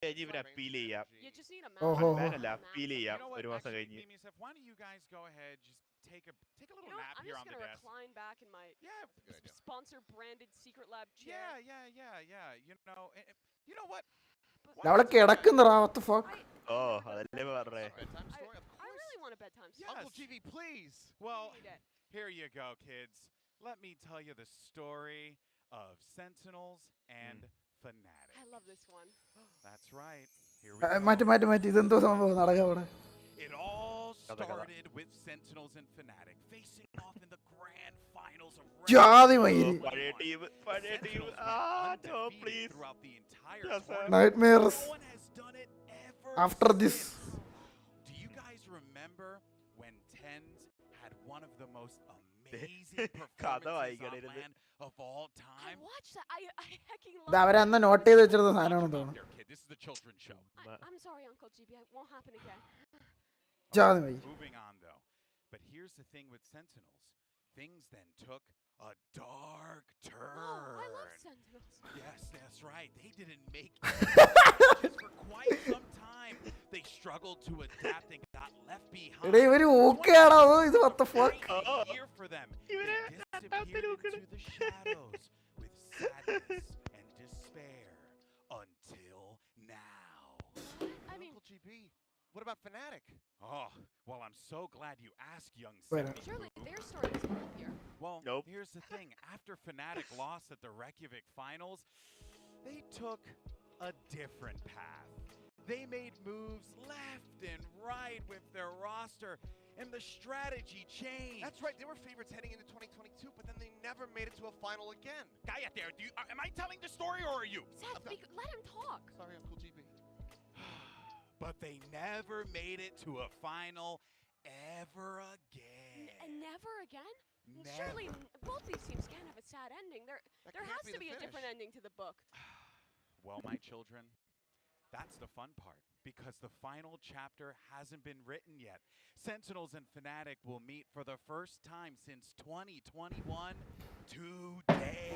കഴിഞ്ഞ് ഇവര് അപ്പീൽ ചെയ്യാം. You just need a Oh. അല്ല അപ്പീൽ ചെയ്യാം ഒരു മാസം കഴിഞ്ഞ്. Why don't you guys go ahead, just take a little nap I'm here just on the gonna desk. recline back in my sponsor branded secret lab chair. Yeah. You know what? അവളെ കിടക്കുന്നറാ. What the fuck? ഓ അതല്ലേ പറഞ്ഞേ. I really want a bedtime story. Yes. Uncle GB, please. Well, Need it. here you go, kids. Let me tell you the story of Sentinels and Fanatics. I love this one. That's right. Here we go. മാറ്റി ഇതെന്തോ സംഭവം നടക്കാം അവിടെ. It all started with Sentinels and Fnatic facing off in the grand finals of ജാതി മയില്. പഴയ team no please. throughout the entire Yes, sir. tournament. Nightmares No one has done it ever after this. since. Do you guys remember when Tens had one of the most amazing performances on LAN of all I time? watched that. I hecking ഇത് love അവരന്ന് not ചെയ്ത് വെച്ചിരുന്ന സാധനമാണെന്ന് തോന്നുന്നു. There, kid. This is the children's show. I'm sorry, Uncle GB. It won't happen again. ജാതി മയില്. Moving on though. But here's the thing with Sentinels. Things then took a dark turn. Oh, I love Sentinels. Yes, that's right. They didn't make it for quite some time. They struggled to adapt and got left behind. എടേ ഇവര് ഊക്കയാണോ ഇത്? what the fuck? Year for them. They disappeared into the shadows with sadness and despair until now. I mean, Uncle GB, what about Fnatic? Oh, well, I'm so glad you asked, young Wait. Sentinel. surely their story is happier. Well, Nope. here's the thing. After Fnatic lost at the Reykjavik finals, they took a different path. They made moves left and right with their roster, and the strategy changed. That's right, they were favorites heading into 2022, but then they never made it to a final again. Guy out there, am I telling the story or are you? Seth, let him talk. Sorry, Uncle GB. But they never made it to a final ever again. And never again? Never. Surely both these teams can have a sad ending. There can't has be to the be a different finish. ending to the book. Well, my children, that's the fun part, because the final chapter hasn't been written yet. Sentinels and Fnatic will meet for the first time since 2021 today.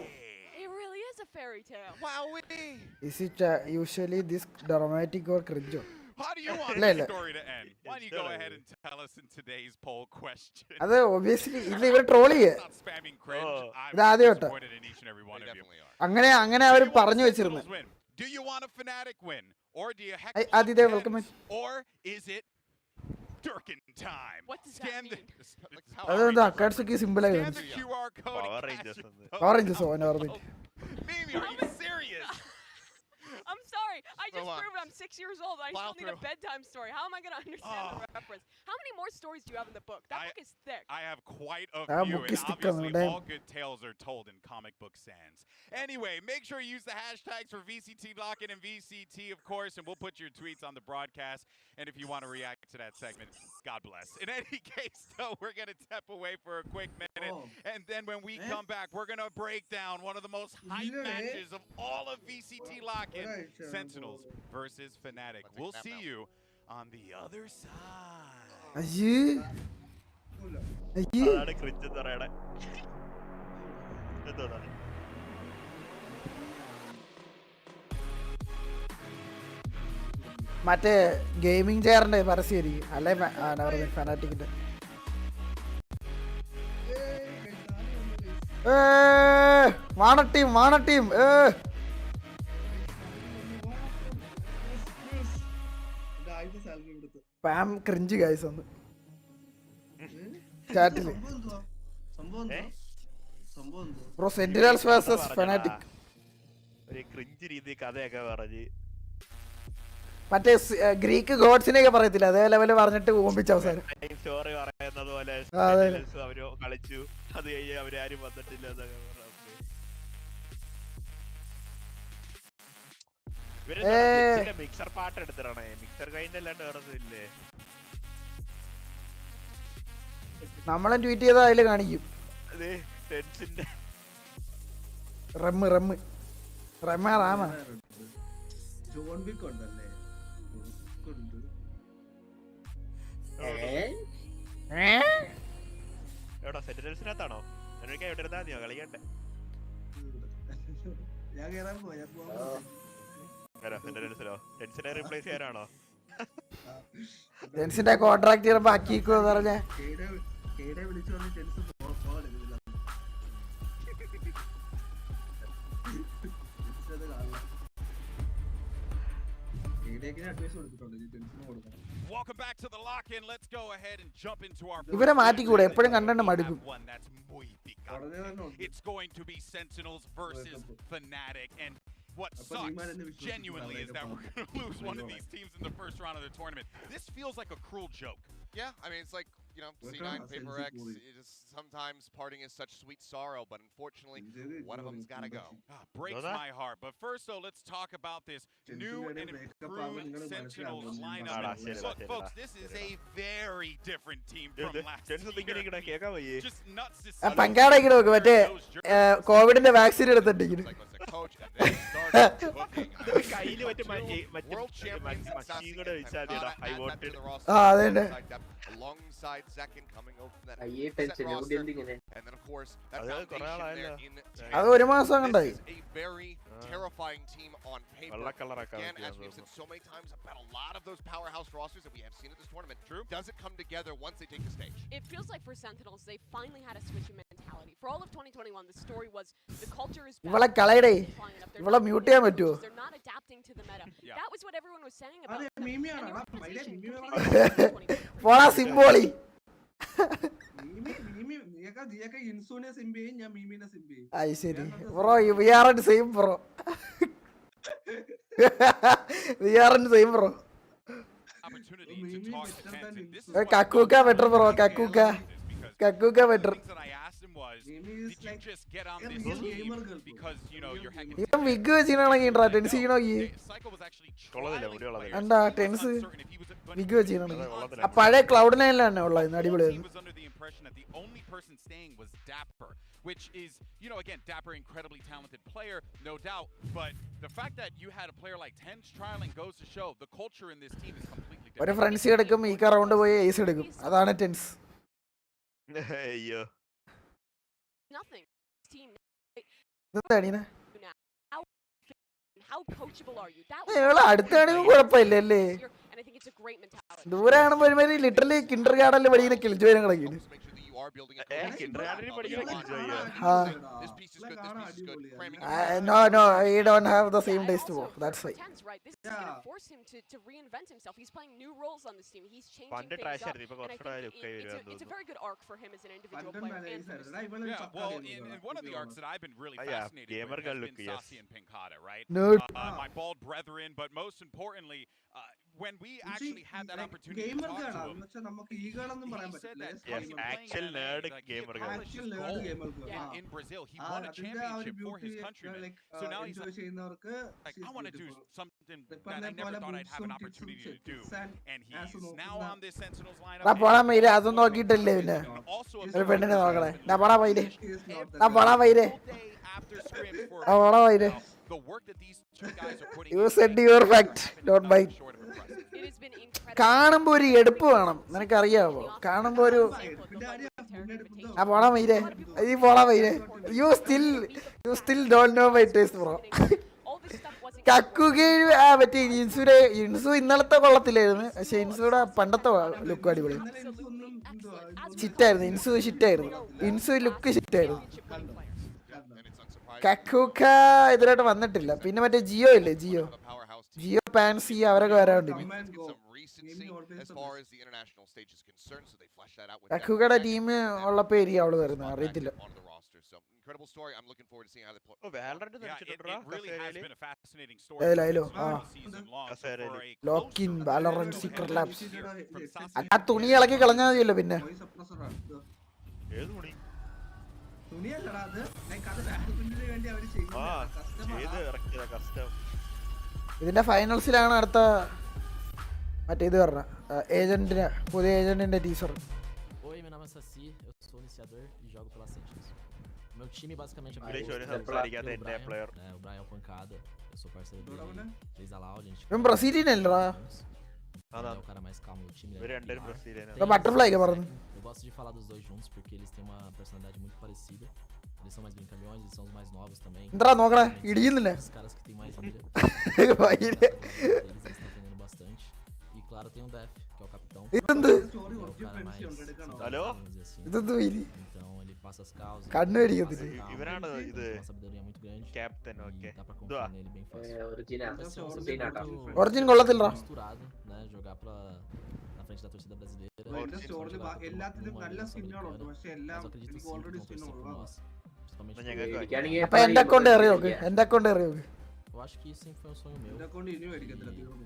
It really is a fairy tale. Wowee! Is it usually this dramatic or cringe? How do you want No, this no. story to end? Why don't you go ahead and tell us in today's poll question? അത് obviously ഇല്ല ഇവര് troll ചെയ്യേ. Not spamming cringe. I'm ഇത് ആദ്യമായിട്ടാ. disappointed in each and every one They of you. definitely are. അങ്ങനെ അവർ പറഞ്ഞു വെച്ചിരുന്നു. Sentinels win? Do you want a Fnatic win? Or do you heck Aditya, welcome in. Or is it Durkin time? What does that mean? Like how അതെന്താ അക്കാഡ്സിക്ക് simple ആയി Scan the QR code. Power and Rangers cash your ഒന്ന്. vote. Power Rangers ഓൻ ഓർമ്മ. Mimi, are you serious? I'm sorry. I just Go on. proved I'm 6 years old. I Plow still need a through. bedtime story. How am I going to understand the reference? How many more stories do you have in the book? That book is thick. I have quite a Ah, few, book and is thick, obviously damn. all good tales are told in comic book sans. Anyway, make sure you use the hashtags for VCT Lock-In and VCT, of course, and we'll put your tweets on the broadcast. And if you want to react to that segment, God bless. In any case, though, we're going to step away for a quick minute. And then when we come back, we're going to break down one of the most hype matches of all of VCT Lock-In, Sentinels versus Fnatic. We'll see you on the other side. അയ്യേ അയ്യേ അതാണ് cringe എന്ന് പറയണേ. എന്തോന്നാണ്? മറ്റേ gaming ചെയറിന്റെ പരസ്യമായിരിക്കും അല്ലെ? ഫനാറ്റിക്കിന്റെ വാണ ടീം പാം ക്രിഞ്ച് ഗൈസ് ഒന്ന് ചാറ്റില്. Bro Sentinels versus Fnatic. ഒരു ക്രിഞ്ച് രീതി കഥയൊക്കെ പറഞ്ഞ് മറ്റേ ഗ്രീക്ക് ഗോഡ്സിനെ ഒക്കെ പറയത്തില്ല, അതേ ലെവല് പറഞ്ഞിട്ട് ഓമ്പിച്ച അവസാനം സ്റ്റോറി പറയുന്നത് പോലെ അവര് കളിച്ചു, അത് കഴിഞ്ഞ് അവരാരും വന്നിട്ടില്ല എന്നൊക്കെ പറഞ്ഞു. മിക്സർ പാട്ട് എടുത്തിട്ടാണേ, മിക്സർ കഴിഞ്ഞ അല്ലാണ്ട് വേറെ ഇല്ലേ? നമ്മളെ ട്വീറ്റ് ചെയ്താൽ അതില് കാണിക്കും അത് ടെൻസിന്റെ റമ്മ റാമ ജോൺ വിക്ക് ഉണ്ടല്ലേ? ഉണ്ട്. എവിടാ സെന്റിനൽസിനകത്താണോ? എനിക്ക് എവിടെ ഇരുന്നാ മതിയോ കളിക്കട്ടെ? ഞാൻ കേറാൻ പോവാ. ടെൻസിനെ റീപ്ലേസ് ചെയ്യാനാണോ? ടെൻസിന്റെ കോൺട്രാക്ട് ചെയ്യുമ്പോ ആക്കിക്കോ പറഞ്ഞ കേടെ വിളിച്ചു പറഞ്ഞ് ടെൻസ് പോകാനില്ല. കേടേക്കിന് അഡ്വൈസ് കൊടുത്തിട്ടുണ്ട്, ടെൻസിന് കൊടുക്കണം. Welcome back to the lock-in. Let's go ahead and jump into our ഇവരെ മാറ്റിക്കൂടെ? എപ്പോഴും കണ്ടന്റ് മടുക്കും. It's going to be Sentinels versus Fnatic, and what sucks genuinely is that we're going to lose one of these teams in the first round of the tournament. This feels like a cruel joke. Yeah, I mean, it's like, you know, C9, Paper X, sometimes parting is such sweet sorrow, but unfortunately, one of them's got to go. Breaks my heart. But first, though, let's talk about this new and improved Sentinels lineup. Look, folks, this is a very different team from last year. Just nuts to see. പങ്കാടൊക്കെ നോക്ക്, മറ്റേ കോവിഡിന്റെ vaccine എടുത്തിട്ടിരിക്കുന്നു. കയ്യില് അതന്നെ. Alongside Zekin coming over from that I set roster. And then of course that foundation there in അത് ഒരു മാസം കണ്ടായി. a very terrifying team on paper. Again, as we've said so many times about a lot of those powerhouse rosters that we have seen at this tournament. True. Does it come together once they take the stage? It feels like for Sentinels, they finally had a switch in mentality. For all of 2021, the story was the culture is ഇവളെ കളയടേ, ഇവളെ mute ചെയ്യാൻ പറ്റുമോ? They're not adapting to the meta. That was what everyone was saying about അതെ, them. മീമിയാണ്. And they were മൈലേ positioned മീമിയാണ്. completely different. പോടാ സിംബോളി. നീയൊക്കെ ഇൻസുനെ സിംബി ചെയ്യും, ഞാൻ മീമിനെ സിംബി ചെയ്യും. അത് ശരി bro, we are in same bro. We are in same bro. കക്കൂക്ക better bro, കക്കൂക്ക ബെറ്റർ. ഇവൻ വിഗ് വെച്ചിട്ടാണെങ്കിണ്ടാ ടെൻസ് ചെയ്യണോക്കി. എന്താ ടെൻസ് വിഗ് വെച്ചിട്ടാണെങ്കിൽ ആ പഴയ ക്ലൗഡ് നൈനിൽ തന്നെ ഉള്ളത് അടിപൊളിയായിരുന്നു. Which is, you know, again, Dapper, incredibly talented player, no doubt. But the fact that you had a player like Tens trialing goes to show the culture in this team is completely different. ഒരു ഫ്രണ്ട്സി എടുക്കും, ഈ round പോയി ace എടുക്കും. അതാണ് tense. അയ്യോ Nothing. Team. എന്താണീന How coachable are you? That ഇവളെ അടുത്താണെങ്കിൽ കുഴപ്പമില്ലല്ലേ. and I think it's a great mentality. ദൂരെ കാണുമ്പോ ഒരുമാതിരി ലിറ്ററലി കിൻഡർ ഗാർഡനിൽ പഠിക്കുന്ന കിളിച്ചു വരും കിടക്കുന്നു. This piece is good, this piece is good. No, he don't have the same taste bro. That's why. Right. This is going to force him to reinvent himself. He's playing new roles on this team. He's changing things up. And I think it's a very good arc for him as an individual player. And for this team. Yeah, well, in one of the arcs that I've been really fascinated with has been Sassy and Pinkata, right? My bald brethren, but most importantly, when we actually had that opportunity to talk to him, he said that actual nerd gamer in Brazil, he won a championship for his countrymen. So now he's like, I want to do something that I never thought I'd have an opportunity to do. And he's now on this Sentinels lineup. അതൊന്നും നോക്കിയിട്ടല്ലേ പിന്നെ Also ഒരു പെണ്ണിനെ നോക്കണേ. after scrim for the work that these two guys are putting You said your fact, don't bite. It has been incredible. കാണുമ്പോ ഒരു എടുപ്പ് വേണം, നിനക്കറിയാവോ? കാണുമ്പോ ഒരു പോടാ മൈരേ, ഈ പോടാ മൈരേ. You still don't know my taste bro. കക്കുകി മറ്റേ ഇൻസു ഇന്നലത്തെ കൊള്ളത്തില്ലായിരുന്നു, പക്ഷെ ഇൻസുടെ പണ്ടത്തെ ലുക്ക് അടിപൊളി ചിറ്റായിരുന്നു. ഇൻസു ലുക്ക് ചിറ്റായിരുന്നു. കക്കൂക്ക ഇതിലായിട്ട് വന്നിട്ടില്ല. പിന്നെ മറ്റേ ജിയോ ഇല്ലേ, ജിയോ പാൻസി അവരൊക്കെ വരാറുണ്ട്. കക്കൂക്കയുടെ ടീം ഉള്ളപ്പോ ഏരിയ അവള് വരുന്നത് അറിയത്തില്ല. Incredible story. I'm looking forward to seeing how they put. It really has been a fascinating story. ലോക്കിൻ വാലോറന്റ് secret labs. ആ തുണി ഇളക്കി കളഞ്ഞാൽ മതിയല്ലോ. പിന്നെ ഇതിന്റെ ഫൈനൽസിലാണ് അടുത്ത മറ്റേ ഇത് പറഞ്ഞ ഏജന്റിന്റെ പുതിയ ഏജന്റിന്റെ teaser. Oi, meu nome é Saci, eu sou iniciador e jogo pela Sentinels. Meu time basicamente é o Brian é o Pancada, eu sou parceiro dele desde a Loud, a gente ഇവൻ ബ്രസീലിയനല്ലടാ. é o cara mais calmo do time. Butterfly ഒക്കെ പറഞ്ഞു. Eu gosto de falar dos dois juntos porque eles têm uma personalidade muito parecida. Eles são mais brincalhões, eles são os mais novos também. എന്താ നോക്കണേ ഇടിയുന്നില്ലേ Os caras que tem mais mira. Eles estão aprendendo bastante. E claro, tem o Def, que é o capitão. ഇതെന്ത് Que é o cara mais Alô? vamos dizer assim. ഇതെന്ത് ഇനി Então ele passa as causas. കണ്ണു കടിക്കത്തില്ല ഇവരാണ് ഇത് Uma sabedoria muito grande. Captain E okay dá pra confiar nele bem fácil. Vai ser um muito origin കൊള്ളത്തില്ലടാ misturado, né? Jogar na frente da torcida brasileira. എന്റെ സ്റ്റോറിൽ എല്ലാത്തിലും നല്ല സ്കിന്നുകളുണ്ട് പക്ഷെ എല്ലാം Mas eu acredito എനിക്ക് sim que already vão skin torcer por ഉള്ളതാണ് nós. Principalmente ഞങ്ങൾക്ക് അപ്പൊ എന്റെ അക്കൗണ്ട് എറിയോ നോക്ക് എന്റെ അക്കൗണ്ട് എറിയോ നോക്ക് eu acho que sempre foi um sonho meu. എന്റെ അക്കൗണ്ട് ഇനി മേടിക്കത്തില്ല തീർന്നു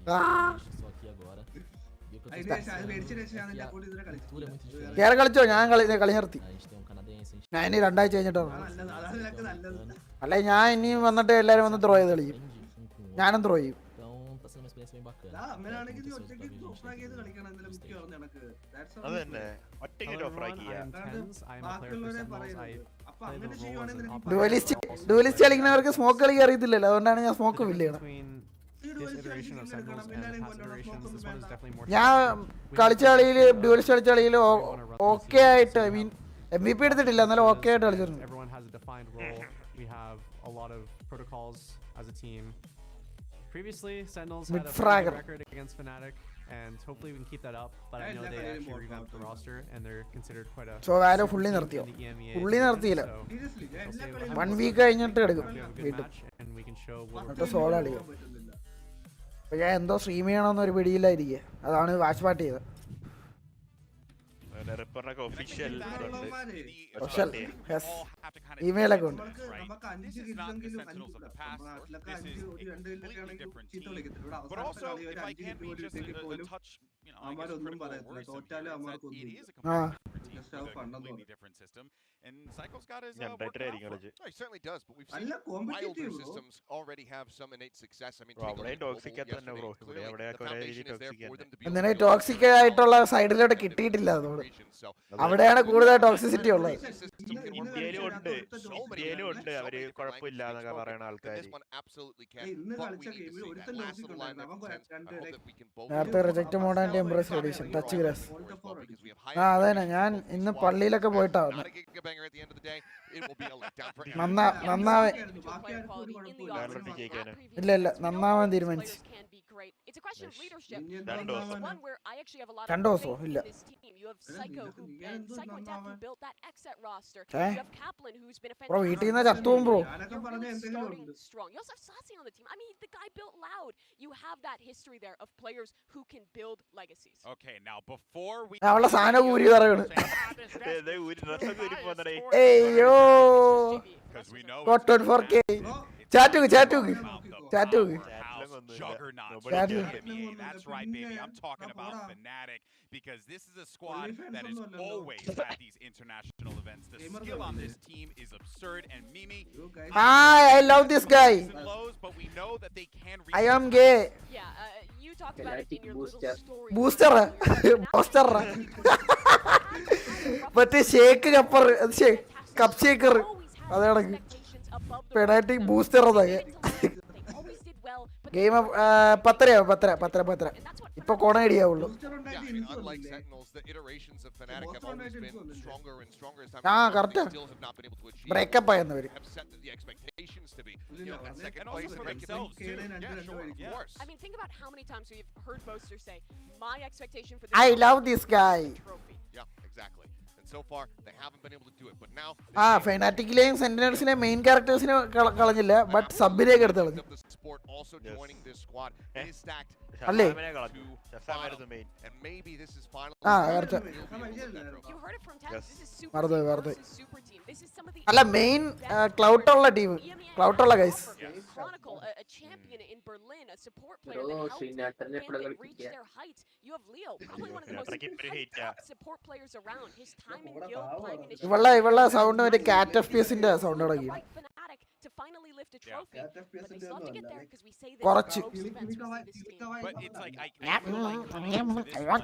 Só aqui agora. E o que eu tô അതിന് ശേഷം അത് pensando മേടിച്ചതിന് ശേഷം ഞാൻ é que എന്റെ a അക്കൗണ്ട് ഇതുവരെ cultura é muito diferente. കേറി കളിച്ചോ ഞാൻ കളി നിർത്തി A gente tem um canadense, a gente ഞാൻ ഇനി 2 ആഴ്ച കഴിഞ്ഞിട്ട് അതാണ് നല്ലത് അതാണ് നിനക്ക് നല്ലത് അല്ലെ ഞാൻ ഇനിയും വന്നിട്ട് എല്ലാരും വന്ന് ത്രോ ചെയ്ത് കളിക്കും aprende um com o outro. ഞാനും ത്രോ ചെയ്യും Então tá sendo uma experiência bem bacana. അങ്ങനെയാണെങ്കിൽ നീ Tem muitas ഒറ്റയ്ക്ക് coisas pra ഓഫ്രാഗ് ചെയ്ത് ver, a gente കളിക്കണം എന്നാലും മിക്ക പറഞ്ഞ കണക്ക് അത് തന്നെ ഒറ്റയ്ക്ക് ഓഫറാക്കി ബാക്കിയുള്ളവരെ പറയുന്നത് അപ്പൊ അങ്ങനെ ചെയ്യുവാണെങ്കിൽ നിനക്ക് ഡുവലിസ്റ്റ് കളിക്കുന്നവർക്ക് സ്മോക്ക് കളി അറിയത്തില്ലല്ലോ അതുകൊണ്ടാണ് ഞാൻ സ്മോക്ക് ഫില്ല് ചെയ്യണം ഞാൻ കളിച്ച കളിയിൽ ഡ്യൂലിസ്റ്റ് കളിച്ച കളിയിൽ ഓക്കെ ആയിട്ട് ഐ മീൻ MVP എടുത്തിട്ടില്ല എന്നാലും ഓക്കെ ആയിട്ട് കളിച്ചിട്ടുണ്ട് Everyone has a defined role. We have a lot of protocols as a team. Previously, Sentinels had a Mid-fragger. pretty good record against Fnatic, and hopefully we can keep that up. But I know they actually revamped the roster, and they're considered quite a. So Valo fully നിർത്തിയോ in the EMEA fully season, നിർത്തിയില്ല so seriously we'll see what 1 happens. Week കഴിഞ്ഞിട്ട് എടുക്കും We have a good വീണ്ടും match, and we can show what we're എന്നിട്ട് solo കളിക്കും അപ്പൊ ഞാൻ എന്തോ സ്ട്രീം ചെയ്യണമെന്നൊരു പിടിയില്ലായിരിക്കുക അതാണ് വാച്ച് പാർട്ടി ചെയ്തത് റിപ്പറിനൊക്കെ official Official, yes. Email account. നമുക്ക് 5 കില്ലെങ്കിലും 5 നാട്ടിലൊക്കെ 5 ഒരു 2 കില്ലൊക്കെ ആണെങ്കിൽ ചീത്ത വിളിക്കത്തില്ല ഇവിടെ But അവസാനത്തെ also, കളി ഒരു if I 5 can kill be just പോലും പോലും a touch, I guess, അവന്മാരൊന്നും critical or പറയത്തില്ല worrisome തോറ്റാലും here, is that അവന്മാർക്കൊന്നും it is a Ah. completely different Just team have with a fun, that's completely all. different system, and Cycle's got his ഞാൻ work cut better out ആയിരിക്കും for him. കളിച്ച് No, he certainly does, but we've seen നല്ല wilder competitive bro systems already have some innate success. I mean, Bro, take a അവിടെ look at toxic Global തന്നെ yesterday. bro. ഇവിടെ Clearly, അവിടെയൊക്കെ the ഒരേ foundation രീതിയിൽ is there toxic for തന്നെ. them to be able അങ്ങനെ to build toxic a ആയിട്ടുള്ള സൈഡിലോട്ട് കിട്ടിയിട്ടില്ല അതോട് region. So അവിടെയാണ് കൂടുതൽ ടോക്സിസിറ്റി ഉള്ളത് ഇന്ത്യയിലും ഉണ്ട് അവര് കുഴപ്പമില്ല എന്നൊക്കെ പറയണ ആൾക്കാർ ഇന്ന് കളിച്ച ഗെയിമിൽ ഒരുത്തൻ ടോക്സിക് ഉണ്ടായിരുന്നു അവൻ നേരത്തെ reject mod and embrace edition touch grass ആ അതന്നെ ഞാൻ ഇന്ന് പള്ളിയിലൊക്കെ പോയിട്ടാ വന്നത് നന്നാവൻ ഇല്ല ഇല്ല നന്നാവാൻ തീരുമാനിച്ചു It's a question of leadership. Dandos. It's one where I actually have a lot of Dandoso, faith illa. in this team. You have Psycho who and Psycho and Def who built that Xset roster. Eh? You have Kaplan who's been a Bro, fantastic. വീട്ടിൽ നിന്ന് ചത്തുവും bro ഞാനൊക്കെ You're പറഞ്ഞ really എന്തെങ്കിലും starting ഉണ്ട് strong. You also have Sassy on the team. I mean, the guy built loud. You have that history there of players who can build legacies. Okay, now before we. അവളുടെ സാധനം ഊരി പറയണ് ഊരി ഏയ്യോ Because we know Got 24K. ചാറ്റുക്ക് ചാറ്റുക്ക് juggernaut. Chat in room. the NBA. That's right, baby. I'm talking about Fnatic because this is a squad that has always had these international events. The skill on this team is absurd, and Mimi. Hi, I love this guy. Lows, but we know that they can. I am gay. Yeah, you talked about it in your little story. Booster. Booster. മറ്റേ shake കപ്പർ cup Shekhar അതാണ് penalty booster അതൊക്കെ game 10 ഇപ്പൊ കോണ അടിയാവുള്ളൂ Yeah, I mean, unlike Sentinels, the iterations of Fnatic have always been stronger and stronger as time Ah, goes on. correct. They still have not been able to achieve breakup ആയെന്നവര് have set the expectations to be. You know, that second And also place for rank themselves, too. Yeah, sure, of course. I mean, think about how many times we've heard boasters say, "My expectation for I this love this guy. trophy." Yeah, exactly. And so far, they haven't been able to do it. But now, ആ ഫെനാറ്റിക്കിലെയും സെന്റിനൽസിലെ main ക്യാരക്ടേഴ്സിനെ കളഞ്ഞില്ല but സബിലേക്ക് എടുത്ത് കളഞ്ഞു the sport also joining this squad. It is stacked. അല്ലേ And maybe this is finally. ആ കുറച്ച് You heard it from Taz. Yes. This is super Mardoi, team Mardoi. versus super team. This is some of the അല്ല main ക്ലൗട്ടുള്ള team ക്ലൗട്ടുള്ള guys Chronicle, a champion in Berlin, a support player that helped Gambit reach their heights. You have Leo, probably one of the most hyped-up support players around. His time in Guild playing initially. ഇവളുടെ sound മറ്റേ കാറ്റ് FPS ന്റെ sound തുടങ്ങി Right Fnatic to finally lift a trophy. But they still have to get there because we say this Correct. most events we see this team. But it's like I feel like coming into this one,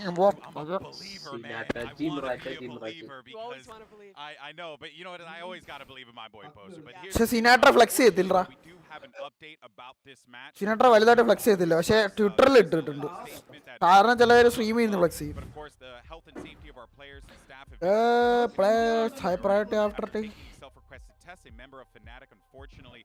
I'm a believer, man. I want to be a believer You always because want to believe. I know, but you know what? I always got to believe in my boy Poster. But here's പക്ഷെ Sinatraa flex ചെയ്തില്ലടാ. we do have an update about this match. Sinatraa വലുതായിട്ട് flex ചെയ്തില്ല, പക്ഷെ ട്വിറ്ററിൽ ഇട്ടിട്ടുണ്ട്. കാരണം ചിലവർ stream ചെയ്യുന്നു ഫ്ലെക്സ് ചെയ്യും. But of course, the health and safety of our players and staff have Players high priority after taking self-requested tests. A member of Fnatic, unfortunately,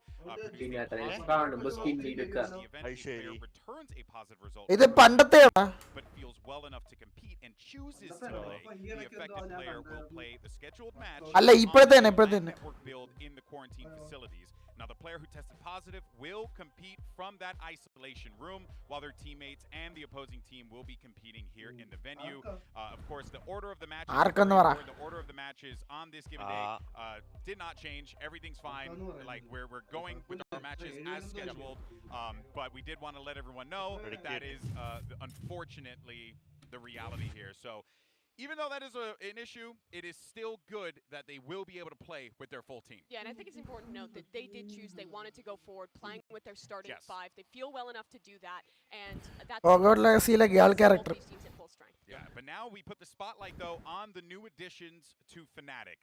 returns a positive result. ഇത് പണ്ടത്തെയാ. But feels well enough to compete and chooses to play. The affected player will play the scheduled match. അല്ല ഇപ്പോഴത്തെ Network build in the quarantine facilities. Now, the player who tested positive will compete from that isolation room, while their teammates and the opposing team will be competing here in the venue. Of course, the order of the matches on this given day did not change. Everything's fine. Like we're going with our matches as scheduled. But we did want to let everyone know that is unfortunately the reality here. So even though that is an issue, it is still good that they will be able to play with their full team. Yeah, and I think it's important to note that they did choose, they wanted to go forward, playing with their starting five. They feel well enough to do that, and that's God Legacy like girl character. Yeah, but now we put the spotlight, though, on the new additions to Fnatic.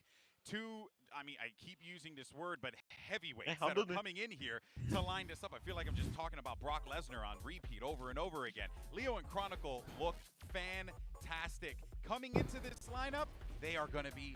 Two, I mean, I keep using this word, but heavyweights that are coming in here to line this up. I feel like I'm just talking about Brock Lesnar on repeat over and over again. Leo and Chronicle look fantastic. Coming into this lineup, they are going to be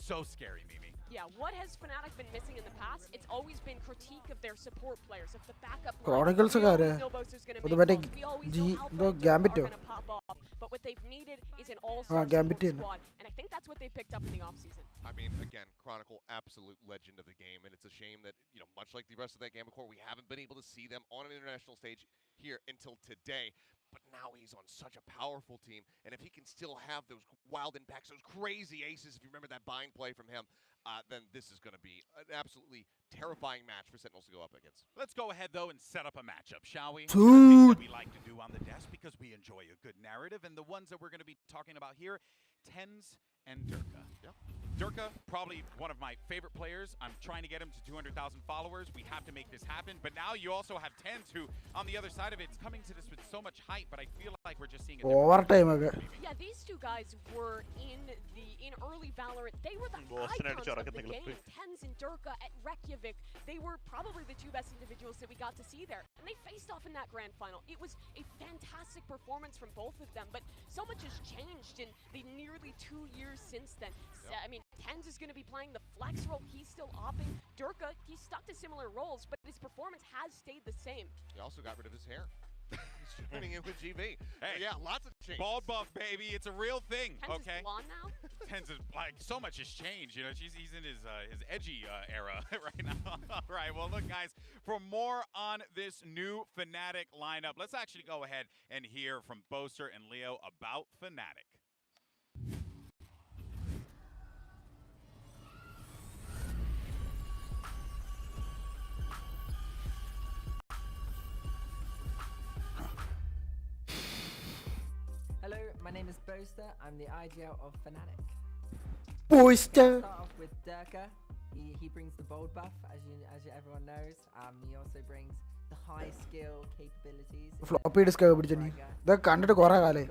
so scary, Mimi. Yeah, what has Fnatic been missing in the past? It's always been critique of their support players, of the backup Chronicles line. We always know Boaster's going to make balls. We always know Alpha and Dirk are going to pop off. But what they've needed is an all-star squad, and I think that's what they picked up in the offseason. I mean, again, Chronicle, absolute legend of the game, and it's a shame that, you know, much like the rest of that game core, we haven't been able to see them on an international stage here until today. But now he's on such a powerful team, and if he can still have those wild impacts, those crazy aces, if you remember that bind play from him, then this is going to be an absolutely terrifying match for Sentinels to go up against. Let's go ahead, though, and set up a matchup, shall we? Dude. That we like to do on the desk because we enjoy a good narrative, and the ones that we're going to be talking about here, Tens and Durka. Yeah. Durka, probably one of my favorite players. I'm trying to get him to 200,000 followers. We have to make this happen. But now you also have Tens, who, on the other side of it, is coming to this with so much hype, but I feel like we're just seeing a overtime. Yeah, these two guys were in early Valorant. They were the icons of the game. Tens and Durka at Reykjavik. They were probably the two best individuals that we got to see there. And they faced off in that grand final. It was a fantastic performance from both of them, but so much has changed in the nearly 2 years since then. Yep. I mean, Tens is going to be playing the flex role. He's still opping. Durka, he's stuck to similar roles, but his performance has stayed the same. He also got rid of his hair. He's joining in with GB. Hey, yeah, lots of change. Bald buff, baby. It's a real thing. Tens okay. is blonde now. Tens is like so much has changed. You know, he's in his edgy era right now. All right. Well, look, guys. For more on this new Fnatic lineup, let's actually go ahead and hear from Boaster and Leo about Fnatic. Hello, my name is Boaster. I'm the IGL of Fnatic. Boaster. Start off with Durka. He brings the bold buff, as everyone knows. He also brings the high skill capabilities. Floppy disk പിടിച്ചനി. ഇതൊക്കെ കണ്ടിട്ട് കുറേ കാലമായി.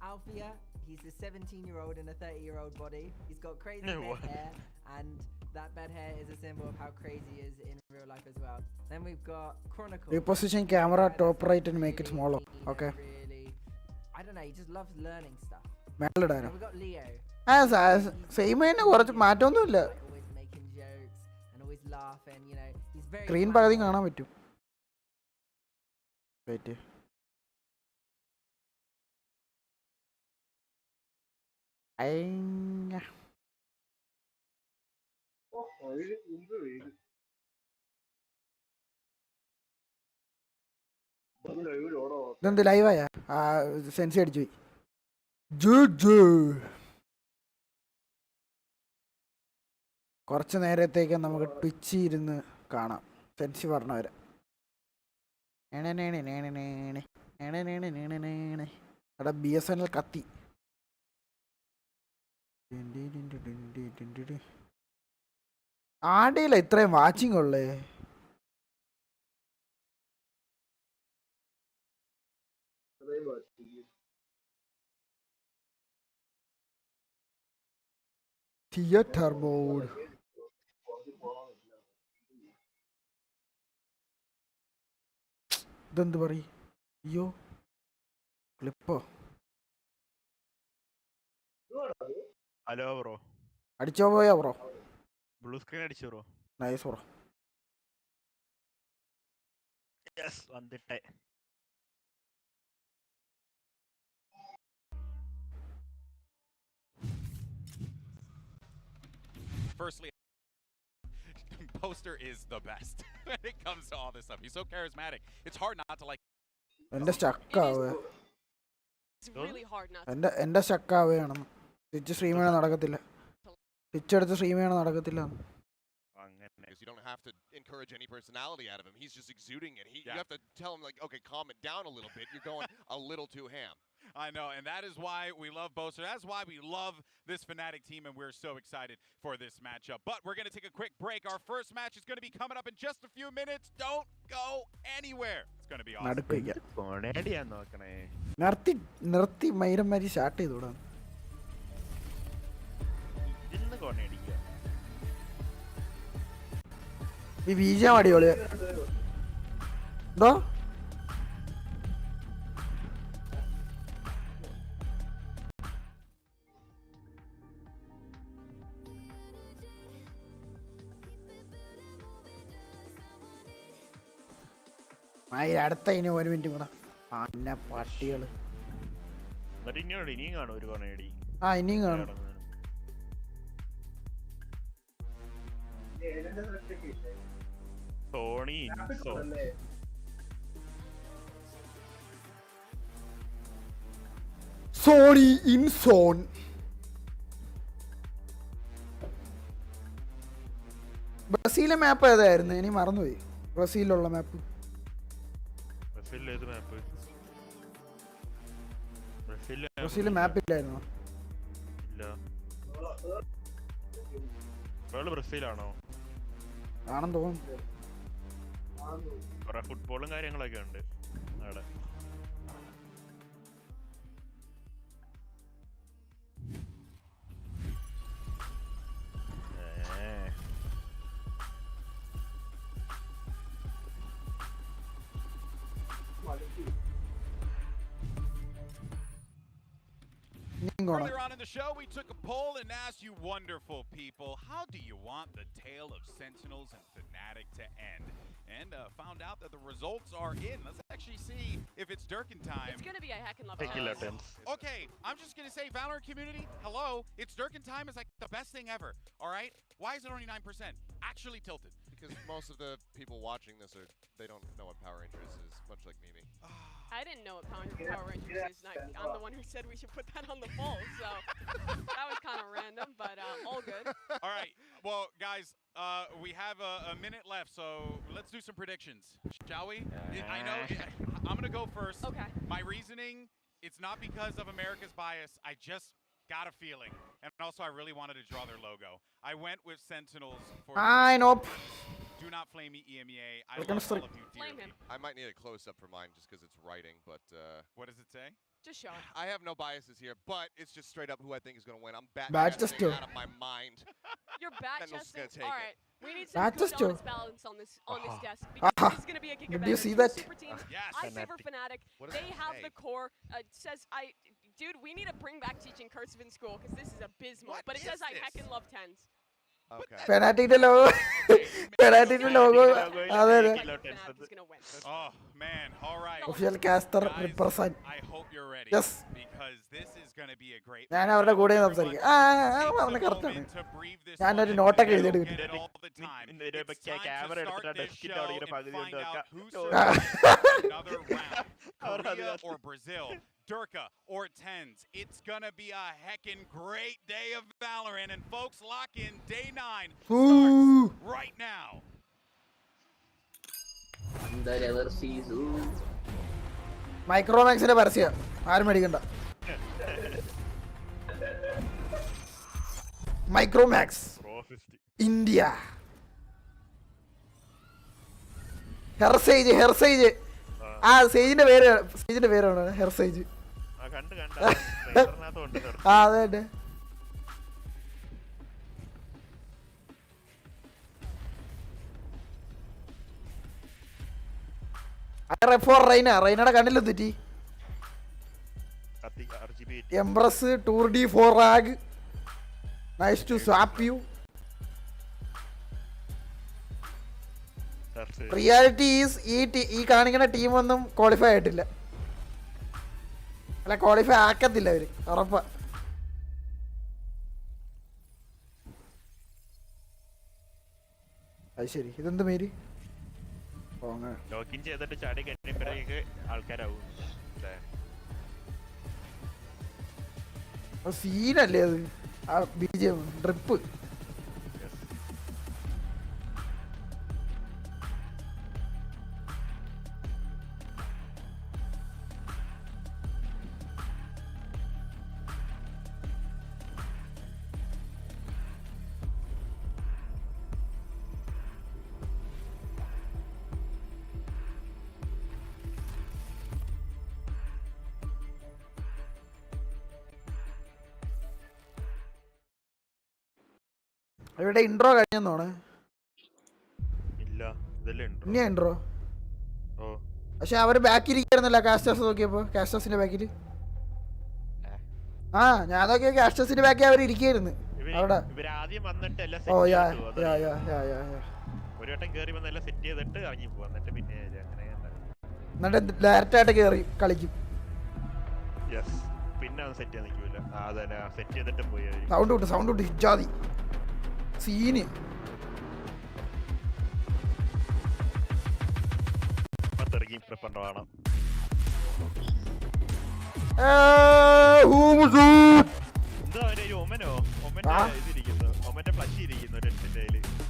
Althea, he's a 17-year-old in a 30-year-old body. He's got crazy bed hair, and that bed hair is a symbol of how crazy he is in real life as well. Then we've got Chronicle. Reposition camera top right and make it smaller. Okay. I don't know, he just loves learning stuff. Melodano. We got Leo. Same തന്നെ കുറച്ച് മാറ്റമൊന്നുമില്ല. Always making jokes and always laughing, you know. He's very screen പകുതി കാണാൻ പറ്റും. Wait. അയ്യ. ഇതെന്ത് ലൈവായ സെൻസി അടിച്ചു പോയി. കുറച്ച് നേരത്തേക്ക് നമുക്ക് ട്വിച്ച് ഇരുന്ന് കാണാം സെൻസി പറഞ്ഞവരെ. എടാ BSNL കത്തി. ആടിയില്ല ഇത്രയും വാച്ചിങ് ഉള്ളേ. Theatre mode. ഇതെന്ത് പറയും? അയ്യോ ക്ലിപ്പോ. Hello bro. അടിച്ചോ പോയാ ബ്രോ? ബ്ലൂ സ്ക്രീൻ അടിച്ചു ബ്രോ. Nice bro. യെസ് വന്നിട്ടേ. Firstly, Poster is the best when it comes to all this stuff. He's so charismatic. It's hard not to like. എന്റെ സ്റ്റക്കാവേ. It's really hard not to. എന്റെ സ്റ്റക്കാവേണം. Twitch stream ചെയ്യണ നടക്കത്തില്ല. Twitch എടുത്ത് stream ചെയ്യണ നടക്കത്തില്ല. You don't have to encourage any personality out of him. He's just exuding it. You have to tell him, like, okay, calm it down a little bit. You're going a little too ham. I know, and that is why we love Boaster. That's why we love this Fnatic team, and we're so excited for this matchup. But we're going to take a quick break. Our first match is going to be coming up in just a few minutes. Don't go anywhere. It's going to be awesome. നിർത്തി മൈരന്മാരി start ചെയ്തോടാ. ഈ ബീജം അടിപൊളിയാ. എന്തോ അടുത്ത ഇനി 1 minute കൂടെ. അന്ന പട്ടികള്. ഇനിയും കാണും ഒരു കോണേടി. ആ ഇനിയും കാണും. സോണി ഇൻ സോൺ. ബ്രസീലിലെ മാപ്പ് ഏതായിരുന്നു? ഇനി മറന്നുപോയി. ബ്രസീലിലുള്ള മാപ്പ്. ബ്രസീലിൽ മാപ്പില്ലായിരുന്നോ? ബ്രസീലാണോ? ആണെന്ന് തോന്നുന്നു. കുറെ ഫുട്ബോളും കാര്യങ്ങളൊക്കെ ഉണ്ട് അവിടെ. Earlier on in the show, we took a poll and asked you wonderful people, how do you want the tale of Sentinels and Fnatic to end? And found out that the results are in. Let's actually see if it's Durkin time. It's going to be a heck and love. Okay, I'm just going to say, Valorant community, hello. It's Durkin time is like the best thing ever, all right? Why is it only 9%? Actually tilted. Because most of the people watching this they don't know what Power Rangers is, much like Mimi. I didn't know what Power Rangers is. I'm the one who said we should put that on the poll, so that was kind of random, but all good. All right, well, guys, we have a minute left, so let's do some predictions, shall we? I know, I'm going to go first. Okay. My reasoning, it's not because of America's bias. I just got a feeling. And also, I really wanted to draw their logo. I went with Sentinels for... Nope. Do not flame me, EMEA. I love all of you dearly. I might need a close-up for mine just because it's writing, but... What does it say? Just show it. I have no biases here, but it's just straight up who I think is going to win. I'm bat-chesting out of my mind. You're bat-chesting? All right. We need some Bat-chesting. good balance on this desk, because this is going to be a giga Did you see that? super team. Yes. I favor Fnatic. They have the core. Says dude, we need to bring back teaching cursive in school because this is abysmal. What but it is says I this? heckin' love tens. Okay. Fnatic's logo. Fnatic's logo. Oh, man. All right. Official caster Guys, represent. I hope you're ready. Yes. Because this is going to be a great ഞാൻ അവരുടെ കൂടെ സംസാരിക്കും. പറഞ്ഞ കറക്റ്റാണ്. ഞാനൊരു നോട്ടൊക്കെ എഴുതിയിട്ട് camera എടുത്തിട്ട് ഡെസ്കിന്റെ അവിടെ ഇങ്ങനെ പകുതി Korea or Brazil, Durka or Tens. It's gonna be a heckin' great day of Valorant, and folks, lock in day 9 starts right now. മൈക്രോമാക്സിന്റെ പരസ്യം ആരും മേടിക്കണ്ട. മൈക്രോമാക്സ് ഇന്ത്യ ഹെർസേജ് ആ സേജിന്റെ പേരാണ് ഹെർസേജ്. ആ അതെ അതെ. റൈനയുടെ കണ്ണിലും തെറ്റി. Embrace tour d 4 rag nice to swap you. Reality is ഈ കാണിക്കുന്ന ടീമൊന്നും ക്വാളിഫൈ ആയിട്ടില്ല. അല്ല ക്വാളിഫൈ ആക്കത്തില്ല അവര്, ഉറപ്പാ. അത് ശരി. ഇതെന്ത് പേര്? ലോഗിൻ ചെയ്തിട്ട് ചാടി കഴിഞ്ഞപ്പോഴേക്ക് ആൾക്കാരാവും. സീനല്ലേ അത്, ആ BGM ഡ്രിപ്പ്. അവരുടെ ഇൻട്രോ കഴിഞ്ഞെന്നോണേ. ഇനിയാ ഇൻട്രോ. പക്ഷെ അവര് ബാക്കിൽ ഇരിക്കായിരുന്നല്ലോ കാസ്റ്റേഴ്സ് നോക്കിയപ്പോ. കാസ്റ്റേഴ്സിന്റെ ബാക്കിൽ ഞാൻ നോക്കിയ കാസ്റ്റേഴ്സിന്റെ ബാക്കിൽ അവർ ഇരിക്കായിരുന്നു അവിടെ. ഓ യാ യാ യാ യാ യാ. എന്നിട്ട് ഡയറക്റ്റ് ആയിട്ട് കേറി കളിക്കും. സൗണ്ട് വിട്ട് ഇജാതി സീന്.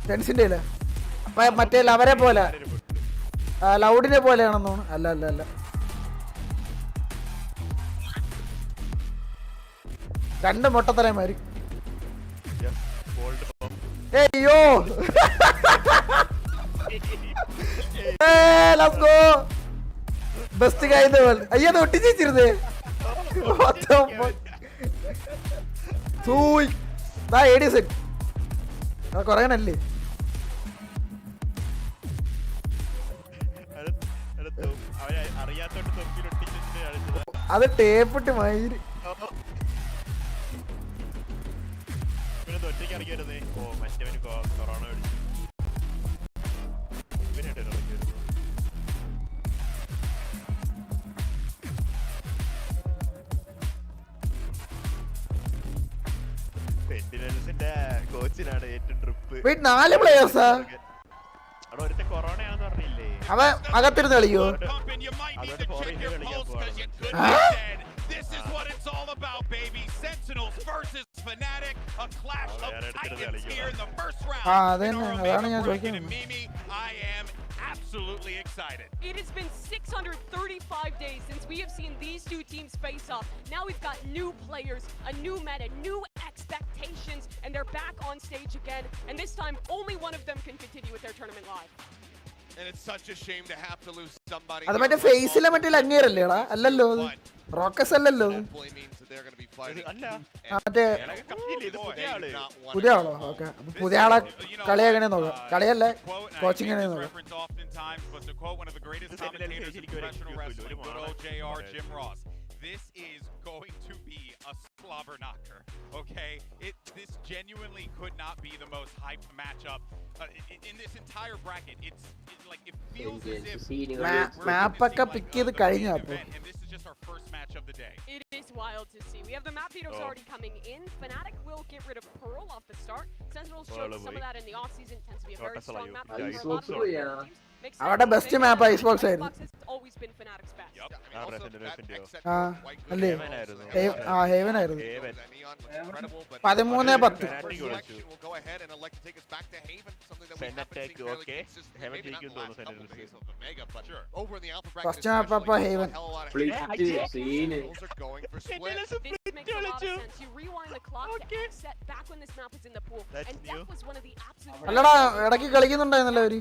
ടെൻസിന്റെ അപ്പൊ മറ്റേ ലവരെ പോലെ ലൗഡിനെ പോലെയാണെന്ന് തോന്നുന്നു. അല്ല അല്ല അല്ല, രണ്ട് മൊട്ടത്തലമാര്. അയ്യോ ബെസ്റ്റ് കാര്യം. അയ്യോ ഒട്ടിച്ചിരുന്നേ കൊറേനല്ലേ. അത് ടേപ്പിട്ട് മയിര്. കോച്ചിനാണ് ഏറ്റവും ട്രിപ്പ്. 4 പ്ലേയേഴ്സാ. കൊറോണയാണെന്ന് പറഞ്ഞില്ലേ? അവൻ അകത്തിരുന്ന് കളിക്കോ? This is what it's all about, baby. Sentinels versus Fnatic, a clash of titans here in the first round. I am absolutely excited. It has been 635 days since we have seen these two teams face off. Now we've got new players, a new meta, new expectations, and they're back on stage again. And this time, only one of them can continue with their tournament live. And it's such a shame to have to lose somebody. അത് മറ്റേ ഫേസിലെ മറ്റേ അങ്ങേരല്ലേടാ? അല്ലല്ലോ, റോക്കസ് അല്ലല്ലോ. മറ്റേ പുതിയ ആളോ? Okay, പുതിയ ആളെ കളി എങ്ങനെ നോക്കാം? കളിയല്ലേ, കോച്ചിങ് എങ്ങനെ നോക്കാം? This is going to be a slobber knocker, okay? This genuinely could not be the most hyped matchup in this entire bracket. It feels as if map ഒക്കെ പിക്ക് ചെയ്ത് കഴിഞ്ഞാ അപ്പോൾ. And this is just our first match of the day. It is wild to see. We have the map beaters already coming in. Fnatic will get rid of Pearl off the start. Sentinels showed some of that in the offseason. Tends to be a very strong map. അവരുടെ best മാപ്പ് ice box ആയിരുന്നു. Always been Fnatic's best. അല്ലേ? Haven ആയിരുന്നു. 13-10. First മാപ്പ് അപ്പൊ haven. This makes a lot of sense. You rewind the clock to set back when this map was in the pool, and that was one of the absolute. അല്ലടാ, ഇടയ്ക്ക് കളിക്കുന്നുണ്ടായിരുന്നല്ലോ അവര്.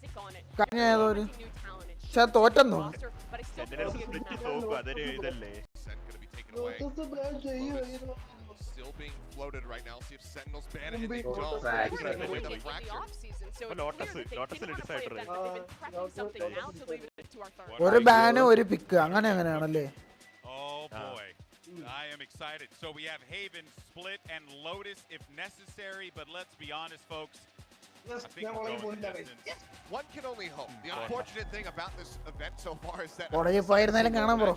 stick on it. കഴിഞ്ഞ ഏതൊരു New talent and പക്ഷെ തോറ്റെന്നു roster, but I still Sentinels think split it's soap, അതൊരു ഇതല്ലേ. Sen gonna be taken away. Still being floated right now. See if Sentinels ban it. They don't. in the off-season, so it's Lotus- clear that they Lotus didn't want to play decider. it then, but they've been prepping something now to leave it to our third. ഒരു ban ഒരു പിക്ക് അങ്ങനെയാണല്ലേ? Oh boy. I am excited. So we have Haven, Split, and Lotus if necessary, but let's be honest, folks. I think we're going the distance. One can only hope. The unfortunate thing about this event so far is that കോളേജിൽ പോയിരുന്നാലും കാണാൻ bro.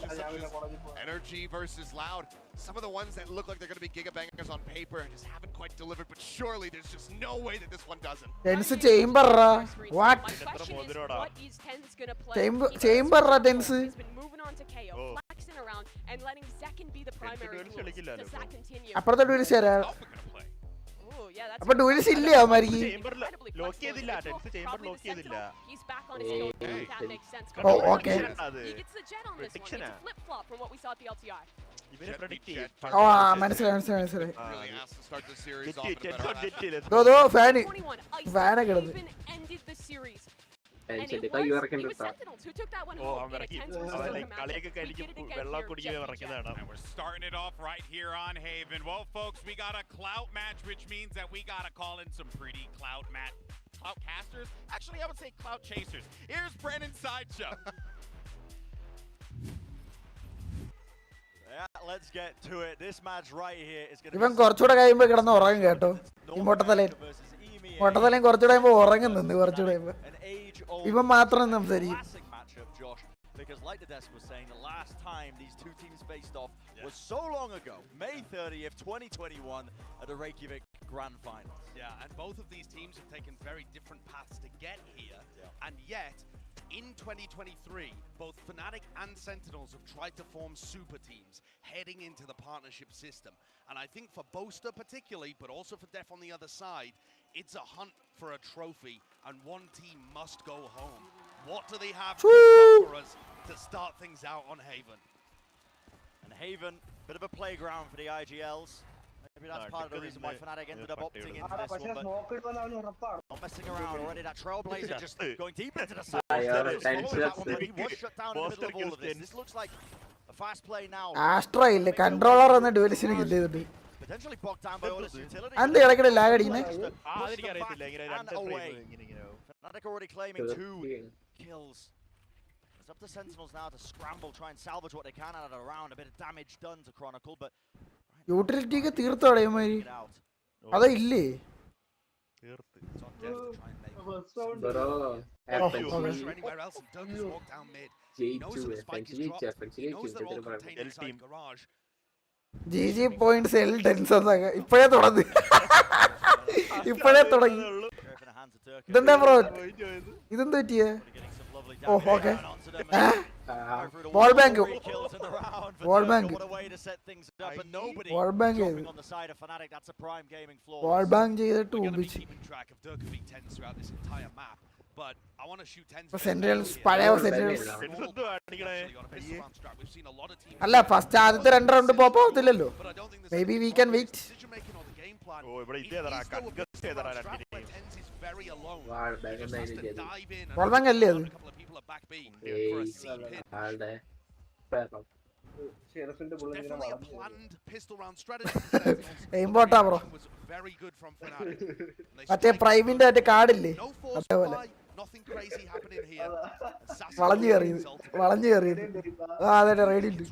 Energy versus Loud. Some of the ones that look like they're going to be gigabangers on paper just haven't quite delivered, but surely there's just no way that this one doesn't. TenZ Chamber what My question is, what is Tens gonna play? Chamber TenZ He's been moving on to KO, flexing around, and letting Zekken be the primary duelist. Does that continue? അപ്പുറത്തെ ഡ്യൂലിസ് തരാ. Alpha gonna play. Ooh, yeah, that's അപ്പൊ ഡ്യൂലിസ് ഇല്ലേ അവന്മാർക്ക്? incredibly lock flexible ചെയ്തില്ല, individual. TenZ Chamber Probably lock the ചെയ്തില്ല. Sentinel. He's back on his own. That makes sense. Oh, okay. He gets the jet on this one. It's a flip-flop from what we saw at the LTI. ഇവനെ predict ചെയ്യും. ഓ മനസ്സിലായി മനസ്സിലായി മനസ്സിലായി. Really has to start the series off Jet, in a jet, better jet, fashion. jet. ദോ ഫാന് 21, Van Ice കിടന്ന്. even ended the series. And And it it was Sentinels who took that one oh home. അവൻ in a ഇറക്കി. 10-versus അവൻ 10 matchup. കളിയൊക്കെ We കഴിഞ്ഞ് did it again വെള്ളം here, കുടിക്കുകയും Jet. ഇറക്കുന്നതാണ്. And we're starting it off right here on Haven. Well, folks, we got a clout match, which means that we got to call in some pretty clout casters. Actually, I would say clout chasers. Here's Brennan Sideshow. Yeah, let's get to it. This match right here is going to ഇവൻ കുറച്ചുകൂടെ കഴിയുമ്പോ കിടന്ന് ഉറങ്ങും കേട്ടോ. ഈ മൊട്ടത്തലയിൽ മൊട്ടത്തലയും കുറച്ചുകൂടെ കഴിയുമ്പോ ഉറങ്ങും നിന്ന് കുറച്ചുകൂടെ കഴിയുമ്പോ ഇവൻ മാത്രം സംസാരിക്കും. Because like the desk was saying, the last time these two teams faced off was so long ago, May 30th, 2021 at the Reykjavik Grand Finals. Yeah, and both of these teams have taken very different paths to get here, and yet in 2023, both Fnatic and Sentinels have tried to form super teams heading into the partnership system. And I think for Boaster particularly, but also for Def on the other side, it's a hunt for a trophy, and one team must go home. What do they have for us to start things out on Haven? And Haven, bit of a playground for the IGLs. Maybe that's part of the reason why Fnatic ended up opting into this one, but not messing around already. That Trailblazer just going deep into the side. He was shut down in the middle of all of this. This looks like a fast play now. Astra ഇല്ലേ controller എന്ന ഡ്യൂലിസിന് kill ചെയ്തിട്ട് Potentially bogged down by all this utility. അന്ത് ഇടയ്ക്കിടെ lag അടിക്കുന്നേ. അതെനിക്കറിയത്തില്ല ഇങ്ങനെ രണ്ട് frame ഇങ്ങനെ. Fnatic already claiming 2 kills. It's up to Sentinels now to scramble, try and salvage what they can out of the round. A bit of damage done to Chronicle, but utility ഒക്കെ തീർത്തോടെ ഇവന്മാര്. അതോ ഇല്ലേ? Anywhere else, and Doug's walked down mid. He knows that the spike is dropped. He knows they're all contained inside garage. GG points L TenZ ഒക്കെ ഇപ്പോഴേ തുടങ്ങി. ഇപ്പോഴേ തുടങ്ങി. ഇതെന്താ ബ്രോ? ഇതെന്താ പറ്റിയേ? Oh okay. Wall bang. Wall bang. Wall bang ചെയ്തു. Wall bang ചെയ്തിട്ട് ഊപിച്ച്. But I want to shoot Tens. Sentinels പഴയ Sentinels. അല്ല ഫസ്റ്റ് ആദ്യത്തെ 2 റൗണ്ട് പോപ്പ് ആവത്തില്ലല്ലോ. Maybe we can wait. ഓ ഇവിടെ ഇതേതാ കൺഗസ്റ്റ് ചെയ്തടാ രണ്ടിനെയും. Wall bang അല്ലേ അത്? ഇമ്പോർട്ടാ ബ്രോ. മറ്റേ പ്രൈമിന്റെ മറ്റേ കാർഡില്ലേ അതേപോലെ വളഞ്ഞു കയറിയത് വളഞ്ഞു കയറിയത്. ആ അതെ റൈഡ് ഉണ്ട്.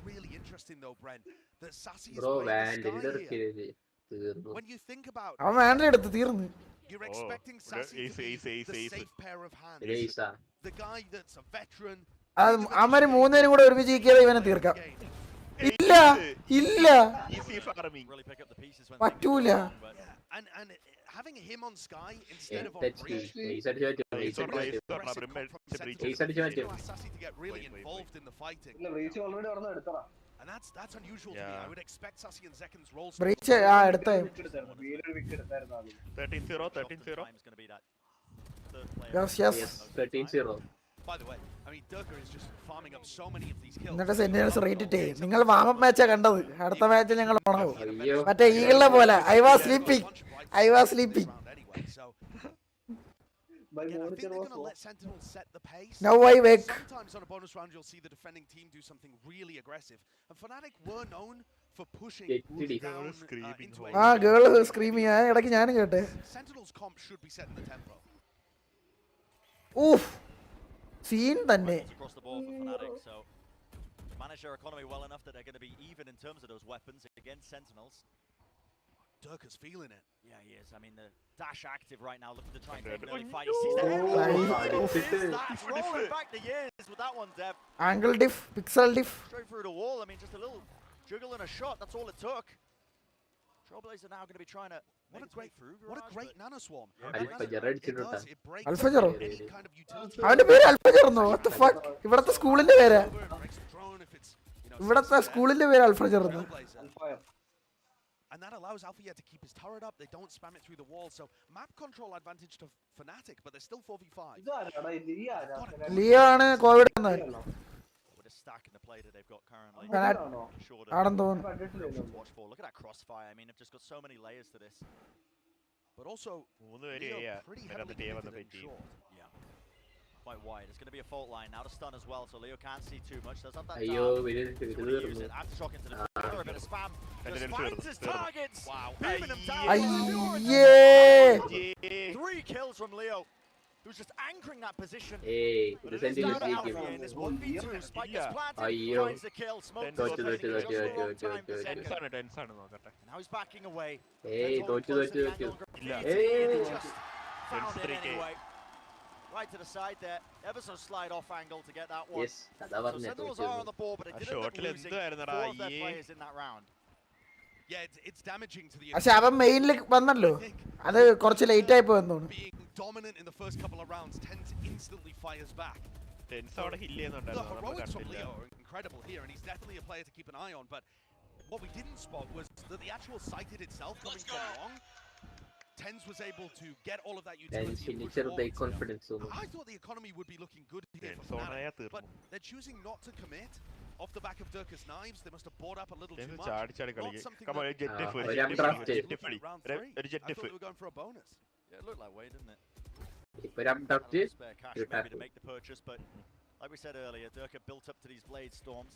അവൻ വേണ്ട എടുത്ത് തീർന്നു. അവന്മാര് 3 പേരും കൂടെ ഒരുമിച്ച് ഇരിക്കാതെ ഇവനെ തീർക്കാം. ഇല്ല ഇല്ല പറ്റൂല. Having him on Sky instead of on Breach, Sassy to get really involved in the fighting. And that's unusual to me. I would expect Sassy and Zekken's roles. Breach എടുത്ത 13-0. Yes 13-0. By the way, I mean Durka is just farming up so many of these kills. എന്നിട്ട് sentinels rate ഇട്ടേ. നിങ്ങൾ warm up മാച്ചാ കണ്ടത്. അടുത്ത match ഞങ്ങൾ ഉണങ്ങും. മറ്റേ ഈഗിളിനെ പോലെ I was sleeping. Again, I think they're going to let Sentinels set the pace. Now I wake. Sometimes on a bonus round, you'll see the defending team do something really aggressive. And Fnatic were known for pushing down into a... Girl screaming. Sentinels comp should be setting the tempo. Oof. Scene തന്നെ. Across the board for Fnatic, so manage their economy well enough that they're going to be even in terms of those weapons against Sentinels. Durka's feeling it. Yeah, he is. I mean, the dash active right now, looking to try and take an early fight. He sees the that's rolling back the years with that one, Dev. Angle diff, pixel diff. Straight through the wall. I mean, just a little juggle and a shot. That's all it took. Trailblazer now going to be trying to. What a great nano swarm. Alphajar. അവന്റെ പേര് Alphajar എന്നോ? What the fuck? ഇവിടത്തെ സ്കൂളിന്റെ പേരാ. ഇവിടത്തെ സ്കൂളിന്റെ പേര് Alphajar എന്നോ? And that allows Alpha to keep his turret up. They don't spam it through the wall. So map control advantage to Fnatic, but they're still 4v5. Leo ആണ് Covid എന്നവൻ. With a stack in the play that they've got currently. ആണെന്ന് തോന്നുന്നു. Watch for. Look at that crossfire. I mean, they've just got so many layers to this. But also, Leo pretty heavily committed and short. Yeah. Quite wide. It's going to be a fault line now to stun as well, so Leo can't see too much. Does have that down. Use it. Aftershock into the corner, a bit of spam. Just finds his targets. Wow. Beaming them down. Yeah. 3 kills from Leo, who's just anchoring that position. Hey, the Sentinels in this 1v2. Spike gets planted, finds the kill. Smoke now he's backing away. Hey, don't do it. Hey. Just found it anyway. Right to the side there. Ever so slide off angle to get that one. Yes, so Sentinels are on the ball, but they didn't end up losing 4 of their players in that round. Yeah, it's damaging to the... പക്ഷെ അവൻ മെയിനിലേക്ക് വന്നല്ലോ. അത് കുറച്ച് late ആയി പോയെന്ന് തോന്നുന്നു. Being dominant in the first couple of rounds, Tens instantly fires back. The heroics from Leo are incredible here, and he's definitely a player to keep an eye on, but what we didn't spot was that the actual site hit itself coming from long. Tens was able to get all of that utility and push forward. I thought the economy would be looking good here for Fnatic, but they're choosing not to commit. Off the back of Durka's knives, they must have bought up a little too much. Not something Come on, get different. Round 3. I thought we were going for a bonus. Yeah, it looked that way, didn't it? Spare cash maybe to make the purchase, but like we said earlier, Durka built up to these blade storms.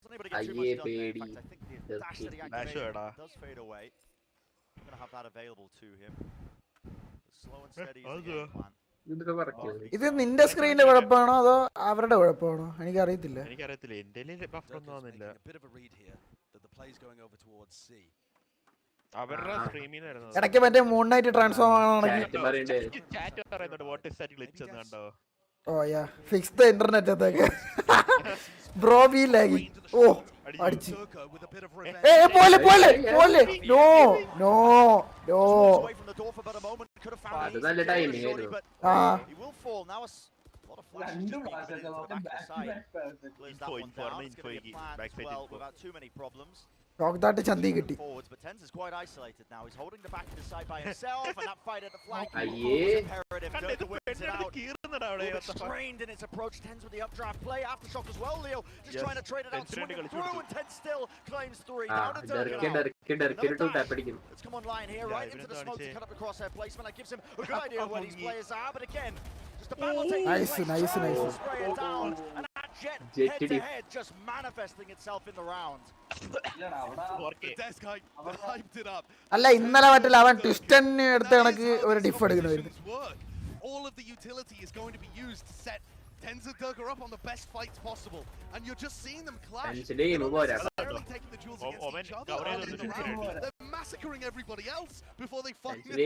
Wasn't able to get too much done there. In fact, I think the dash that he activated does fade away. I'm going to have that available to him. Slow and steady is the game plan. ഇത് നിന്റെ സ്ക്രീനിന്റെ കുഴപ്പമാണോ അതോ അവരുടെ കുഴപ്പമാണോ? എനിക്കറിയത്തില്ല. ഇടയ്ക്ക് മറ്റേ moon night transform ആണെങ്കിൽ ഓ യാ fix the internet അതൊക്കെ bro B laggy. ഓ അടിച്ചു. പോലെ പോലെ പോലെ നോ നോ നോ. നല്ല ടൈമിംഗ് ആയിരുന്നു. Dogdatte chandi kitti. But Tens is quite isolated now. He's holding the back of the side by himself, and that fight at the flank is imperative. Durka wins it out. Strained in its approach. Tens with the updraft play. Aftershock as well, Leo. Just trying to trade it out, swinging through, and Tens still claims 3. Now to Durka. Let's come online here, right into the smoke to cut up the crosshair placement. That gives him a good idea where these players are, but again, just a battle taking nice. Spray it down, and that jet head to head just manifesting itself in the round. അല്ല ഇന്നലെ മറ്റല്ല അവൻ ട്വിസ്റ്റൻ എടുത്ത കണക്ക് ഒരു ഡിഫ് എടുക്കണമായിരുന്നു. All of the utility is going to be used to set Tens and Durka up on the best fights possible, and you're just seeing them clash. They're not taking the jewels against each other. They're massacring everybody else before they finally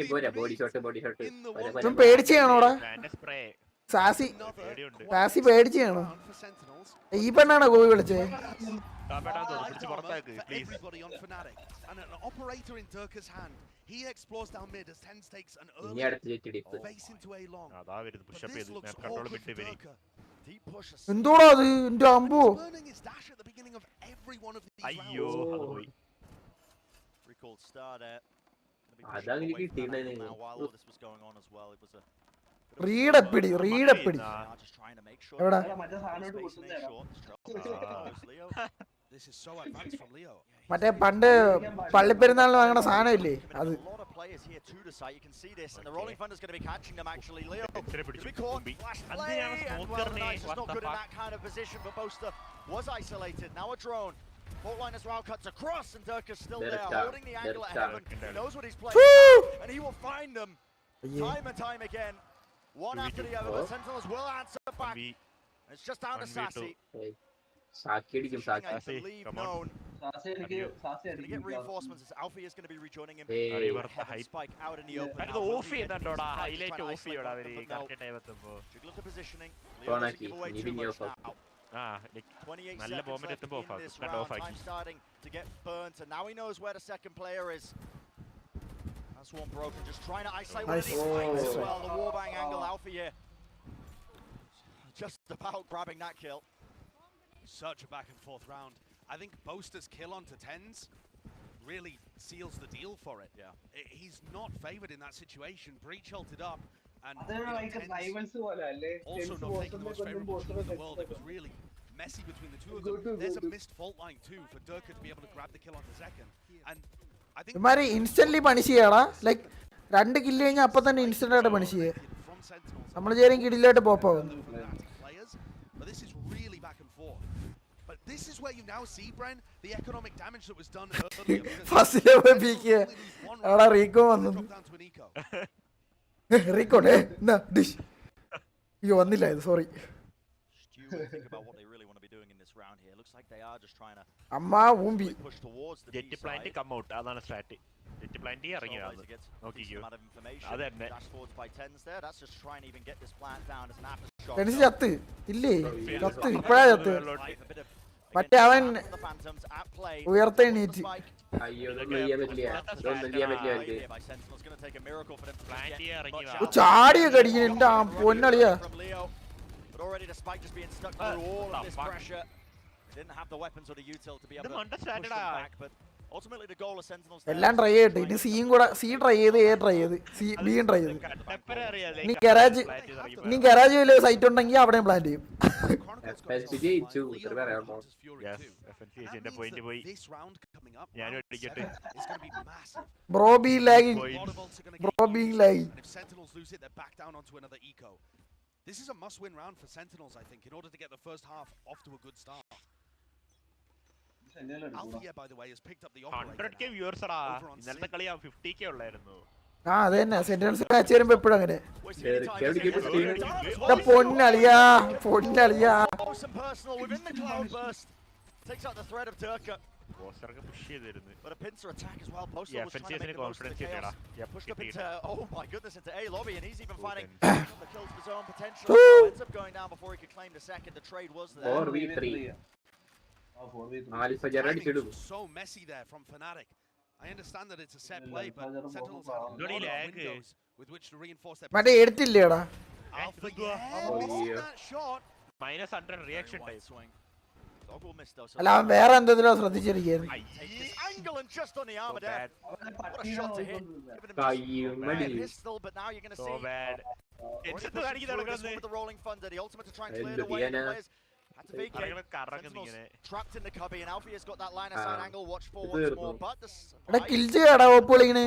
in the one. പേടിച്ചാണോടാ സാസി പേടിച്ച് കാണോ? ഈ പെണ്ണാണോ കോവി വിളിച്ചേ? Everybody on Fnatic, and an operator in Durka's hand. He explores down mid as Tens takes an early face into A long. But this looks awkward for Durka. Deep push. എന്തോടാ അത് എന്റെ അമ്പോ? Burning his dash at the beginning of every one of these rounds. Recalled star there. While all this was going on as well, it was a Read a pity. This is so advanced from Leo. മറ്റേ പണ്ട് പള്ളിപ്പെരുന്നാളിന് വാങ്ങണ സാധനമില്ലേ അത്. A lot of players here to the site. You can see this, and the rolling thunder is going to be catching them. Actually, Leo could be caught. Flash play, and well, Nice is not good in that kind of position. But Boaster was isolated. Now a drone. Fault line as well cuts across, and Dirka's still there, holding the angle at Heaven. He knows what he's playing, and he will find them time and time again. One after the other, but Sentinels will answer back. And it's just down to Sassy. Known. Gonna get reinforcements as Alfie is gonna be rejoining him. Heaven spike out in the open. Jiggle to positioning. Leo doesn't give away too much now. 28 seconds left in this round. Time starting to get burnt, and now he knows where the second player is. That's one broken, just trying to isolate one of these spikes as well. The warbang angle, Alfie here. Just about grabbing that kill. Such a back and forth round. I think Boaster's kill onto tens really seals the deal for it. Yeah. He's not favored in that situation. Breach ulted up, and also not taking the most favorable team in the world. It was really messy between the two of them. There's a missed fault line too for Dirka to be able to grab the kill onto second. And I think ഇമാര് instantly punish ചെയ്യടാ. Like 2 kill കഴിഞ്ഞാൽ അപ്പം തന്നെ instant ആയിട്ട് punish ചെയ്യേ. നമ്മൾ ചേരും കിടിലായിട്ട് പോപ്പാവും. But this is really back and forth. But this is where you now see, Bren, the economic damage that was done earlier. First level peak ആടാ റീക്കോ വന്നു. റീക്കോ എന്നാ ഡിഷ് അയ്യോ വന്നില്ല ഇത് sorry. Think about what they really want to be doing in this round here. Looks like they are just trying to അമ്മ ഊമ്പി push towards the Jet plant come out. അതാണ് strategy. Jet plant ഇറങ്ങിയതാണ്. നോക്കിക്കോ. അതന്നെ. Dash forwards by tens there. That's just trying to even get this plant down as an aftershock. TenZ ചത്ത് ഇല്ലേ? ചത്ത് ഇപ്പഴാ ചത്ത്. മറ്റേ അവൻ ഉയർത്ത എണീറ്റ്. ചാടിയൊക്കെ അടിക്കുന്നു എന്റെ പൊന്നളിയാ. But already the spike just being stuck through all of this pressure. Didn't have the weapons or the util to be able to push them back, but ultimately the goal of Sentinels. എല്ലാം try ചെയ്തിട്ട് ഇനി സിയും കൂടെ C try ചെയ്ത് A try ചെയ്ത് C ബിയും try ചെയ്ത് ഇനി ഗരാജ് വലിയ സൈറ്റ് ഉണ്ടെങ്കിൽ അവിടെയും പ്ലാൻ ചെയ്യും. Bro B lagging. This is a must-win round for Sentinels, I think, in order to get the first half off to a good start. Althea, by the way, has picked up the operator. 100k viewers are. ഇന്നലത്തെ കളി 50k ഉള്ളായിരുന്നു. ആ അതന്നെ sentence match വരുമ്പോ എപ്പോഴും അങ്ങനെ പൊന്നളിയാ പൊന്നളിയാ. Takes out the threat of Dirka. Boasterക്ക് push ചെയ്തിരുന്നു. But a pincer attack as well. Boaster was trying to make the most of the chaos. Pushed up into, oh my goodness, into A lobby, and he's even finding the kills of his own potential. Ends up going down before he could claim the second. The trade was there. 4v3. So messy there from Fnatic. I understand that it's a set play, but Sentinels have a lot of windows with which to reinforce their മറ്റേ എടുത്തില്ലേടാ. Alpha, missing that shot. -100 reaction time. അല്ല അവൻ വേറെ എന്തെങ്കിലും ശ്രദ്ധിച്ചിരിക്കുന്നു. Angle and just on the armor there. What a shot to hit. Pistol, but now you're going to see. So bad. It's the rolling thunder. The ultimate to try and clear the way. Players had to vacate. Sentinels trapped in the cubby, and Alfie has got that line of sight angle. Watch for once more, but the എടാ kill ചെയ്യടാ ഓപ്പോളിങ്ങനെ.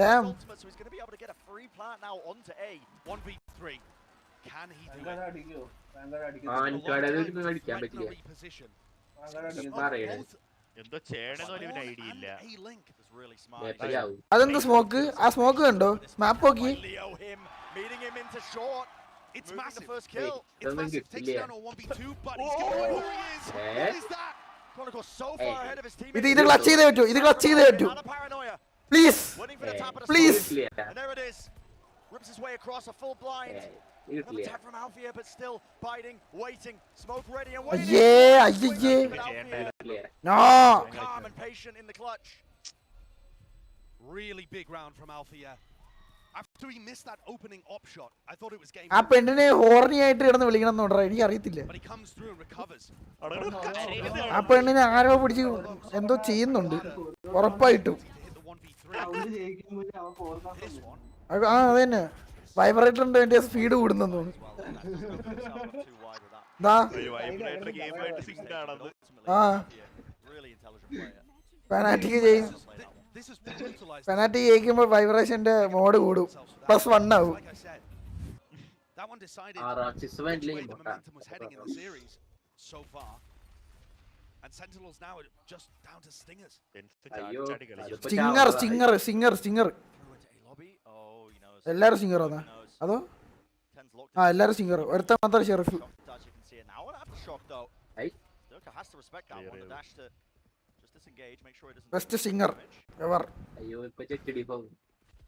Damn. So he's going to be able to get a free plant now onto A. 1v3. Can he do it? എന്തോ ചെയ്യണമെന്ന് ഒരു idea ഇല്ല. അതെന്താ smoke? ആ smoke കണ്ടോ? മാപ്പ് നോക്കി. Meeting him into short. It's massive. First kill. It's massive. Takes down a 1v2, but he's going where he is. What is that? Chronicle so far ahead of his team. ഇത് clutch ചെയ്തേ പറ്റൂ. ഇത് clutch ചെയ്തേ പറ്റൂ. Please. Please. And there it is. Rips his way across a full blind. Another attack from Alfia, but still biting, waiting, smoke ready and waiting. No. Calm and patient in the clutch. Really big round from Alfia. After he missed that opening op shot, I thought it was game. ആ പെണ്ണിനെ ഹോർണി ആയിട്ട് കിടന്ന് വിളിക്കണം എന്ന് പറഞ്ഞാ എനിക്ക് അറിയത്തില്ല. But he comes through and recovers. ആ പെണ്ണിനെ ആരോ പിടിച്ച് എന്തോ ചെയ്യുന്നുണ്ട് ഉറപ്പായിട്ടും. ആ അതന്നെ വൈബ്രേറ്ററിന്റെ വേണ്ടി സ്പീഡ് കൂടുന്നെന്ന് തോന്നുന്നു. ആ പെനാൽറ്റിക്ക് ചെയ്യും. പെനാൽറ്റി ജയിക്കുമ്പോൾ വൈബ്രേഷന്റെ മോഡ് കൂടും, +1 ആവും. That one decided which way the momentum was heading in the series so far. And Sentinels now are just down to Stingers. Stinger. എല്ലാരും സിംഗർ ആണോ അതോ? ആ എല്ലാരും സിംഗർ, ഒരുത്ത മാത്രം sheriff. Best singer ever.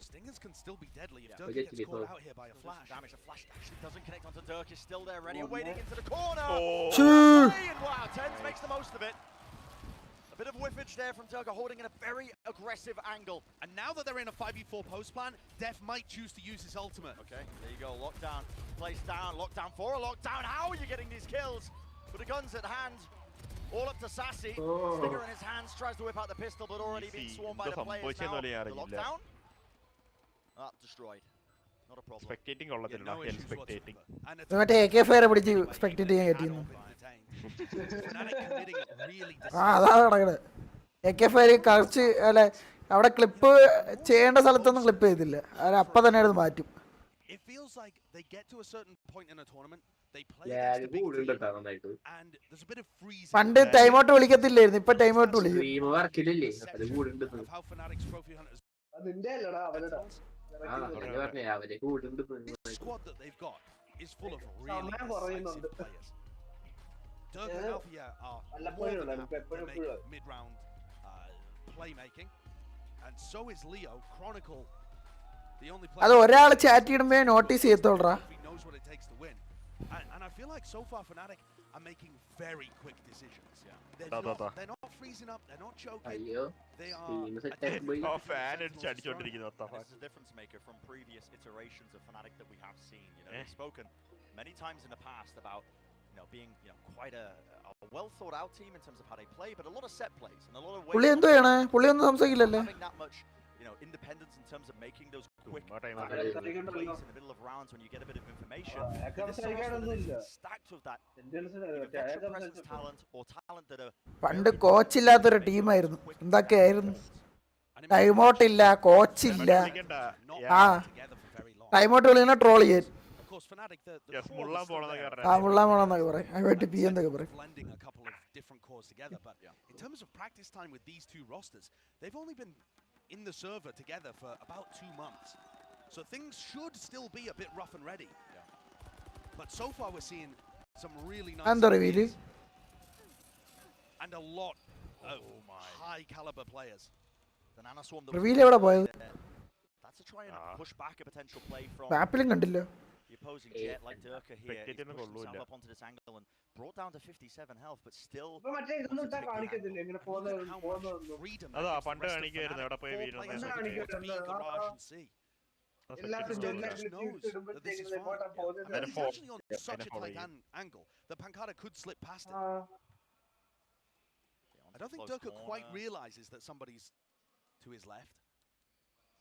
Stingers can still be deadly if Dirk gets caught out here by a flash. Damage, a flash actually doesn't connect onto Dirk, is still there, ready and waiting into the corner. And wow, Tens makes the most of it. A bit of whiffage there from Dirk, holding in a very aggressive angle. And now that they're in a 5v4 post plan, Def might choose to use his ultimate. Okay, there you go, lockdown, place down, lockdown for a lockdown. How are you getting these kills? With the guns at hand, all up to Sassy. Stinger in his hands, tries to whip out the pistol, but already being swarmed by the players now. The lockdown? Destroyed. Not a problem. Spectating കൊള്ളത്തില്ല, spectating. മറ്റേ AK-4 പിടിച്ച് spectate ചെയ്യാൻ പറ്റിയിരുന്നു. ആ അതാ നടക്കണത്. AK-4 കളിച്ച് അല്ലെ അവിടെ ക്ലിപ്പ് ചെയ്യേണ്ട സ്ഥലത്തൊന്നും ക്ലിപ്പ് ചെയ്തില്ല, അത് അപ്പം തന്നെ അത് മാറ്റും. It feels like they get to a certain point in a tournament, they play against a big team, and there's a bit of freezing. പണ്ട് ടൈം ഔട്ട് വിളിക്കത്തില്ലായിരുന്നു, ഇപ്പൊ ടൈം ഔട്ട് വിളിക്കും. How Fnatic's trophy hunters this squad that they've got is full of really decisive players. Dirk and Althea are more than happy to make mid-round playmaking, and so is Leo. Chronicle, the only player അത് ഒരാൾ chat ചെയ്യുമ്പോ notice ചെയ്യത്തോളാ. he knows what it takes to win. And I feel like so far Fnatic are making very quick decisions. They're not freezing up, they're not choking. They are This is a difference maker from previous iterations of Fnatic that we have seen. You know, we've spoken many times in the past about being quite a well thought out team in terms of how they play, but a lot of set plays and a lot of ways പുള്ളി എന്തോ ചെയ്യണേ, പുള്ളി ഒന്നും സംസാരിക്കില്ലല്ലേ. having that much independence in terms of making those quick plays in the middle of rounds when you get a bit of information. Stacked with that extra presence talent or talent that are പണ്ട് കോച്ചില്ലാത്തൊരു ടീമായിരുന്നു, എന്തൊക്കെയായിരുന്നു. Time out ഇല്ല, കോച്ചില്ല. ആ time out വിളിക്കുന്ന troll ചെയ്യാൻ. ആ മുള്ളാൻ പോണെന്നൊക്കെ പറയും, അതിനായിട്ട് P എന്നൊക്കെ പറയും. blending a couple of different cores together, but in terms of practice time with these two rosters, they've only been in the server together for about 2 months, so things should still be a bit rough and ready. But so far we're seeing some really nice ideas and a lot of high caliber players. The Nana Swarm reveal എവിടെ പോയത്? that's to try and push back a potential play from മാപ്പിലും കണ്ടില്ല. the opposing jet like Durka here. He's pushed himself up onto this angle and brought down to 57 health, but still അതാ പണ്ട് കാണിക്കായിരുന്നു എവിടെ പോയി വീഴുന്നത്. On such a tight angle that Pankata could slip past it. I don't think Durka quite realizes that somebody's to his left.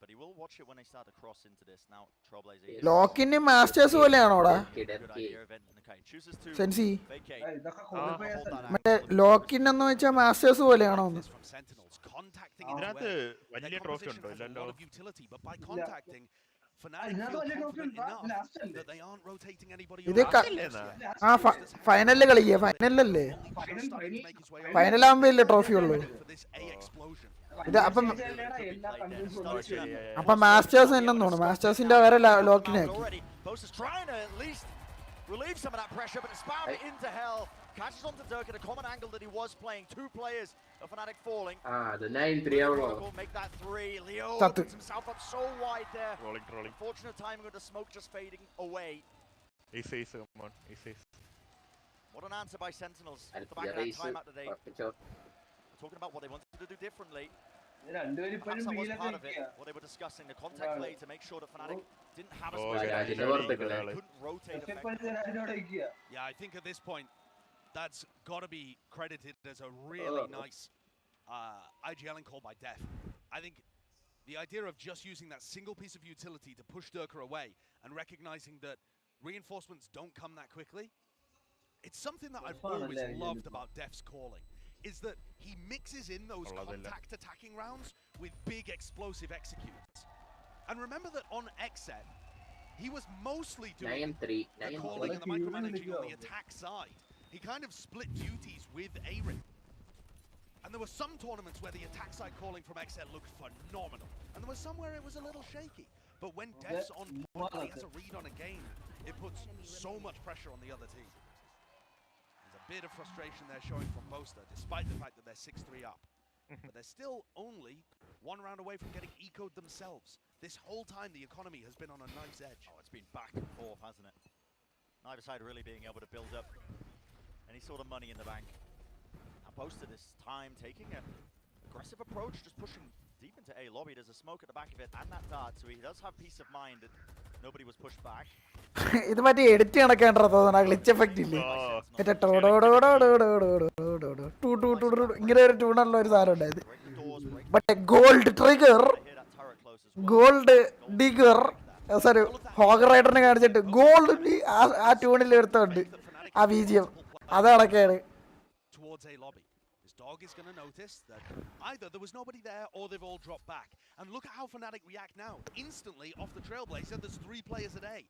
But he will watch it when they start to cross into this. Now Trailblazer ലോക്കിന്റെ Masters പോലെയാണോടാ സെൻസി? മറ്റേ lock in എന്ന് വെച്ചാൽ masters പോലെയാണോ? ഇതിനകത്ത് വലിയ trophy ഉണ്ടോ? ഇല്ലല്ലോ. ഇത് ആ ഫൈനലില് കളിക്കുക, ഫൈനലല്ലേ? ഫൈനലാകുമ്പോ ഇല്ലേ ട്രോഫി ഉള്ളൂ. ഇത് അപ്പം മാസ്റ്റേഴ്സ് തന്നെ തോന്നുന്നു, മാസ്റ്റേഴ്സിന്റെ വരെ ലോക്കിനാക്കി. relieve some of that pressure, but spammed into hell. Catches onto Dirk at a common angle that he was playing. 2 players of Fnatic falling. The 9-3 make that 3. Leo opens himself up so wide there. Rolling. Unfortunate timing with the smoke just fading away. Easy, come on, easy. What an answer by Sentinels. Off the back of that timeout today. Talking about what they wanted to do differently. Perhaps that was part of it, what they were discussing, the contact play to make sure that Fnatic didn't have a couldn't rotate effectively. Yeah, I think at this point, that's got to be credited as a really nice IGLing call by Def. I think The idea of just using that single piece of utility to push Durka away and recognizing that reinforcements don't come that quickly, it's something that I've always loved about Def's calling, is that he mixes in those contact attacking rounds with big explosive executes. And remember that on Xset, he was mostly doing the calling and the micromanaging on the attack side. He kind of split duties with Arin. And there were some tournaments where the attack side calling from Xset looked phenomenal. And there was some where it was a little shaky. But when Def's on point, he has a read on a game, it puts so much pressure on the other team. There's a bit of frustration there showing from Boaster, despite the fact that they're 6-3 up. But they're still only one round away from getting ecoed themselves. This whole time, the economy has been on a knife's edge. Oh, it's been back and forth, hasn't it? Neither side really being able to build up any sort of money in the bank. And Boaster this time taking an aggressive approach, just pushing deep into A lobby. There's a smoke at the back of it and that dart, so he does have peace of mind that nobody was pushed back. ഇത് മറ്റേ edit കണക്കാണ്ടോ തോന്നുന്നു ആ glitch effect ഇല്ലേ മറ്റേ ഇങ്ങനെ ഒരു ട്യൂണുള്ള ഒരു സാധനം ഉണ്ടായത് മറ്റേ gold trigger gold digger sorry ഹോഗർ റൈഡറിനെ കാണിച്ചിട്ട് ഗോൾഡ് ആ ട്യൂണിൽ എടുത്തോണ്ട് ആ BGM അത് കണക്കാണ്. Dog is going to notice that either there was nobody there or they've all dropped back. And look at how Fnatic react now. Instantly off the Trailblazer, there's 3 players a day.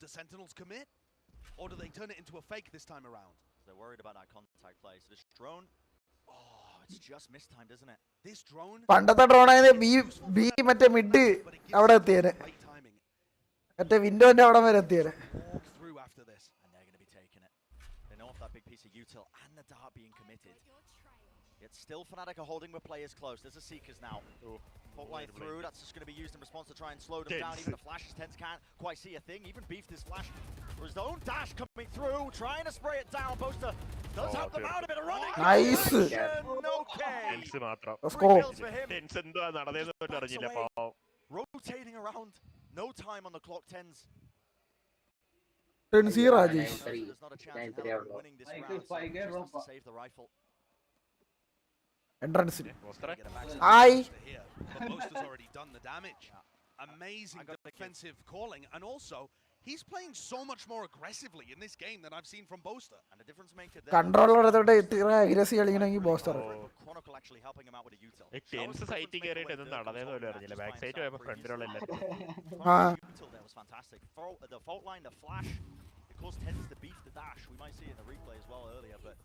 Do Sentinels commit? Or do they turn it into a fake this time around? They're worried about that contact play. So this drone, oh, it's just mistimed, isn't it? This drone... പണ്ടത്തെ ഡ്രോണായത് B മറ്റേ mid അവിടെ എത്തിയേനെ മറ്റേ വിൻഡോന്റെ അവിടെ വരെ എത്തിയേനെ. That big piece of util and the dart being committed. It's still Fnatic are holding with players close. There's a Seekers now. Fault line through, that's just going to be used in response to try and slow them down. Even the flashes, Tens can't quite see a thing. Even Beef this flash. For his own dash coming through, trying to spray it down. Boaster does help them out a bit of running. Nice. Okay. Let's go. Rotating around. No time on the clock, Tens. Rajesh. There's not a chance in hell of winning this round, so just to save the rifle. Entrance. Aye. But Boaster's already done the damage. Amazing defensive calling, and also he's playing so much more aggressively in this game than I've seen from Boaster. And the difference maker there. Controller എടുത്തിട്ട് ഇത്ര aggressive കളിക്കണമെങ്കിൽ Boaster. Chronicle actually helping him out with a util. Tenz site കേറിയിട്ട് ഒന്നും നടന്നേന്ന് പോലും അറിഞ്ഞില്ല. Back site പോയപ്പോൾ ഫ്രണ്ടിലുള്ള Util there was fantastic. The fault line, the flash, it caused Tens to beef the dash. We might see it in the replay as well earlier, but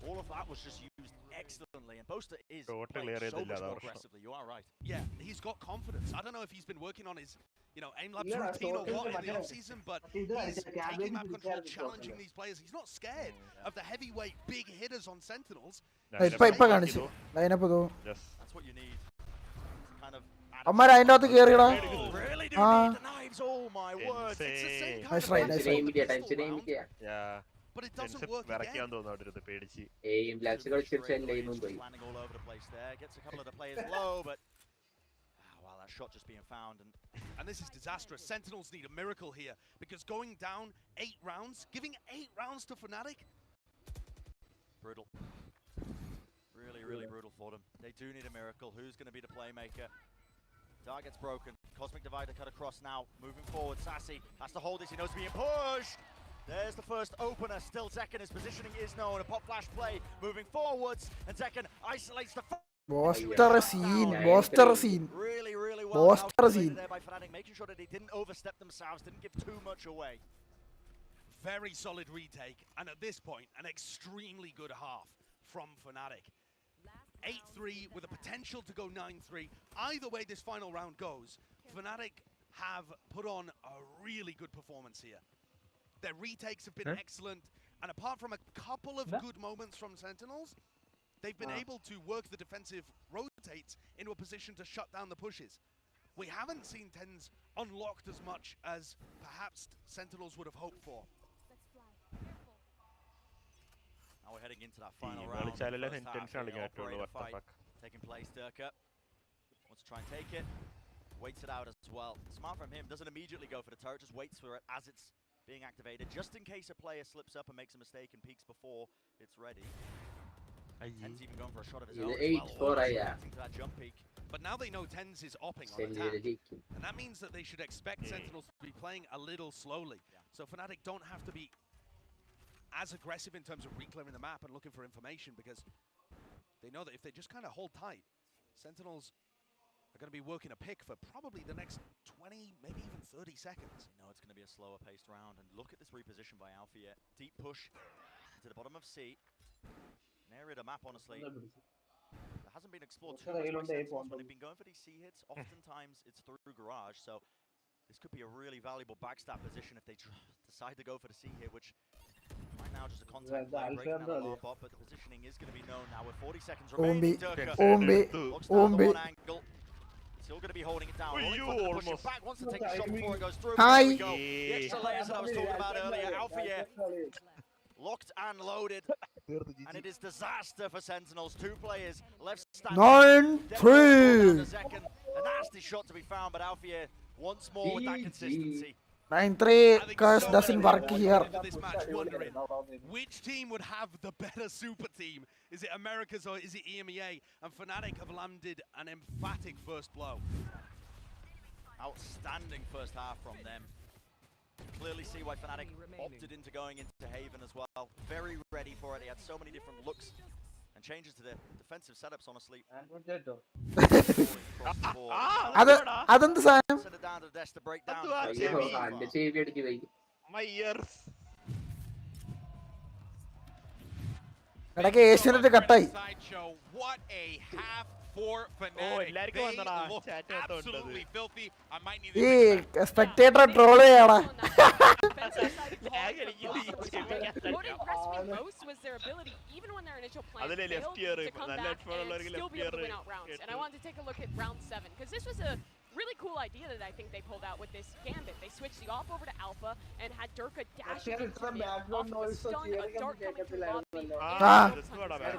all of that was just used excellently, and Boaster is playing so much more aggressively. You are right. Yeah, he's got confidence. I don't know if he's been working on his, aim labs routine or what in the off season, but he's taking map control, challenging these players. He's not scared of the heavyweight big hitters on Sentinels. ഇപ്പ കാണിച്ചു lineup തോ. That's what you need. Kind of. അമ്മ അതിന്റെ അകത്ത് കേറിയടാ. Really do need the knives. Oh my word! It's the same kind of yeah. But it doesn't work again. Landing all over the place there. Gets a couple of the players low, but wow, that shot just being found. And this is disastrous. Sentinels need a miracle here, because going down 8 rounds, giving 8 rounds to Fnatic. Brutal. Really brutal for them. They do need a miracle. Who's going to be the playmaker? Target's broken. Cosmic Divider cut across now. Moving forward, Sassy has to hold this. He knows he's being pushed. There's the first opener. Still Zekken, his positioning is known. A pop flash play. Moving forwards. And Zekken isolates the... Boaster scene. Really well calculated there by Fnatic, making sure that they didn't overstep themselves, didn't give too much away. Very solid retake. And at this point, an extremely good half from Fnatic. 8-3 with a potential to go 9-3. Either way this final round goes, Fnatic have put on a really good performance here. Their retakes have been excellent, and apart from a couple of good moments from Sentinels, they've been able to work the defensive rotates into a position to shut down the pushes. We haven't seen Tens unlocked as much as perhaps Sentinels would have hoped for. Now we're heading into that final round. Taking place, Durka wants to try and take it. Waits it out as well. Smart from him, doesn't immediately go for the turret, just waits for it as it's being activated, just in case a player slips up and makes a mistake and peeks before it's ready. Tens even going for a shot of his own as well, reacting to that jump peek. But now they know Tens is opping on attack, and that means that they should expect Sentinels to be playing a little slowly. So Fnatic don't have to be as aggressive in terms of reclearing the map and looking for information, because they know that if they just kind of hold tight, Sentinels are going to be working a pick for probably the next 20, maybe even 30 seconds. You know it's going to be a slower paced round, and look at this reposition by Alpha yet. Deep push to the bottom of C. An area to map, honestly. That hasn't been explored too much by Sentinels when they've been going for these C hits. Oftentimes it's through Garage, so this could be a really valuable backstab position if they decide to go for the C hit, which right now just a contact play, breaking out the alarm bot, but the positioning is going to be known now with 40 seconds remaining. Looks down the one angle. Still going to be holding it down. Push it back, wants to take a shot before it goes through. There we go. The extra layers that I was talking about earlier. Alpha locked and loaded. And it is disaster for Sentinels. 2 players left standing. 9-3. A nasty shot to be found, but Alpha once more with that consistency. 9-3 curse doesn't work here. This match, wondering which team would have the better super team. Is it Americas or is it EMEA? And Fnatic have landed an emphatic first blow. Outstanding first half from them. Clearly see why Fnatic opted into going into Haven as well. Very ready for it. They had so many different looks and changes to their defensive setups, honestly. Adendu saanam. Send it down to the desk to break down. My ears. എടക്ക് ഏഷ്യനെറ്റ് കട്ടായി. What a half for Fnatic. They look absolutely filthy. I might need ഈ spectator troll ചെയ്യാടാ. What impressed me most was their ability, even when their initial plan failed, to come back and still be able to win out rounds. And I wanted to take a look at round 7, because this was a really cool idea that I think they pulled out with this gambit. They switched the off over to Alpha and had Durka dash into off a stun, a dart coming through lobby,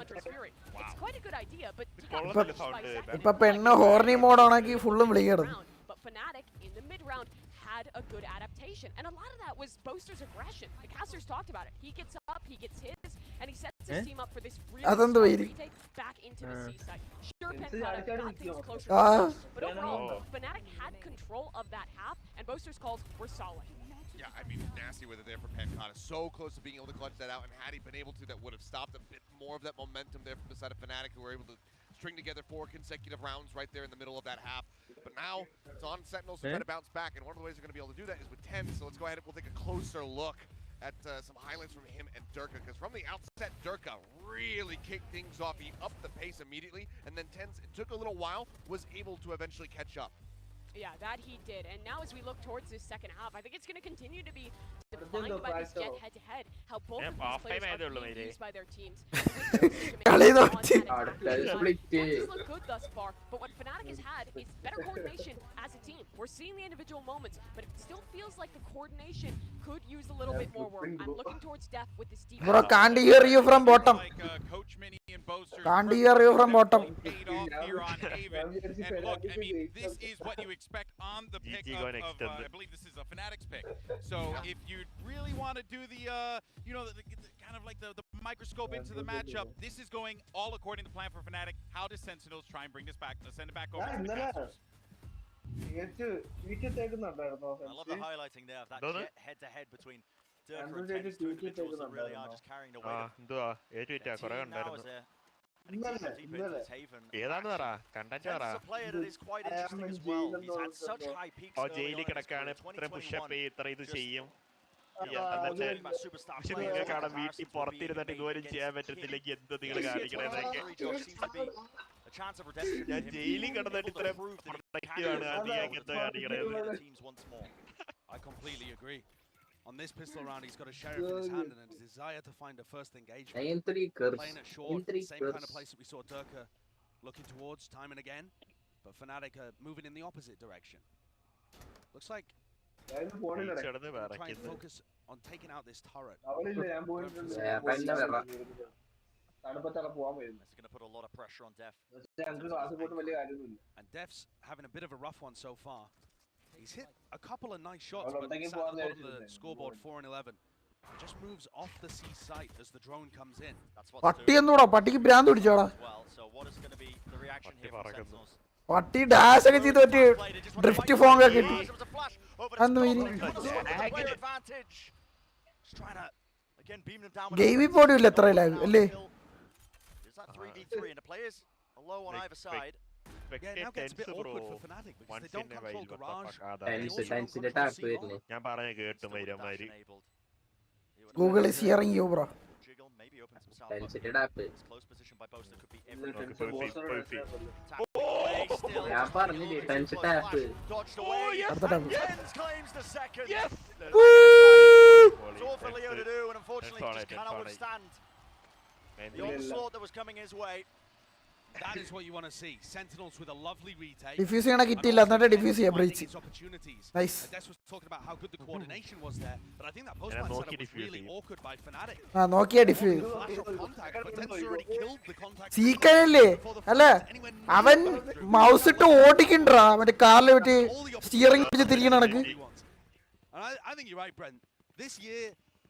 Hunter's Fury. It's quite a good idea, but he got punished by Zach. ഇപ്പൊ പെണ്ണ് ഹോർണി mode ആണെങ്കിൽ ഫുള്ളും വിളിക്കണം. But Fnatic in the mid round had a good adaptation, and a lot of that was Boaster's aggression. The casters talked about it. He gets up, he gets his, and he sets his team up for this really retake back into the C side. Sure, Pen got things closer, but overall, Fnatic had control of that half, and Boaster's calls were solid. Yeah, I mean, nasty with it there for Pancata. So close to being able to clutch that out, and had he been able to, that would have stopped a bit more of that momentum there from the side of Fnatic, who were able to string together 4 consecutive rounds right there in the middle of that half. But now it's on Sentinels to try to bounce back, and one of the ways they're going to be able to do that is with 10. So let's go ahead and we'll take a closer look at some highlights from him and Durka, because from the outset, Durka really kicked things off. He upped the pace immediately, and then 10, it took a little while, was able to eventually catch up. Yeah, that he did. And now as we look towards this second half, I think it's going to continue to be defined by this Jet head-to-head, how both of these players are being used by their teams. Matches look good thus far, but what Fnatic has had is better coordination as a team. We're seeing the individual moments, but it still feels like the coordination could use a little bit more work. I'm looking towards Def with this deep. Bro, can't hear you from bottom. Can't hear you from bottom. And look, I mean, this is what you expect on the pick of I believe this is a Fnatic's pick. So if you really want to do the, you know, the kind of like the microscope into the matchup, this is going all according to plan for Fnatic. How does Sentinels try and bring this back, send it back over to the casters? I love the highlighting there of that Jet head-to-head between Durka and Tens, 2 individuals that really are just carrying the weight. ഏതാന്ന് പറ content പറ ജയിലിൽ കിടക്കാണ് ഇത്ര pushup ചെയ്യും ഇത്ര ഇത് ചെയ്യും പക്ഷെ നിങ്ങൾക്കാണ് വീട്ടിൽ പുറത്തിരുന്നിട്ട് ഇതുവരെ ചെയ്യാൻ പറ്റത്തില്ലെങ്കിൽ എന്ത് നിങ്ങൾ കാണിക്കണേന്നൊക്കെ ഞാൻ ജയിലിൽ കിടന്നിട്ട് ഇത്ര പ്രൊഡക്റ്റീവാണ് നീ എന്താ കാണിക്കണേന്ന്. I completely agree. On this pistol round, he's got a sheriff in his hand and a desire to find a first engagement. Playing it short, same kind of place that we saw Durka looking towards time and again, but Fnatic are moving in the opposite direction. Looks like trying to focus on taking out this turret. It's going to put a lot of pressure on Def. And Def's having a bit of a rough one so far. He's hit a couple of nice shots, but sat at the bottom of the scoreboard 4-11. Just moves off the C site as the drone comes in. പട്ടി എന്നൂടാ പട്ടിക്ക് ഭ്രാന്ത് പിടിച്ചോടാ Well, so what is going to be the reaction here from Sentinels? പട്ടി dash ഒക്കെ ചെയ്ത് പറ്റി drift form ഒക്കെ കിട്ടി ഗെയിമിൽ പോലും ഇല്ല എത്ര ലാഗ് അല്ലേ Is that 3v3 and the players are low on either side? Yeah, now gets a bit awkward for Fnatic because they don't control Garage. ഞാൻ പറഞ്ഞ കേട്ടു മൈരമാര് Google is hearing you bro Jiggle maybe opens himself up. This close position by Boaster could be everything. Dodged away. Tens claims the second. Yes! It's all for Leo to do, and unfortunately just cannot withstand the onslaught that was coming his way. That is what you want to see. Sentinels with a lovely retake. Defuse ചെയ്യണ കിട്ടിയില്ല എന്നിട്ട് defuse ചെയ്യാം Breach nice Des was talking about how good the coordination was there, but I think that post-plant setup was really awkward by Fnatic. ആ നോക്കിയാ defuse Flash of contact, but Tens already killed the contact. സീക്കനല്ലേ അല്ല അവൻ mouse ഇട്ട് ഓടിക്കണ്ടാ മറ്റേ കാറിൽ മറ്റേ steering പിടിച്ച് തിരിക്കണ കണക്ക് I think you're right, Brent. This year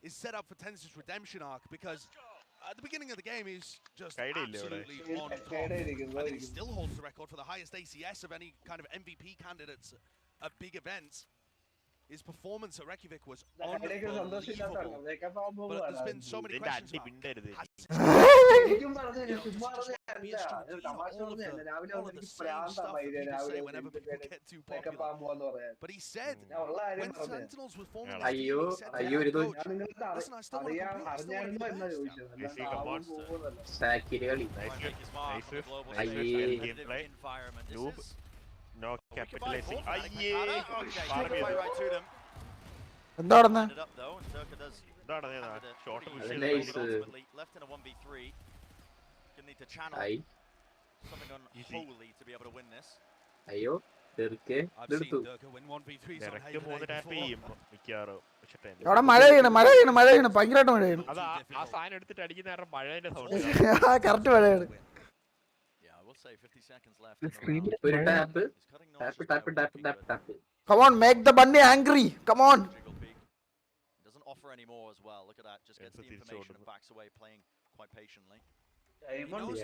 is set up for Tens' redemption arc because at the beginning of the game, he's just absolutely on top. I think he still holds the record for the highest ACS of any kind of MVP candidates at big events. His performance at Reykjavik was unbelievable. But there's been so many questions about all of the same stuff that people say whenever people get too popular. But he said when Sentinels was forming this team, he said to the coach, listen, I still want to compete. No capitalizing. എന്താണെന്ന് Left in a 1v3. Gonna need to channel something unholy to be able to win this. അയ്യോ തെറിക്കേ I've seen Durka win 1v3s on Haven before. അവിടെ മഴ പെയ്യണം ഭയങ്കരമായിട്ട് മഴ പെയ്യണം ആ സാധനം എടുത്തിട്ട് അടിക്കുന്ന കാരണം മഴേന്റെ സൗണ്ട് കറക്റ്റ് മഴയാണ് Yeah, I will say 50 seconds left. ഒരു tap tap Come on, make the bunny angry. Come on. Doesn't offer any more as well. Look at that. Just gets the information and backs away, playing quite patiently.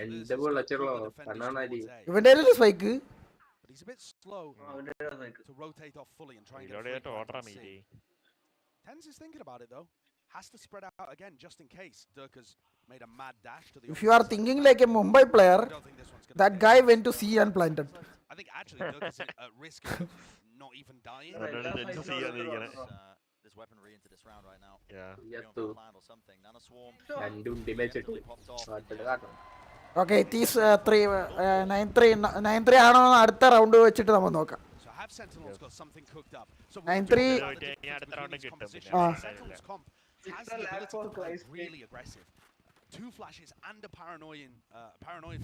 എന്റെ പൊള്ളച്ചോളോ കണ്ണാണി ഇവന്റെ spike But he's a bit slow to rotate off fully and try and get free. Tens is thinking about it though. Has to spread out again just in case. Durka's made a mad dash to the If you are thinking like a Mumbai player, that guy went to sea and planted. I think actually Durka's at risk of not even dying. There's weaponry into this round right now. Yeah. Plan or something. Nano Swarm. Okay, it is 9-3 ആണോ അടുത്ത round വെച്ചിട്ട് നമ്മൾ നോക്കാം. So have Sentinels got something cooked up. So 9-3 has the ability to play really aggressive. 2 flashes and a paranoia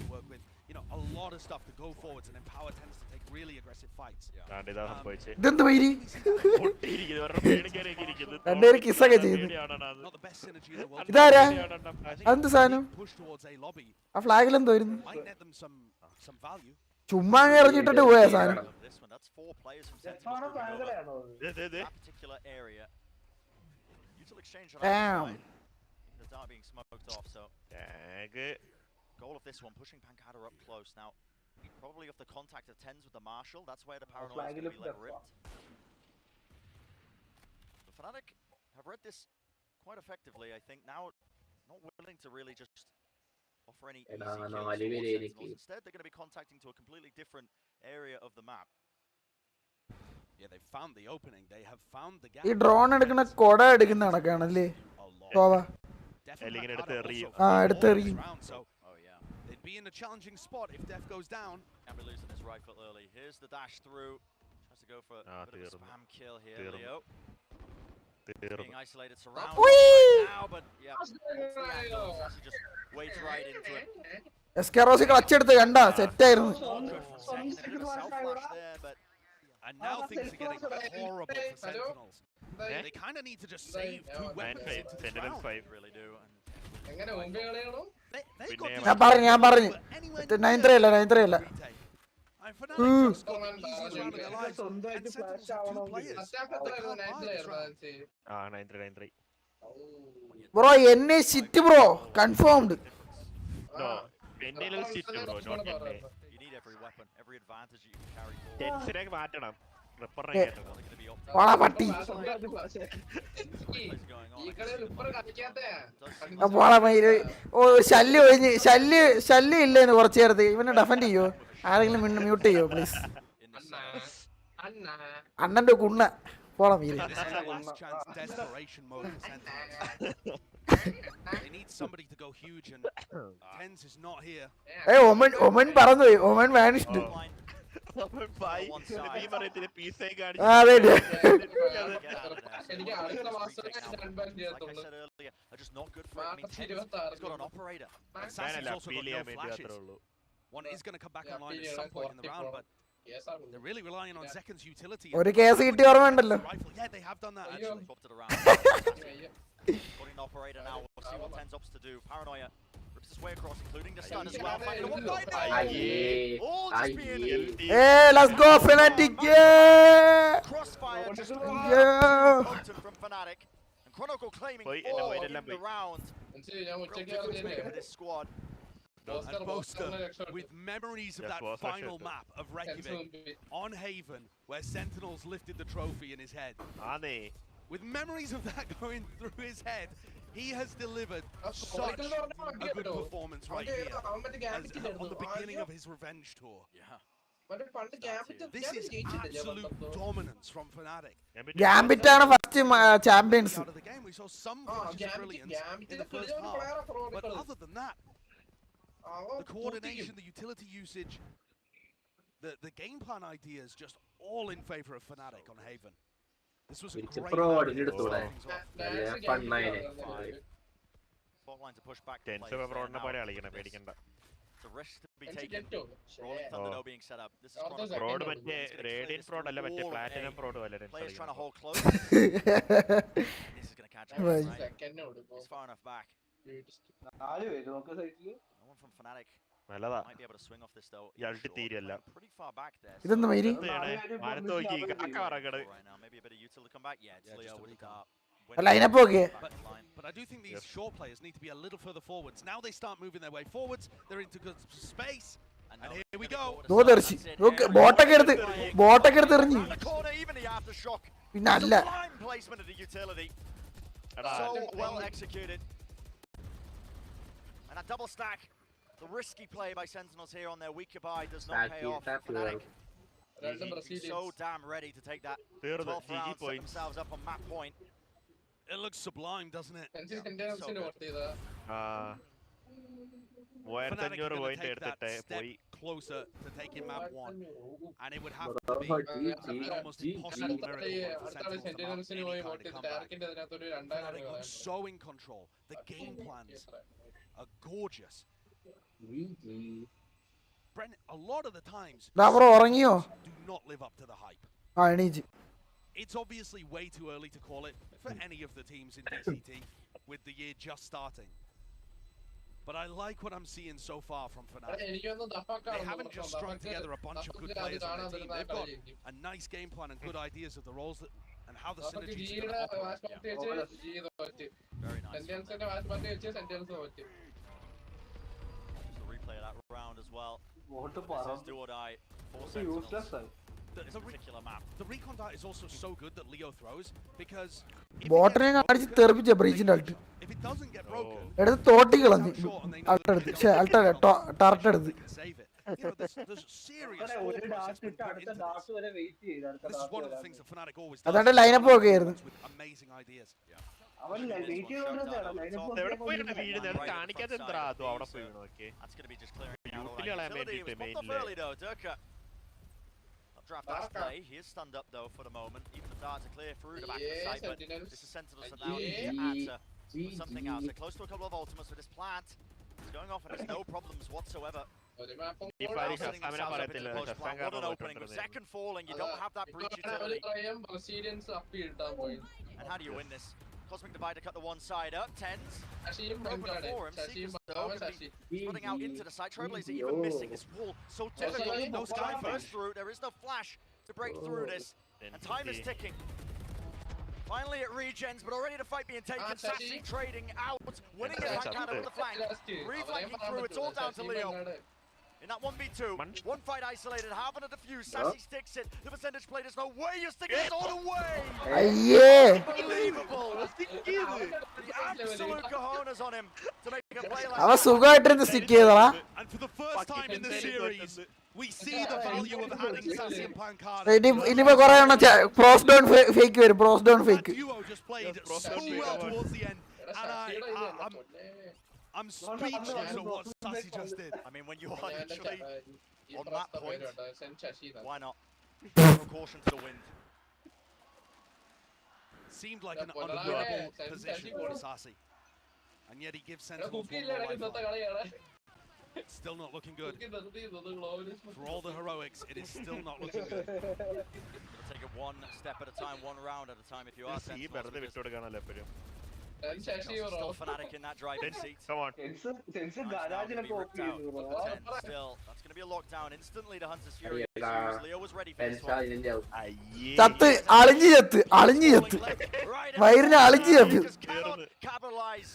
to work with. You know, a lot of stuff to go forwards and empower Tens to take really aggressive fights. ഇതെന്ത് വൈരി രണ്ടുപേരും കിസ്സൊക്കെ ചെയ്തു. Not the best synergy in the world. ഇതാരാ അതെന്ത് സാധനം Push towards A lobby. ആ ഫ്ലാഗിൽ എന്തോ വരുന്നു Might net them some value. ചുമ്മാ എറിഞ്ഞിട്ടിട്ട് പോയ സാധനം. That's 4 players from Sentinels that particular area. Usual exchange on Damn. the dart being smoked off, so goal of this one, pushing Pancada up close. Now, probably off the contact of Tens with the Marshal, that's where the paranoia is going to be let ripped. The Fnatic have read this quite effectively, I think. Now, not willing to really just offer any easy kills towards Sentinels. Instead, they're going to be contacting to a completely different area of the map. Yeah, they found the opening. They have found the gap. ഈ drone എടുക്കുന്ന കൊട എടുക്കുന്ന കണക്കാണല്ലേ പോവാ ആ എടുത്തെറിയും. They'd be in a challenging spot if Def goes down. Can't be losing his rifle early. Here's the dash through. Tries to go for a bit of a spam kill here, Leo. Being isolated, surrounded right now, but yeah, actually just waits right into it. എസ്കെറോസി ക്ലച്ചെടുത്ത് കണ്ടാ സെറ്റായിരുന്നു. And now things are getting horrible for Sentinels. They kind of need to just save 2 weapons into this round. They really do. ഞാൻ പറഞ്ഞു 9-3 അല്ല. I And Fnatic just got the easiest round of their lives. And Sentinels have 2 players. They can't buy this round. 9-3. Bro, NA shit bro. Confirmed. No. NA shit bro, not NA. You need every weapon, every advantage you can carry forward. Tensinek മാറ്റണം. റിപ്പറിനെ Eh. കേട്ടണം. വാടാ പട്ടി. പോടാ മയില്. ഓ ശല്യം ഇല്ലേന്ന് കുറച്ചു നേരത്തെ. ഇവനെ ഡിഫെൻഡ് ചെയ്യോ? ആരെങ്കിലും മ്യൂട്ട് ചെയ്യോ പ്ലീസ്? അണ്ണന്റെ കുണ്ണ. പോടാ മയില്. This is a last chance desperation mode for Sentinels. They need somebody to go huge, and Tens is not here. ഒമൻ പറന്നു പോയി. ഒമൻ വാനിഷ്ഡ്. അതെ One is going to come back online at some point in the round, but they're really relying on Zekan's utility. ഒരു case കിട്ടി ഓർമ്മയുണ്ടല്ലോ. Yeah, they have done that actually. Swapped it around. Putting an operator now. We'll see what Tens opts to do. Paranoia rips his way across, including the stun as well. Finding one by name. All just being Hey, let's go Fnatic. Yeah. crossfire. Yeah. Potent from Fnatic. And Chronicle claiming 4 in the round. Real for this squad. And Boaster, with memories of that final map of Reykjavik on Haven, where Sentinels lifted the trophy in his head. With memories of that going through his head, he has delivered such a good performance right here on the beginning of his revenge tour. This is absolute dominance from Fnatic. Gambit ആണ് first champions. Out of the game, we saw some flashes of brilliance in the first half, but other than that, the coordination, the utility usage, the game plan ideas, just all in favor of Fnatic on Haven. This was a great Pro round. Fault line to push back. Tense ബ്രോഡിനെ പോലെ കളിക്കണം, പേടിക്കണ്ട. It's a risk to be taken. Rolling Thunder now being set up. This is Chronicle. Broad മറ്റേ radian പ്രോഡ് അല്ല, മറ്റേ platinum പ്രോഡ് പോലെ. Players trying to hold close. This is going to catch him. Right? He's far enough back. No one from Fnatic നല്ലതാ. might be able to swing off this though. ഇയാളുടെ തീരല്ല. Pretty far back there. ഇതെന്താ മയില്? മാനത്ത് നോക്കി കാക്ക പറക്കണത്. Right now, maybe a bit of util to come back. Yeah, it's Leo with the dart. Lineup okay. But I do think these short players need to be a little further forwards. Now they start moving their way forwards. They're into good space. And here we go. ദോദർശി. Okay, ബോട്ടൊക്കെ എടുത്ത് എറിഞ്ഞു. Corner, even the aftershock. പിന്നെ അല്ല. Line placement of the utility. So well executed. And a double stack. The risky play by Sentinels here on their weaker buy does not pay off. Fnatic so damn ready to take that 12th round, set themselves up on map point. It looks sublime, doesn't it? Fnatic are going to take that step closer to taking map 1. And it would have to be an almost impossible miracle for Sentinels to mount any kind of comeback. Fnatic looks so in control. The game plans are gorgeous. Brent, a lot of the times, do not live up to the hype. It's obviously way too early to call it for any of the teams in VCT with the year just starting. But I like what I'm seeing so far from Fnatic. They haven't just strung together a bunch of good players on their team. They've got a nice game plan and good ideas of the roles that, and how the synergies are going to operate. Very nice. Replay of that round as well. This is do or die for Sentinels. The particular map. The recon dart is also so good that Leo throws because ബോട്ടിനെ കാണിച്ച് തെറിപ്പിച്ച ബ്രീച്ചിന്റെ അൾട്ട്. if it doesn't get broken, എടുത്ത് തോട്ടി കളഞ്ഞു. അൾട്ടെടുത്ത് ടർട്ട് എടുത്ത്. You know, there's serious thought process been put into this. This is one of the things that Fnatic always does. അതാണ്ട് lineup ഒക്കെ ആയിരുന്നു. With amazing ideas. എവിടെ പോയിട്ട് വീഴുന്നത് കാണിക്കാതെ എന്താ അതോ അവിടെ പോയി വീണു. Okay, That's going to be just clearing out all യൂട്ടിൽ കളയാൻ that utility. It വേണ്ടിട്ട് was popped off early though. Durka. Draft that play. He is stunned up though for the moment. Even the darts are clear through the back of the site, but this is Sentinels that now need to answer with something else. They're close to a couple of ultimates with this plant. It's going off and there's no problems whatsoever. Setting themselves up into the close plant. What an opening. With second falling, you don't have that breach utility. And how do you win this? Cosmic Divider cut the one side up. Tens. Open for him. Seekers though can be spreading out into the side. Trailblazer even missing this wall. So difficult. No Sky burst through. There is no flash to break through this. And time is ticking. Finally it regens, but already the fight being taken. Sassy trading out. Winning it Pancada with the flank. Reflanking through. It's all down to Leo. In that 1v2, one fight isolated, having a defuse. Sassy sticks it. The percentage play, there's no way you're sticking it all the way. Unbelievable. The absolute cojones on him to make a play like that. And for the first time in the series, we see the value of adding Sassy and Pancada. That duo just played so well towards the end. And I'm speechless at what Sassy just did. I mean, when you are literally on that point, why not? Caution to the wind. Seemed like an unbearable position for Sassy. And yet he gives Sentinels one more lifeline. Still not looking good. For all the heroics, it is still not looking good. Take it one step at a time, one round at a time if you are Sentinels. Still Fnatic in that driving seat. Come on. Still, that's going to be a lockdown instantly to Hunter's Fury. Leo was ready for this one. Cannot capitalize.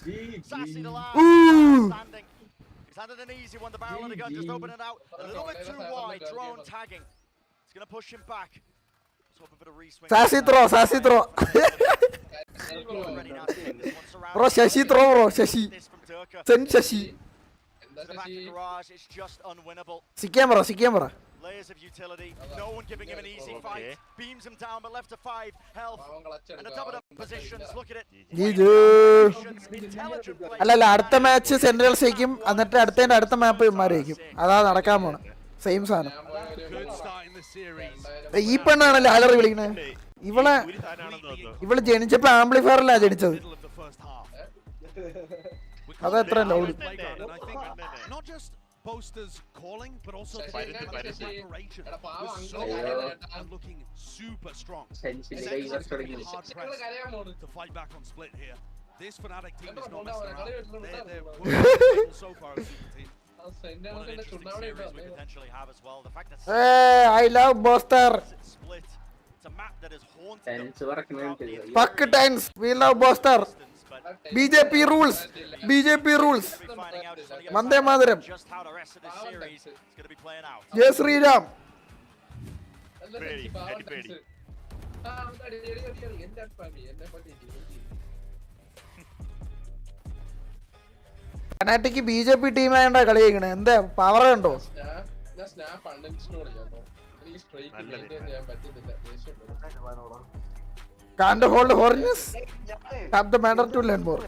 Sassy the last standing. He's handed an easy one. The barrel of the gun just opened it out. A little bit too wide. Drone tagging. It's going to push him back. Sassy throw. Bro, Shashi throw, bro. Shashi. Send Shashi. It's just unwinnable. See camera. Layers of utility. No one giving him an easy fight. Beams him down, but left to 5 health. And the doubled up positions. Look at it. അല്ലല്ല അടുത്ത match സെൻട്രൽസേക്കും എന്നിട്ട് അടുത്ത മാപ്പ് ഇമാരേക്കും അതാ നടക്കാൻ പോണ same സാധനം ഈ പെണ്ണാണല്ലോ ഹാലറി വിളിക്കണേ ഇവള് ജനിച്ചപ്പോ ആംപ്ലിഫയറിലാ ജനിച്ചത് അതെത്ര loud Boasters calling, but also the preparation was so good and looking super strong. Essentially, it's going to be hard pressed to fight back on split here. This Fnatic team is not messing around. They're working so far as a super team. What an interesting series we potentially have as well. The fact that I love Boaster. Split. It's a map that is haunted. Fuck tens. We love Boaster. BJP rules. Mande Madaram. Just how the rest of this series is going to be playing out. Yes, Ram. Fnatic BJP team ആയണ്ട കളിയേക്കണേ എന്താ power കണ്ടോ Can't hold horns. Tap the matter to learn more.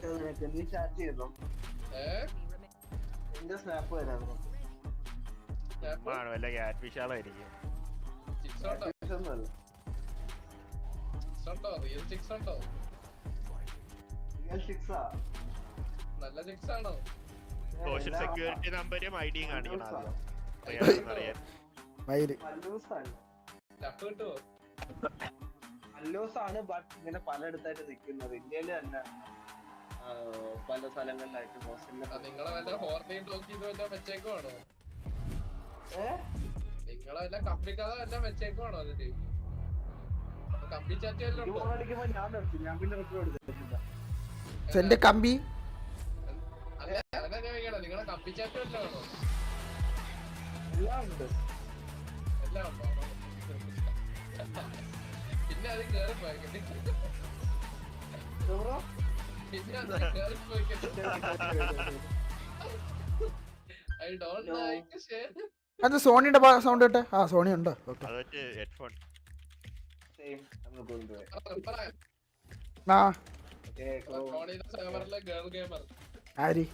Social security number ID കാണിക്കണം അല്ലോസാണ് but ഇങ്ങനെ പലയിടത്തായിട്ട് നിൽക്കുന്നത് ഇന്ത്യയിൽ തന്നെ പല സ്ഥലങ്ങളിലായിട്ട് നിങ്ങളെ വല്ല ഹോർണിയും ടോക്കിയും വല്ല വെച്ചേക്കുവാണോ നിങ്ങളെ വല്ല കമ്പിക്കഥ വല്ല വെച്ചേക്കുവാണോ അതിന് കമ്പി ചാറ്റ് അടിക്കുമ്പോ ഞാൻ നിർത്തി ഞാൻ പിന്നെ റിപ്പോർട്ട് എടുത്തിട്ടില്ല എന്റെ കമ്പി അല്ല അതാ ഞാൻ ചോദിക്കണം നിങ്ങളെ കമ്പി ചാറ്റ് വല്ല ആണോ എല്ലാം ഉണ്ട് പിന്നെ അത് കേറി പോയി പിന്നെ അത് കേറി പോയി ഐ ഡോണ്ട് ലൈക്ക് ഷെയർ അത് സോണിയുടെ സൗണ്ട് കേട്ടെ ആ സോണി ഉണ്ടോ ഹെഡ്ഫോൺ സെയിം നമ്മൾ ഗോയിങ് ടു ആ സോണിയുടെ സെർവറിലെ ഗേൾ ഗെയിമർ ആരി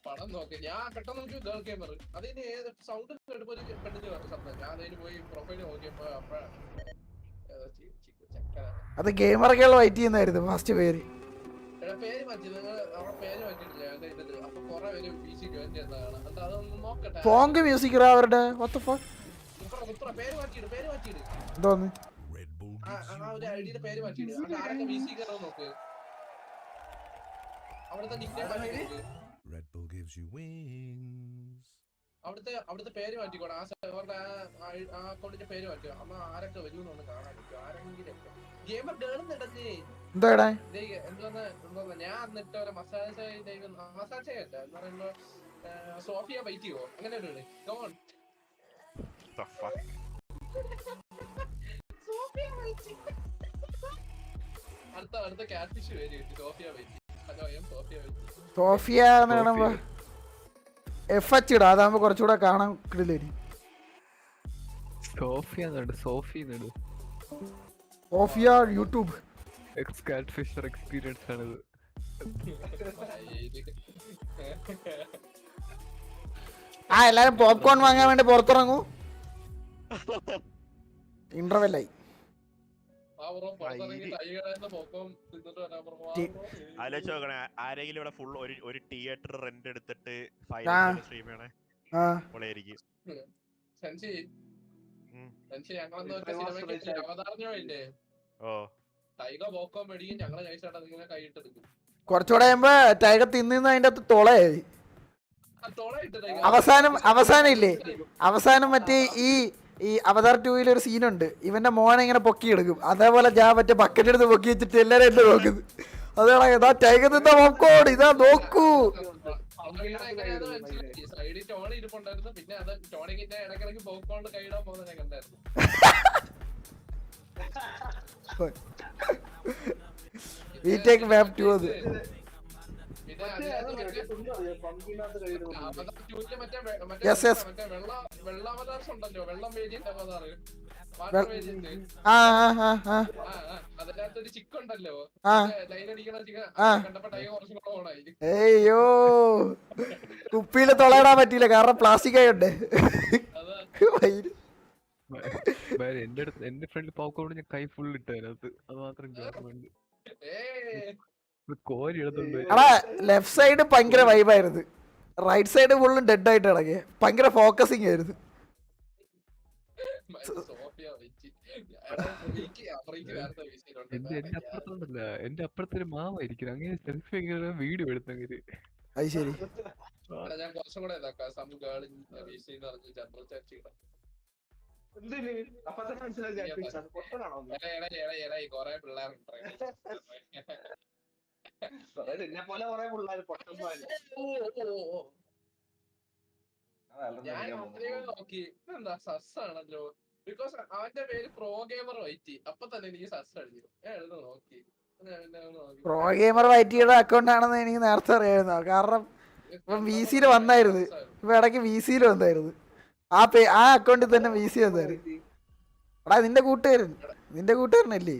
പടം നോക്കി ഞാൻ പെട്ടെന്ന് നോക്കി ഗേൾ ഗെയിമർ അതിന് സൗണ്ട് കേട്ടപ്പോ പെട്ടെന്ന് ശബ്ദം ഞാൻ അതിന് പോയി പ്രൊഫൈൽ നോക്കിയപ്പോ അത് ഗെയിമറൊക്കെ വെയിറ്റ് ചെയ്യുന്നായിരുന്നു ഫസ്റ്റ് പേര് പേര് മാറ്റി നിങ്ങൾ അവരുടെ പേര് മാറ്റിയിട്ടില്ല അപ്പൊ കുറെ പേര് PC ജോയിൻ ചെയ്യുന്നതാണ് അതൊന്നും നോക്കട്ടെ ഫോങ്ക് മ്യൂസിക് അവരുടെ what the fuck പേര് മാറ്റിയിട് എന്തോന്ന് ഒരു ഐഡിയുടെ പേര് മാറ്റിയിട്ട് അത് ആരൊക്കെ VC കയറോ നോക്ക് അവിടുത്തെ നിക്നെയിം മാറ്റി അവിടുത്തെ പേര് മാറ്റിക്കോട്ടെ ആ സെർവറിന്റെ ആ അക്കൗണ്ടിന്റെ പേര് മാറ്റുക അമ്മ ആരൊക്കെ വരുമെന്നൊന്ന് കാണാൻ പറ്റും ആരെങ്കിലും ഗെയിമർ കേളുന്നിടഞ്ഞേ എന്താ ഞാൻ എന്നിട്ട് ഒരു മസാജ് അല്ല എന്ന് പറയുമ്പോ സോഫിയ ബൈറ്റ് ചെയ്യോ അങ്ങനെ ഒരു കമോൺ അടുത്ത ക്യാറ്റ് ഫിഷ് പേര് കിട്ടി Sophia byte hello Sophia byte Sophia FH ഇടാ അതാകുമ്പോ കുറച്ചുകൂടെ കാണാൻ കിട്ടില്ലായിരിക്കും സോഫിയ യൂട്യൂബ് ഫിഷർ എക്സ്പീരിയൻസ് ആണിത് എല്ലാരും പോപ്കോൺ വാങ്ങാൻ വേണ്ടി പുറത്തിറങ്ങൂ ഇന്റർവെല്ലായി ആലോചിച്ച് നോക്കണേ ആരെങ്കിലും ഇവിടെ ഫുൾ ഒരു തിയേറ്റർ റെന്റ് എടുത്തിട്ട് സ്ട്രീം ചെയ്യണേ പൊളിയായിരിക്കും കുറച്ചുകൂടെ കഴിയുമ്പോ ടൈഗർ തിന്നിന്ന് അതിന്റെ അകത്ത് തുളയായി അവസാനം ഇല്ലേ അവസാനം മറ്റേ ഈ അവതാർ 2 ഒരു സീനുണ്ട് ഇവന്റെ മോനെ ഇങ്ങനെ പൊക്കിയെടുക്കും അതേപോലെ ഞാൻ മറ്റേ ബക്കറ്റ് എടുത്ത് പൊക്കി വെച്ചിട്ട് എല്ലാരും എന്നെ നോക്കുന്നത് അതാണ് ഇതാ ടൈഗർ നിന്ന പോപ്കോൺ ഇതാ നോക്കൂ We take map 2 അത് അയ്യോ കുപ്പിയില് തൊളയിടാൻ പറ്റിയില്ല കാരണം പ്ലാസ്റ്റിക് ആയോണ്ട് എന്റെ ഫ്രണ്ട് പോപ്കോൺ ഞാൻ കൈ ഫുൾ ഇട്ട് അതിനകത്ത് അത് മാത്രം എടാ ലെഫ്റ്റ് സൈഡ് ഭയങ്കര വൈബായിരുന്നു റൈറ്റ് സൈഡ് ഫുള്ളും ഡെഡ് ആയിട്ട് കിടക്കെ ഭയങ്കര ഫോക്കസിങ് ആയിരുന്നു എന്റെ അപ്പുറത്തൊരു മാവായിരിക്കും അങ്ങനെ സെൽഫി വീഡിയോ എടുത്തെങ്കിൽ അത് ശരി ഞാൻ കുറച്ചും കൂടെ കൊറേ പിള്ളേരുണ്ട് എന്നെ പോലെ കൊറേ പിള്ളേര് ഞാൻ നോക്കി എന്താ സസ് ആണല്ലോ ബിക്കോസ് അവന്റെ പേര് പ്രോ ഗെയിമർ വൈറ്റി അപ്പൊ തന്നെ എനിക്ക് സസ് അടിച്ചു ഞാൻ എഴുതി നോക്കി പ്രോ ഗെയിമർ വൈറ്റിയുടെ അക്കൗണ്ട് ആണെന്ന് എനിക്ക് നേരത്തെ അറിയായിരുന്നു കാരണം ഇപ്പം VC വന്നായിരുന്നു ഇപ്പൊ ഇടയ്ക്ക് VC വന്നായിരുന്നു ആ അക്കൗണ്ടിൽ തന്നെ VC വന്നായിരുന്നു എടാ നിന്റെ കൂട്ടുകാരനല്ലേ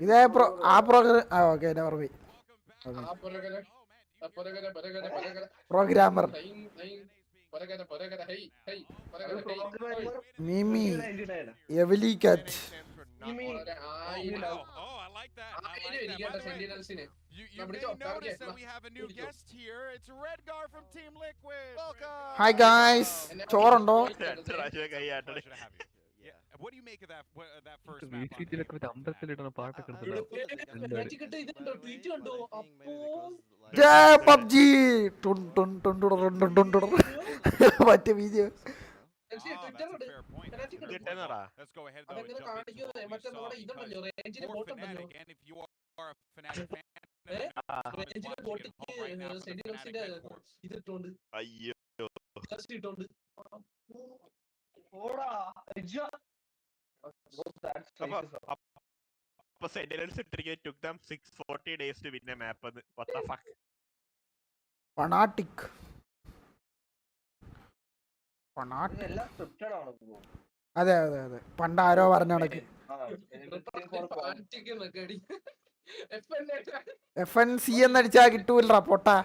ഇതേ ഓക്കെ പ്രോഗ്രാമർ മിമി എവലി കാറ്റ് Hi guys, ചോറുണ്ടോ? What do you make of that first map? VCT-ലൊക്കെ അമ്പലത്തിലിടുന്ന പാട്ടൊക്കെ PUBG മറ്റേ video Let's go ahead though and jump into what we saw because for Fnatic, and if you are a Fnatic fan, it took them 640 days to win a map. What the fuck? Fanatic. അതെ പണ്ട് ആരോ പറഞ്ഞ കണക്ക് FNC എന്നടിച്ചാ കിട്ടൂല്ലടാ പൊട്ടാ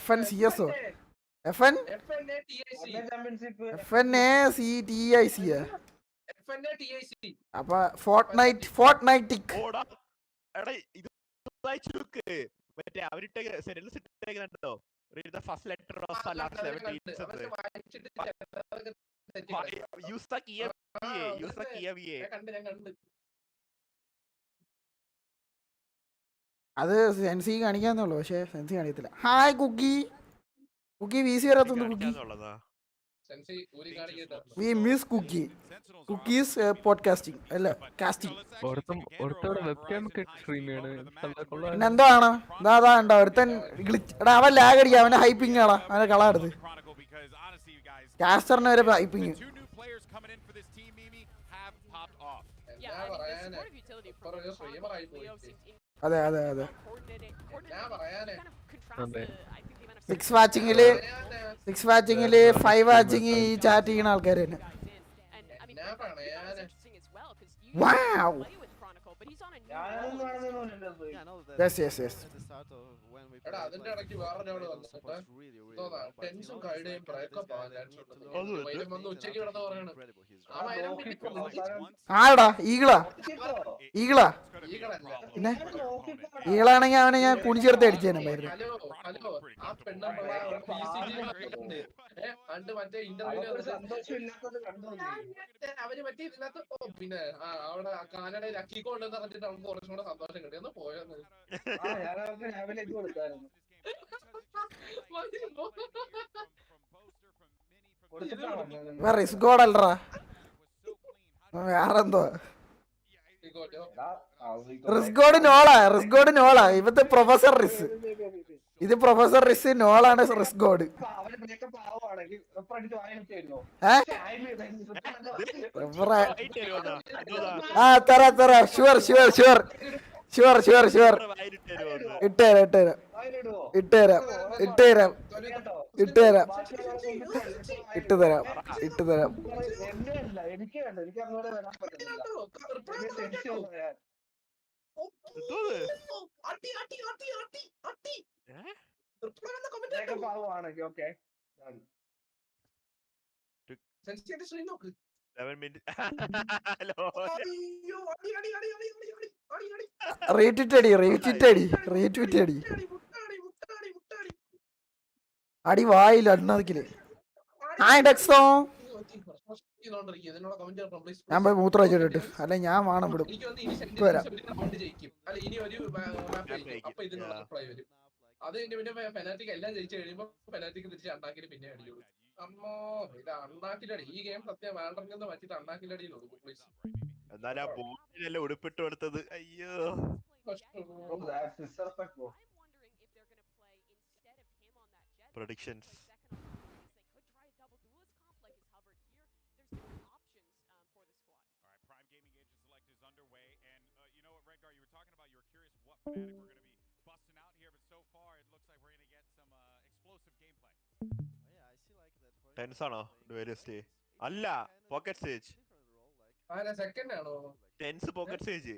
FNCS FNACTIC അപ്പൊ Fortnite മറ്റേ അവരിട്ടേക്ക് sentence ഇട്ടേക്കുന്നുണ്ടോ? Read the first letter of the last 17 sentences. Use the key VA. Use the key VA. അത് സെൻസി കാണിക്കാന്നുള്ളൂ, പക്ഷെ സെൻസി കാണിക്കത്തില്ല. Hi Cookie. കുക്കി വീസി വരാത്തൊന്ന് Cookie. We miss Cookie. Cookies podcasting അല്ല കാസ്റ്റിംഗ്. പിന്നെന്താണ് ഇതാ ഉണ്ടോ ഒരുത്തൻ എടാ അവൻ ലാഗ് അടിക്കുക, അവനെ ഹൈപ്പിങ് ആടാ, അവനെ കളാടുത്ത് കാസ്റ്ററിന് വരെ ഹൈപ്പിങ്. അതെ അതെ അതെ. 6 വാച്ചിങ്ങില് 5 വാച്ചിങ് ഈ ചാറ്റ് ചെയ്യുന്ന ആൾക്കാർ തന്നെ. Wow. Yes, yes, yes. അതിന്റെ ഇടയ്ക്ക് വേറെ ടെൻസും കൈഡയും ബ്രേക്കപ്പ് ഉച്ചയ്ക്ക് കിടന്ന് പറയണ ആടാ ഈകളാ പിന്നെ ഈകളാണെങ്കിൽ അവനെ ഞാൻ കുണിച്ചേർത്ത് അടിച്ചേനെ. മറ്റേ ഇന്റർവ്യൂ അവര് മറ്റേ ഇതിനകത്ത് പിന്നെ അവിടെ കാനഡയിൽ അക്കിക്കോണ്ടെന്ന് പറഞ്ഞിട്ട് അവർക്ക് കുറച്ചും കൂടെ സന്തോഷം കിട്ടി. ഒന്ന് പോയെന്ന് റിസ്കോഡല്ലടാ വേറെന്തോ. റിസ്കോഡ് നോളാ ഇവത്തെ പ്രൊഫസർ റിസ്. ഇത് പ്രൊഫസർ റിസ്, നോളാണ് റിസ്കോഡ്. ആ തരാ ഷുവർ ഇട്ടുതരാം. റീട്വീറ്റ് അടി വായില്ല അണ്ണാക്കില്. ഞാൻ പോയി മൂത്രം വെച്ചിട്ട് അല്ലെ ഞാൻ വേണം വിടും വരാം. അത് പിന്നെ പെനാൽറ്റിക്ക് എല്ലാം ജയിച്ചു കഴിയുമ്പോ പെനാൽറ്റിക്ക് തിരിച്ച് അണ്ണാക്കിൽ പിന്നെ അടിയുള്ളൂ. അമ്മോ ഇത് അണ്ണാക്കിലടി. ഈ ഗെയിം സത്യം വേണ്ടെന്ന് വെച്ചിട്ട് അണ്ണാക്കിലടിയിലുള്ളൂ. എന്നാലും ആ ബോട്ടിലെല്ലാം ഉടുപ്പിട്ട് കൊടുത്തത് അയ്യോ. Predictions. Prime Gaming Agent Select is underway, and you know what, Redgar, you were talking about, you were curious what Fnatic were going to be busting out here, but so far it looks like we're going to get some explosive gameplay. Yeah, I see like that. Tense ആണോ duelist? അല്ല, pocket Sage. Second ആണോ? Tenz pocket Sage.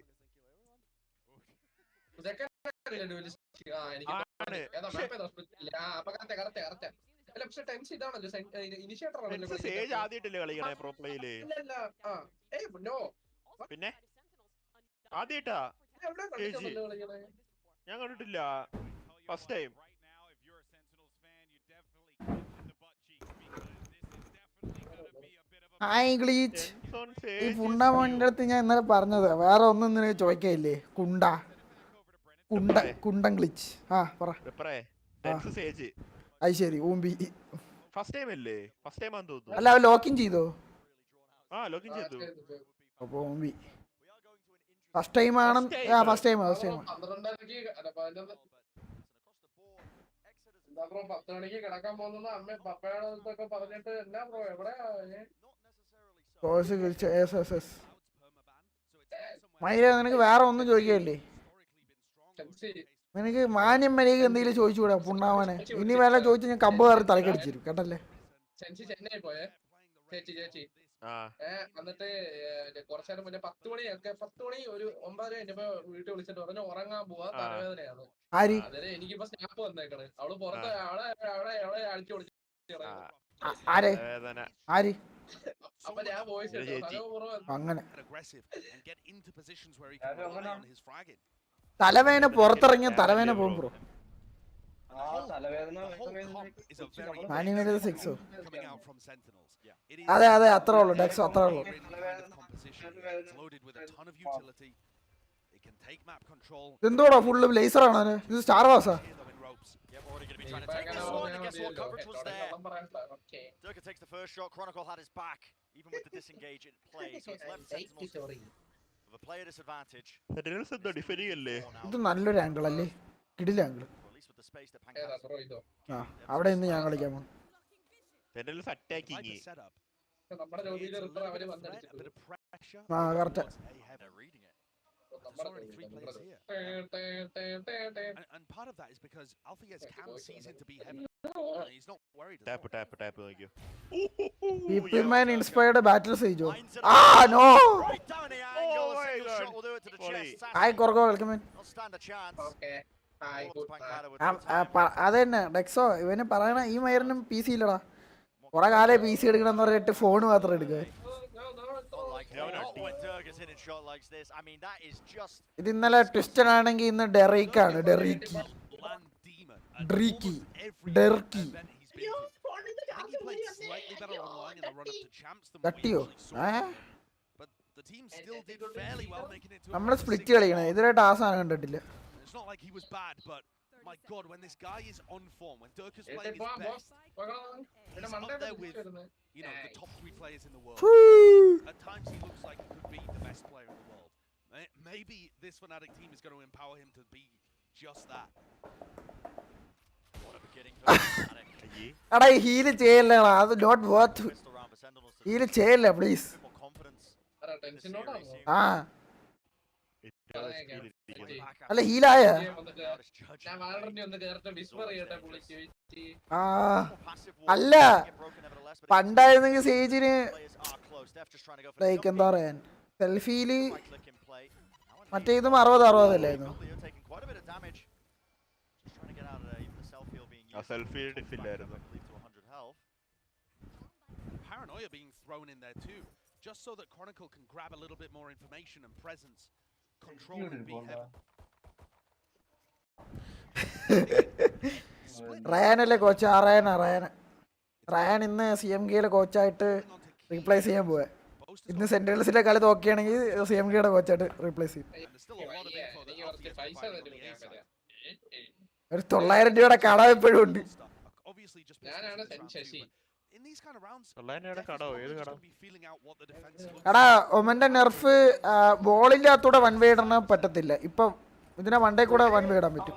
Sage ആദ്യമായിട്ടല്ലേ കളിക്കണേ pro പ്ലേയില്? പിന്നെ ആദ്യമായിട്ടാ ഞാൻ കണ്ടിട്ടില്ല. First time. ഈ ഫുണ്ടമോന്റെ അടുത്ത് ഞാൻ ഇന്നലെ പറഞ്ഞത് വേറെ ഒന്നും നിനക്ക് ചോദിക്കയില്ലേ? കുണ്ടൻ ഗ്ലിച്ച്. ആ പറ. അത് ശരി ഊമ്പി. അല്ല അവൻ ലോക്കിൻ ചെയ്തോ? അപ്പൊ ഊമ്പി ഫസ്റ്റ് ടൈം ആണ്. ഫസ്റ്റ് ടൈം 10 മണിക്ക് കിടക്കാൻ പോകുന്ന അമ്മ പപ്പയോടൊക്കെ പറഞ്ഞിട്ട് എന്നാ ബ്രോ എവിടെയാ? മൈര നിനക്ക് വേറെ ഒന്നും ചോദിക്കല്ലേ? നിനക്ക് മാന്യം മര്യാദ എന്തെങ്കിലും ചോദിച്ചുകൂടാ പുണ്ണാവാനെ? ഇനി വേല ചോദിച്ചു ഞാൻ കമ്പ് കയറി തലക്കടിച്ചിരും കേട്ടല്ലേ? ചെന്നൈ പോയേ ചേച്ചി എന്നിട്ട് കുറച്ചു നേരം മുന്നേ 10 മണി ഒരു 9:30 കഴിഞ്ഞപ്പോ വീട്ടിൽ വിളിച്ചിട്ട് പറഞ്ഞു ഉറങ്ങാൻ പോവാ, തലവേദനയാണ്. അതിന് എനിക്കിപ്പോ സ്നാപ്പ് വന്നേക്കണ്. അവള് പുറത്ത് അവളെ അടിച്ചു പൊളിച്ചു. അപ്പൊ ഞാൻ വോയിസ് അങ്ങനെ തലവേന പുറത്തിറങ്ങിയ തലവേന പോകും ബ്രോ. അതെ അതെ അത്രേ ഉള്ളൂ. ഡെക്സോ അത്രേ ഉള്ളൂ. എന്തോടാ ഫുള്ള് ബ്ലേസർ ആണ് ഇത്? Star വാസാ? Durka takes the first shot. Chronicle had his back, even with the disengage in play. So it's left Sentinels with a player disadvantage. ഇത് നല്ലൊരു ആംഗിൾ അല്ലേ? കിടില ആംഗിൾ. ആ അവിടെ നിന്ന് ഞാൻ കളിക്കാൻ പോകും. ആ correct. There's already 3 players here. And part of that is because Alphia's cam sees into B heaven. He's not worried. Tap. People man inspired battle sage. Ah no! Right down the angle. A single shot will do it to the chest. Hi Corgo, welcome in. Not stand a chance. Okay. Hi, good അതന്നെ ഡെക്സോ ഇവന് പറയണ ഈ മയറിനും P C ഇല്ലടാ. കുറെ കാലം P C എടുക്കണമെന്ന് പറഞ്ഞിട്ട് phone മാത്രം എടുക്കുക. ഇത് ഇന്നലെ ട്വിസ്റ്റഡ് ആണെങ്കിൽ ഇന്ന് ഡെറീക്കാണ്. ഡെറീക്കി. തട്ടിയോ? നമ്മള് സ്പ്ലിറ്റ് കളിക്കണേ. ഇതിലായിട്ട് ആ സാധനം കണ്ടിട്ടില്ല. It's not like he was bad, but my God, when this guy is on form, when Durka's playing his best, he's up there with, you know, the top 3 players in the world. At times he looks like he could be the best player in the world. Maybe this Fnatic team is going to empower him to be just that. What a beginning for Fnatic. എടാ heal ചെയ്യല്ലേടാ, അത് not worth. Heal ചെയ്യല്ലേ please. ആ അല്ല ഹീലായ അല്ല പണ്ടായിരുന്നെങ്കിൽ സേജിന് like എന്താ പറയാൻ സെൽഫിയില് മറ്റേതും 60 അല്ലായിരുന്നു. Paranoia being thrown in there too, just so that Chronicle can grab a little bit more information and presence. Control and be heaven. റയാനല്ലേ കോച്ച്? ആ റയാൻ ഇന്ന് CMKയുടെ കോച്ചായിട്ട് റീപ്ലേസ് ചെയ്യാൻ പോവാ. ഇന്ന് സെന്റേഴ്സിലെ കളി നോക്കുകയാണെങ്കിൽ CMKയുടെ കോച്ചായിട്ട് റീപ്ലേസ് ചെയ്യും. ഒരു 900 രൂപയുടെ കട എപ്പോഴും ഉണ്ട്. എടാ ഒമന്റെ നെർഫ് ബോളിന്റെ അകത്തൂടെ വൺ വേ ഇടാൻ പറ്റത്തില്ല. ഇപ്പൊ ഇതിനെ വണ്ടേ കൂടെ വൺ വേ ഇടാൻ പറ്റും.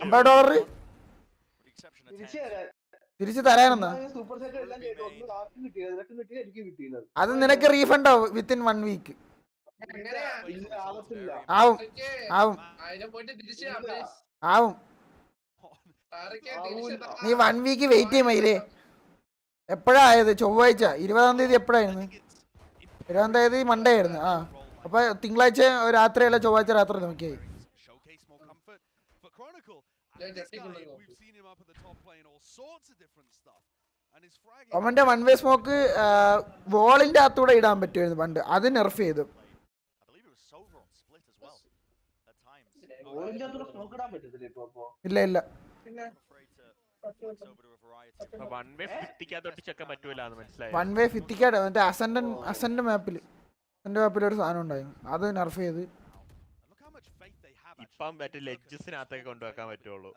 $50 തിരിച്ചു തരാനെന്നാ? അത് നിനക്ക് റീഫണ്ട് ആവും വിത്തിൻ 1 വീക്ക്. ആവും. നീ 1 വീക്ക് വെയിറ്റ് ചെയ്യുമയില്ലേ? എപ്പോഴാ ആയത്? ചൊവ്വാഴ്ച 20-ാം തീയതി എപ്പോഴായിരുന്നു? 20-ാം തീയതി മൺഡേ ആയിരുന്നു. ആ അപ്പൊ തിങ്കളാഴ്ച രാത്രിയല്ല ചൊവ്വാഴ്ച രാത്രി നോക്കിയായി. അവന്റെ 1 വേ സ്മോക്ക് വോളിന്റെ അകത്തൂടെ ഇടാൻ പറ്റുമായിരുന്നു പണ്ട്. അത് നെർഫ് ചെയ്തു. ഇല്ല വൺ വേ ഫിത്തിക്കാട് മറ്റേ അസന്റ് മാപ്പില് ഒരു സാധനം ഉണ്ടായിരുന്നു. അത് നെർഫ് ചെയ്ത് ഇപ്പം മറ്റേ ലെഡ്ജസിനകത്തൊക്കെ കൊണ്ടുവെക്കാൻ പറ്റുള്ളൂ.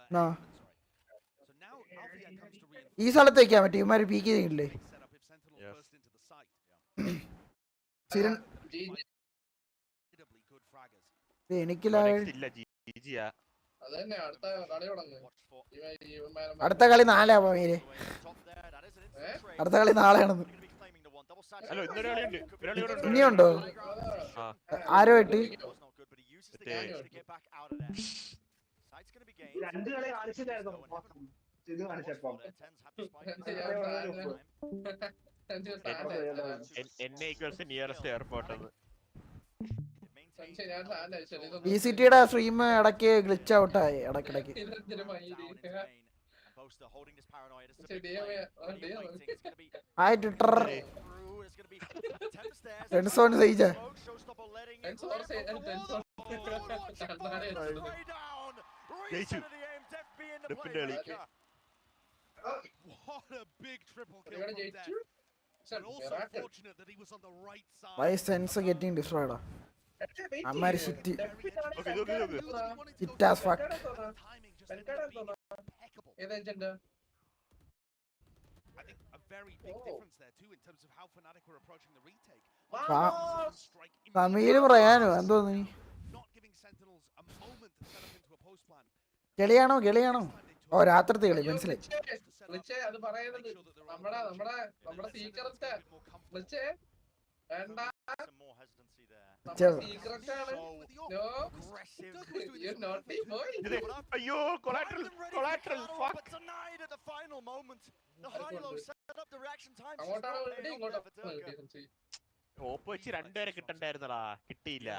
ഈ സ്ഥലത്ത് വെക്കാൻ പറ്റും. ഇവന്മാര് പീക്ക് ചെയ്യില്ലേ? എനിക്കില്ല. അടുത്ത കളി 4 ആവേ. അടുത്ത കളി 4 ആണെന്ന്. ഇനിയുണ്ടോ? ആരോ ആയിട്ട് VCTയുടെ സ്ട്രീം ഇടയ്ക്ക് ഗ്ലിച്ച് ഔട്ടായി ഇടയ്ക്കിടയ്ക്ക്. Coaster holding this paranoia. This is a Say, big damn play. it. Oh, What are you damn. waiting? It's going to be Hi, Twitter. through. It's going to be Temp stairs. Tenson Seija. Showstopper letting it Tenson rip say, off the and wall. Tenson. Oh, watch it burn its way down. Reset of the aim. Def being the playmaker. What a big triple kill Everybody from get Def. you? But also Miracle. fortunate that he was on the right side. Why is Sense getting destroyed? Amari City. It has fucked. Timing just ended up being impeccable. I think a very big difference there too in terms of how Fnatic were approaching the retake. Strike Samir പറയാനോ എന്തോ നീ not giving Sentinels a moment to set up into a post plan. കളിയാണോ ഓ രാത്രിത്തെ കളി മനസ്സിലായി അത് പറയുന്നത് നമ്മുടെ secret വിളിച്ചേ വേണ്ട സീക്രട്ട് ആണ് നോട്ടി ബോയ് അയ്യോ collateral fuck. But denied at the final moment. The high-low set up the reaction time. അങ്ങോട്ടാണ് വേണ്ടി ഇങ്ങോട്ടാണ് ഓപ്പ് വെച്ച് രണ്ടുപേരെ കിട്ടണ്ടായിരുന്നടാ, കിട്ടിയില്ല.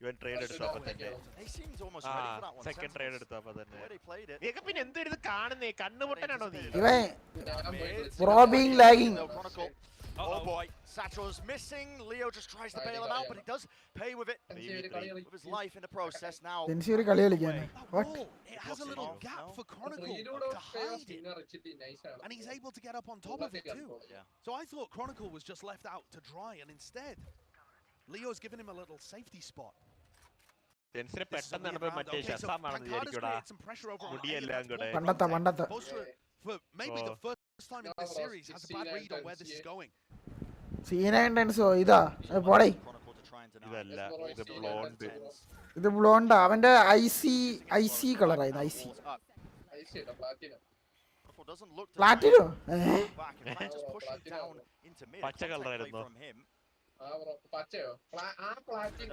ഇവൻ ട്രേഡ് എടുത്തപ്പോ തന്നെ സെക്കൻഡ് ട്രേഡ് എടുത്തപ്പോ തന്നെ. നീയൊക്കെ പിന്നെ എന്തൊരു കാണുന്നേ, കണ്ണുപൊട്ടനാണോ നീ? ഇവൻ bro being lagging. Oh boy, Satro's missing. Leo just tries to bail him out, but he does pay with it. With his life in the process now. Sensi ഒരു കളി കളിക്കാൻ. What? It has a little gap for Chronicle to hide it. And he's able to get up on top of it too. So I thought Chronicle was just left out to dry, and instead, Leo's given him a little safety spot. സെൻസിനെ പെട്ടെന്ന് മറ്റേ ശസാമാണെന്ന് വിചാരിക്കൂടാ, മുടിയെല്ലാം കൂടെ. പണ്ടത്തെ For maybe the first time in this series, has a bad read on where this is going. സീനോ ഇതാ പോടേ. ഇതല്ല, ഇത് blonde. ഇത് blonde. അവന്റെ IC കളറായിരുന്നു. IC പ്ലാറ്റിനോ പച്ച കളറായിരുന്നു. പച്ചയോ ആ പ്ലാറ്റിൻ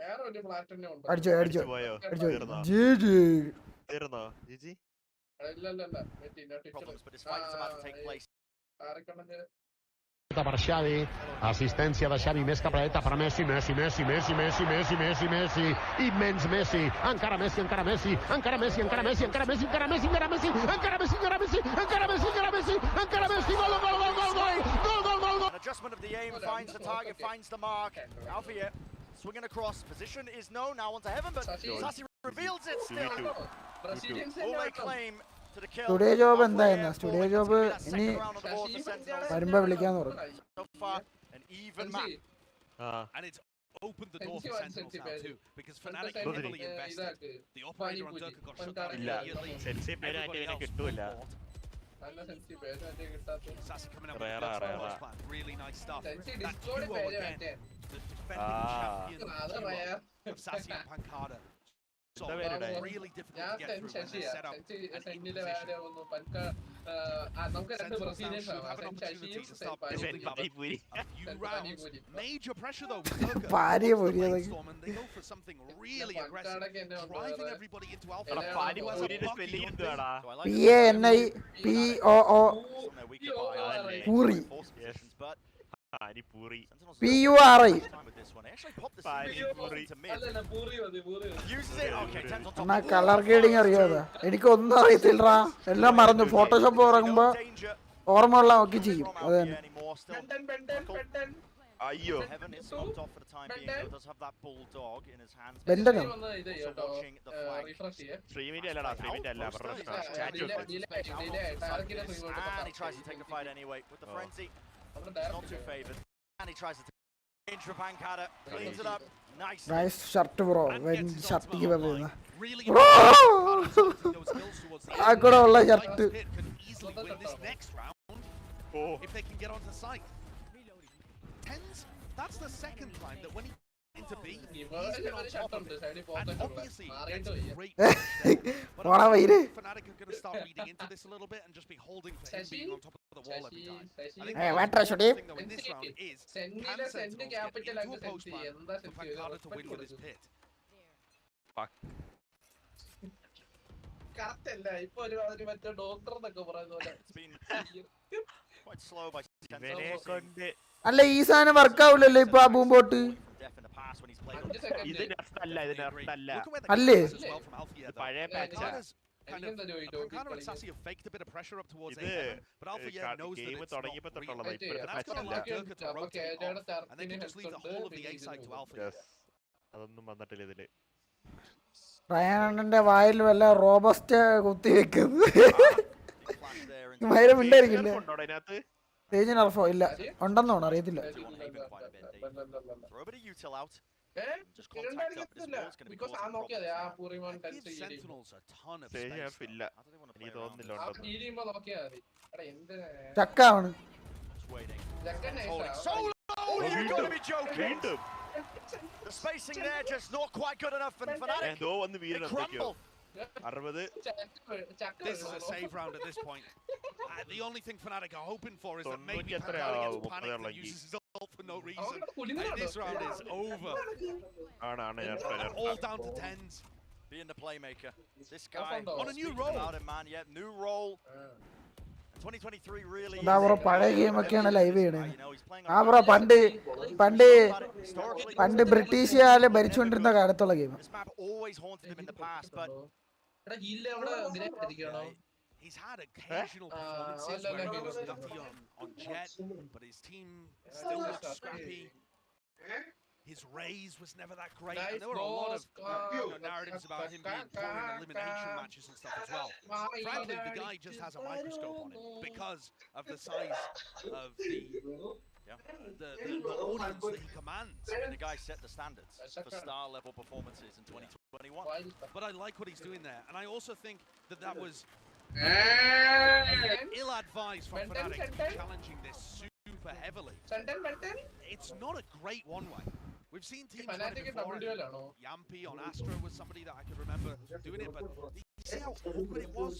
വേറെ ഒരു പ്ലാറ്റിനും ഉണ്ട്. അടിച്ചോ പോയോ? തീർന്നോ Jiji? Per assistència de Xavi, més cap a dreta per Messi, immens Messi, encara Messi, gol! Adjustment of the aim, finds the target, finds the mark. Alfie swinging across, position is known now onto heaven, but Sassi reveals it still. All claim to the kill. Studio job എന്തായിരുന്നു? Studio job ഇനി വരുമ്പോ വിളിക്കാന്ന് പറഞ്ഞു. An even map. And it's opened the door for Sentinels now too, because Fnatic heavily invested. The operator on Durka got shut down immediately. Sassi coming out with a good plan. Really nice stuff. That duo again, the defending champions of Sassi and Pancada. So really difficult to get through when they're set up and in position. നമുക്ക് രണ്ട് Brazilians Have an opportunity to start building up a few rounds. Major pressure though with Durka. Brainstorm and they go for something really aggressive, driving everybody into alpha. PANIPOO പൂറി PURI എന്നാ colour grading അറിയാതെ എനിക്കൊന്നും അറിയത്തില്ലടാ, എല്ലാം മറന്നു. Photoshop ഇറങ്ങുമ്പോ ഓർമ്മ ഉള്ള ഒക്കെ ചെയ്യും. അത് തന്നെ. അയ്യോ ബെൻഡനോ? ശ്രീമിന്റെ അല്ലടാ, ശ്രീമിന്റെ അല്ല. And he tries to take the fight anyway with the frenzy. Not too favored. And he tries to take into Pancada, cleans it up. Nice. Nice shirt bro. When shirt give away. Bro! I got all shirt. Can easily win this next round if they can get onto site. Tens, that's the second time that when he into B, he's been on top of it. And obviously, it's a great but Fnatic are going to start reading into this a little bit and just be holding for him being on top of the wall every time. I think the thing though in this round is, can Sentinels get into a post plan for Pancada to win with his pit? Fuck. It's been quite slow by Sentinels. അല്ല ഈ സാധനം work ആവില്ലല്ലോ ഇപ്പൊ ആ ബൂംബോട്ട്. അല്ലേ പഴയ പാച്ചാ. Pankana and Sassy have faked a bit of pressure up towards A7, but Alpha knows that it's not real. And that's going to allow Durka to rotate off, and they can just leave the whole of the A side to Alpha. റയാനണ്ണന്റെ വായിൽ വല്ല robust കുത്തി വെക്കുന്നു. മൈര മിണ്ടായിരിക്കില്ല. തേജിന് അർഫോ ഇല്ല, ഉണ്ടെന്ന് തോന്നുന്നു, അറിയത്തില്ല. ചക്കാണ്. The spacing there just not quite good enough for Fnatic. They crumble. This is a save round at this point. The only thing Fnatic are hoping for is that maybe Pankana gets panicked and uses his ult for no reason. And this round is over. All down to tens. Being the playmaker. This guy on a new role. New role. 2023 really പഴയ ഗെയിമൊക്കെയാണ് live ചെയ്യണേ. ആ bro പണ്ട് ബ്രിട്ടീഷുകാര് ഭരിച്ചുകൊണ്ടിരുന്ന കാലത്തുള്ള game. He's had occasional performances where he was nutty on Jet, but his team still looks scrappy. His raise was never that great. And there were a lot of narratives about him being poor in elimination matches and stuff as well. Frankly, the guy just has a microscope on him because of the size of the audience that he commands. I mean, the guy set the standards for star-level performances in 2021. But I like what he's doing there. And I also think that was ill-advised from Fnatic to be challenging this super heavily. It's not a great one-way. We've seen teams run it before. Yampi on Astra was somebody that I could remember doing it, but you see how awkward it was?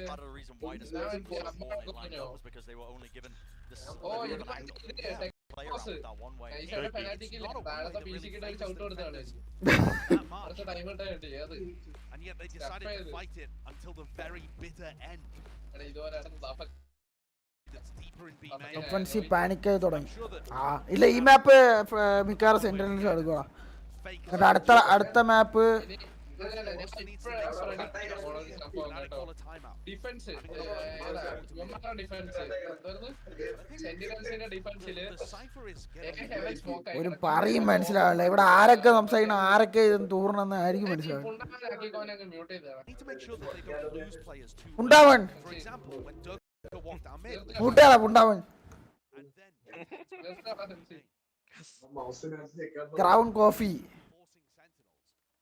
Part of the reason why the spacing was more in line was because they were only given this player out that one way. And yet they decided to fight it until the very bitter end. Offensive പാനിക്കായി തുടങ്ങി. ഇല്ല, ഈ മാപ്പ് മിക്കവാറും സെന്ററിൽ എടുക്കുക. അടുത്ത മാപ്പ് ഒരു പറയും മനസ്സിലാവില്ല. ഇവിടെ ആരൊക്കെ സംസാരിക്കണം, ആരൊക്കെ ഇത് തൂർണെന്ന് ആയിരിക്കും മനസ്സിലാവും. ഉണ്ടാവൻ കൂട്ടുകാരാ ഉണ്ടാവൻ. Crown coffee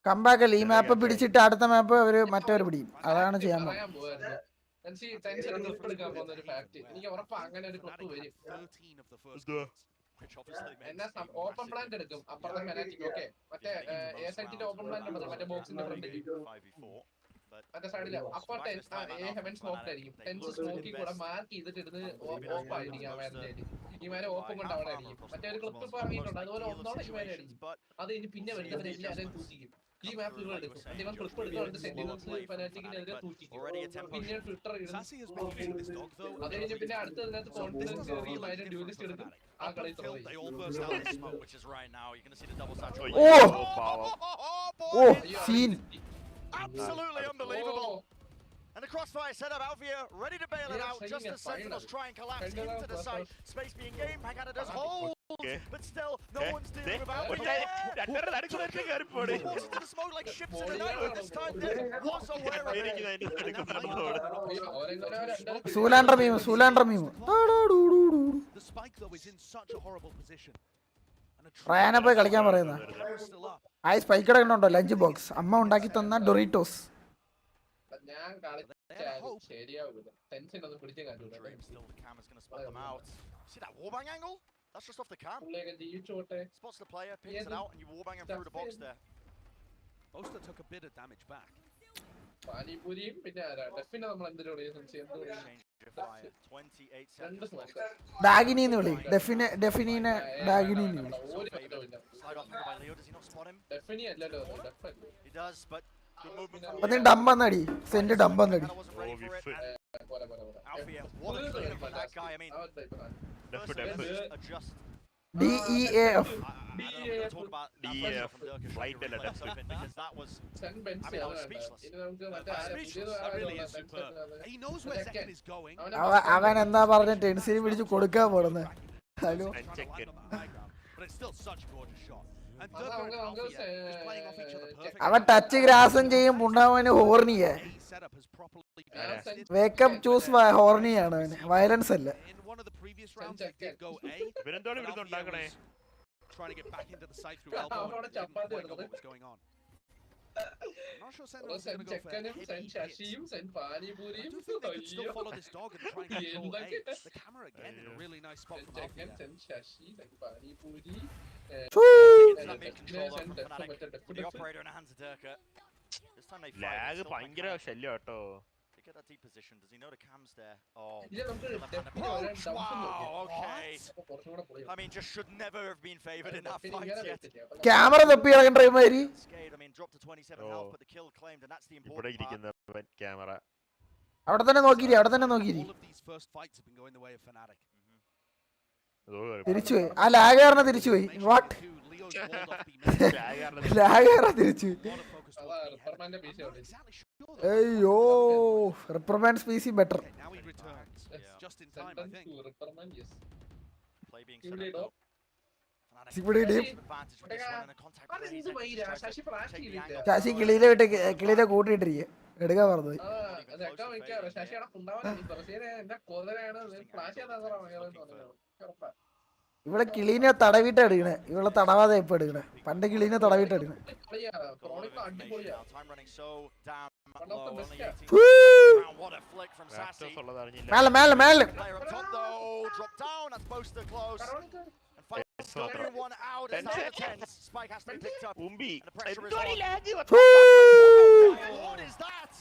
കമ്പാക്കല്ല. ഈ മാപ്പ് പിടിച്ചിട്ട് അടുത്ത മാപ്പ് അവര് മറ്റവര് പിടിക്കും. അതാണ് ചെയ്യാൻ പോകുന്നത്. ഓപ്പൺ പ്ലാന്റ് എടുക്കും അപ്പുറത്തെ ഫെനാറ്റിക്. ഓക്കെ, മറ്റേ എ സെറ്റിന്റെ ഓപ്പൺ പ്ലാന്റ് ഉണ്ടല്ലോ, മറ്റേ ബോക്സിന്റെ ഫ്രണ്ടിൽ മറ്റേ സൈഡില്. അപ്പൊ ഹെവൻ സ്മോക്ക് ആയിരിക്കും. ടെൻസ് സ്മോക്കി കൂടെ മാർക്ക് ചെയ്തിട്ട് ഇരുന്ന് ഓഫ് ആയിരിക്കും. ഈ മാരെ ഓപ്പൺ കൊണ്ട് അവിടെ ആയിരിക്കും. മറ്റേ ഒരു ക്ലിപ്പ് ഇപ്പൊ ഇറങ്ങിയിട്ടുണ്ട്, അതുപോലെ ഒന്നോടെ ഈ മാരെ അടിക്കും. അത് കഴിഞ്ഞ് പിന്നെ വരുന്നവരെ എല്ലാവരെയും തൂക്കിക്കും. ഈ മാപ്പ് ഇവർ എടുക്കും. ഇവൻ ക്ലിപ്പ് എടുത്തുകൊണ്ട് സെന്റിനൽസ് ഫെനാറ്റിക്കിനെതിരെ തൂക്കിക്കും. പിന്നെ ഫിൽട്ടർ ഇടും. അത് കഴിഞ്ഞ് പിന്നെ അടുത്തതിനകത്ത് കോൺഫിഡൻസ് ഈ ഡ്യൂലിസ്റ്റ് എടുക്കും. ആ കളി scene. Absolutely unbelievable. And the crossfire set up, Alvia ready to bail it out just as Sentinels try and collapse into the site. Space being gained, Pankana does hold, but still, no one's dealing with Alvia. Into the smoke like ships in the night, but this time Dev was aware of it. Sulander meme. The spike though is in such a horrible position. റയാനെ പോയി കളിക്കാൻ പറയുന്ന ആ spike കിടക്കണുണ്ടോ lunch box. അമ്മ ഉണ്ടാക്കി തന്ന ഡൊറിറ്റോസ്. ഞാൻ ശരിയാവില്ല. Tension ഒന്നും പിടിച്ചു കാണില്ല. That's just off the cam. Spots the player, picks it out, and you warbang him through the box there. Osta took a bit of damage back. പാനിപൂരിയും പിന്നെ ഡെഫിനെ നമ്മൾ എന്തിനു ഡാഗിനി വിളി. ഡെഫിനീനെ ഡാഗിനി വിളി. ഡെഫിനി അല്ലല്ലോ, അപ്പൊ ഡമ്പന്നടി സെന്റ് ഡമ്പന്നടി. DEAF. DEF. Flight അല്ല depth. That really is superb. He knows where second is going. അവൻ എന്താ പറഞ്ഞ ടെൻസിന് പിടിച്ച് കൊടുക്കാൻ പോടുന്നത്. Hello. But it's still such a gorgeous shot. And Durka and Alfia just playing off each other perfectly. അവൻ touch Grasim ചെയ്യും പുണ്ടാവന് ഹോർണിയാ. Wake up choose ഹോർണിയാണ് അവന്, violence അല്ല. In one of the previous rounds they did go A. ഇവരെന്താണ് ഇവിടുന്ന് ഉണ്ടാക്കണേ? Trying to get back into the site through elbow. And didn't quite know what was going on. I'm not sure Sentinel is going to go for heavy hits. I do think they could still follow this dog and try and control A. The camera again in a really nice spot from Alfia. Put the operator in the hands of Durka. This time they lag ഭയങ്കര ശല്യം കേട്ടോ. Get that deep position. Does he know the cam's there? Oh. Wow, okay. I mean, just should never have been favored in that fight yet. Camera തപ്പി ഇറങ്ങണ്ട ഇവന്മാര്. I mean, dropped to 27 health, but the kill claimed, and that's the important ഇവിടെ ഇരിക്കുന്ന camera. അവിടെ തന്നെ നോക്കിരി, അവിടെ തന്നെ നോക്കിരി. All of these first fights have been going the way of Fnatic. തിരിച്ചുപോയി. ആ ലാഗ് കാരണം തിരിച്ചുപോയി. വാട്ട്? ലാഗ് കാരണം തിരിച്ചുപോയി. അയ്യോ, റിപ്രമാൻഡ് സ്പീസി better. Now he returns. Just in time, I think. Play being set up. ശശി കിളിയിലെ വിട്ട് കിളിയിലെ കൂട്ടിയിട്ടിരിക്കുക. എടുക്കാൻ പറഞ്ഞു. ഇവിടെ കിളീനെ തടവിട്ട് എടുക്കണേ, ഇവിടെ തടവാതെ ഇപ്പൊ എടുക്കണേ. പണ്ട് കിളീനെ തടവിട്ട് എടുക്കണേ. മേലെ മേലെ മേലെ. One out. It's out of 10. Spike has to be picked up. Umbi. And the pressure is on. What is that?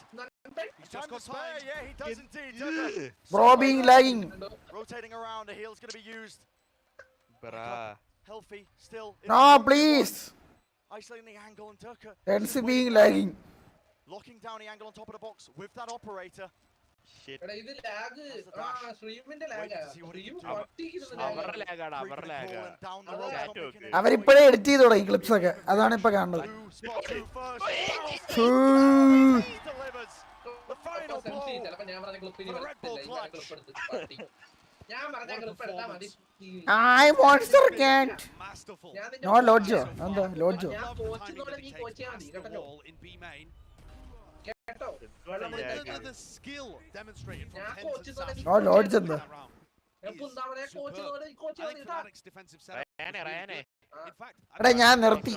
He's just got spare. Yeah, he does indeed. Bro being lagging. Rotating around. The heal's going to be used. Bruh. Healthy still. No, please. Isolating the angle and Durka. Tense being lagging. Locking down the angle on top of the box with that operator. Shit. ഇത് lag സ്ട്രീമിന്റെ ലാഗാ. Stream അവരുടെ ലാഗാണ്, അവരുടെ ലാഗാ. അവരിപ്പോഴേ edit ചെയ്ത് തുടങ്ങി clips ഒക്കെ, അതാണ് ഇപ്പൊ കാണുന്നത്. I monster cat. No Lojo. എന്താ Lojo? The skill demonstrated from No Lodge എന്താ? എടാ ഞാൻ നിർത്തി.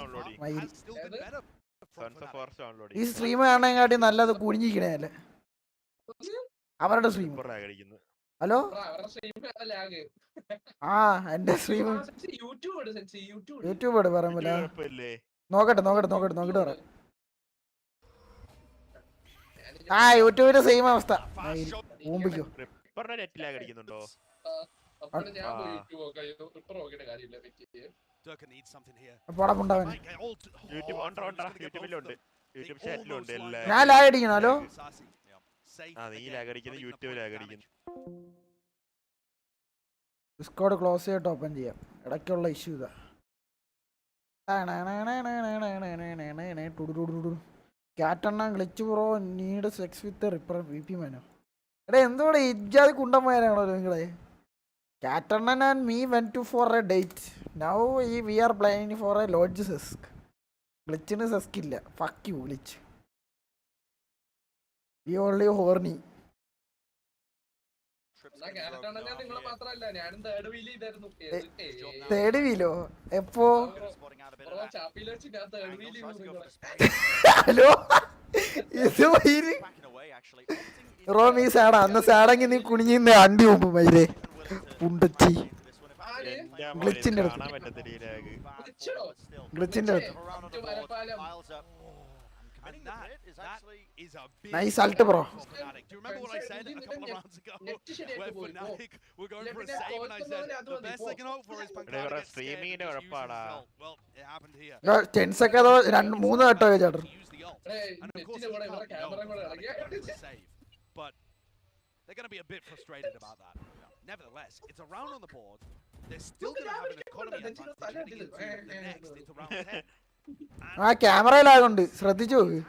ഈ സ്ട്രീം കാണാനായിട്ട് നല്ലത് കുഴിഞ്ഞിരിക്കണേ അല്ലേ അവരുടെ സ്ട്രീം. ഹലോ ആ എന്റെ സ്ട്രീം യൂട്യൂബ് പറയാൻ പറ്റില്ല. നോക്കട്ടെ നോക്കട്ടെ നോക്കട്ടെ നോക്കിട്ട് പറയാം. ആ യൂട്യൂബിന്റെ സെയിം അവസ്ഥ. ഊമ്പിക്കോ പോടാ. ഞാൻ ലാഗ് അടിക്കണം. ഹലോ ഡിസ്കോഡ് ക്ലോസ് ചെയ്തിട്ട് ഓപ്പൺ ചെയ്യാം. ഇടയ്ക്കുള്ള ഇഷ്യൂ ഇതാ. ക്യാറ്റണ്ണ glitch bro need sex with ripper VP മാനോ. എടാ എന്തോടെ ഇജ്ജാതി കുണ്ടന്മാരാണോ നിങ്ങളെ? ക്യാറ്റണ്ണൻ and me went to for a date. Now we are planning for a lodge sex. ഗ്ലിച്ചിന് സെസ്ക് ഇല്ല. Fuck you glitch. We only horny. Third വീലോ എപ്പോ? ഹലോ ഇത് വൈര് റോമീ സാടാ. അന്ന് സാടെങ്കിൽ നീ കുണിഞ്ഞിന്ന് അണ്ടി മുമ്പ് മൈരേ പുണ്ടച്ചി. ഗ്ലിച്ചിന്റെ അടുത്ത് ഗ്ലിച്ചിന്റെ അടുത്ത് nice അൾട്ട് bro. Do you remember what I said a couple of rounds ago? Where Fnatic were going for a save and I said the best they can hope for is Pancratic gets scared and just uses his ult. Well, it happened here. ടെൻസൊക്കെ അതോ 2-3 വട്ടോ ചേട്ടൻ. And of course he can't know it's a save. But they're going to be a bit frustrated about that. Nevertheless, it's a round on the board. they're still going to have an economy advantage heading into the next, into round 10. ആ ക്യാമറയിലാകൊണ്ട് ശ്രദ്ധിച്ചു നോക്ക്.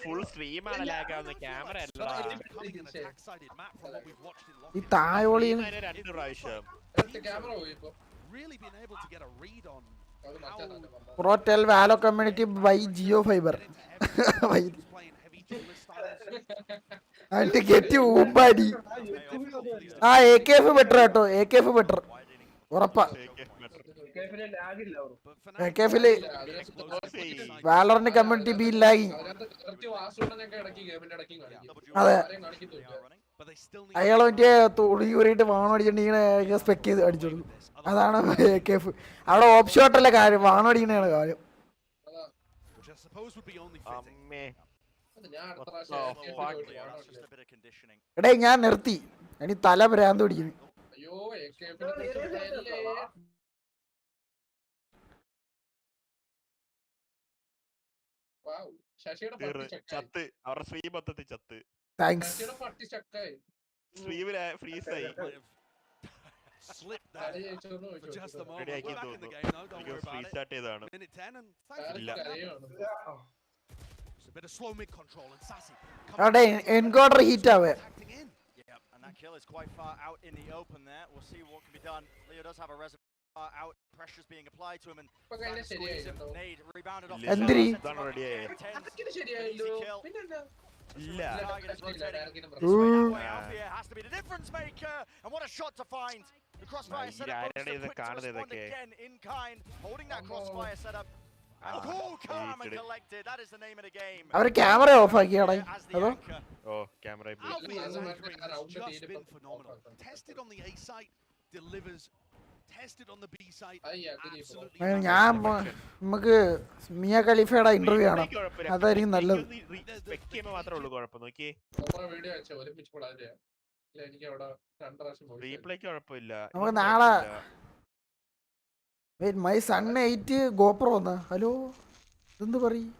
Full സ്ട്രീമാണ് lag ആവുന്ന camera അല്ല. ഈ തായോളി രണ്ട് പ്രാവശ്യം Pro tell Valo community buy Geo Fiber. And to get you buddy. AKF better auto, AKF better. ഉറപ്പാ. AKF Valorant community be lagging. അതെ. അയാൾ മറ്റേ തുണി ഊരിയിട്ട് വാണടിച്ചിട്ടുണ്ടെങ്കിൽ സ്പെക്ക് ചെയ്ത് അടിച്ചോളൂ. അതാണ് AKF. അവിടെ ഓപ്പ് ഷോട്ടല്ലേ കാര്യം, വാണടിക്കണയാണ് കാര്യം. എടേ ഞാൻ നിർത്തി, ഇനി തല ഭ്രാന്ത് പിടിക്കുന്നു. Thanks. Slip that for just a moment. We're back in the game though, don't worry about it. Minute 10 and it's a bit of slow mid control and Sassy. അവിടെ encoder heat Ave. Yeah, and that kill is quite far out in the open there. We'll see what can be done. Leo does have a reservoir out. Pressure's being applied to him and nade rebounded off. എന്തിരി? ഇല്ല. Has to be the difference maker. And what a shot to find. The crossfire setup again in kind, holding that crossfire setup. And calm and collected. That is the name of the game. അവര് camera off ആക്കിയാടേ. അതോ? Camera just been phenomenal. Tested on the A side, delivers. Tested on the B side. Absolutely. ഞാൻ നമുക്ക് മിയ ഖലീഫയുടെ interview ആണ്, അതായിരിക്കും നല്ലത്. മാത്രമേ ഉള്ളൂ കുഴപ്പം. നോക്കിയേ റീപ്ലേക്ക് കുഴപ്പമില്ല. നമുക്ക് നാളെ മൈ സൺ 8 ഗോപ്രോ വന്ന. ഹലോ എന്ത് പറയും?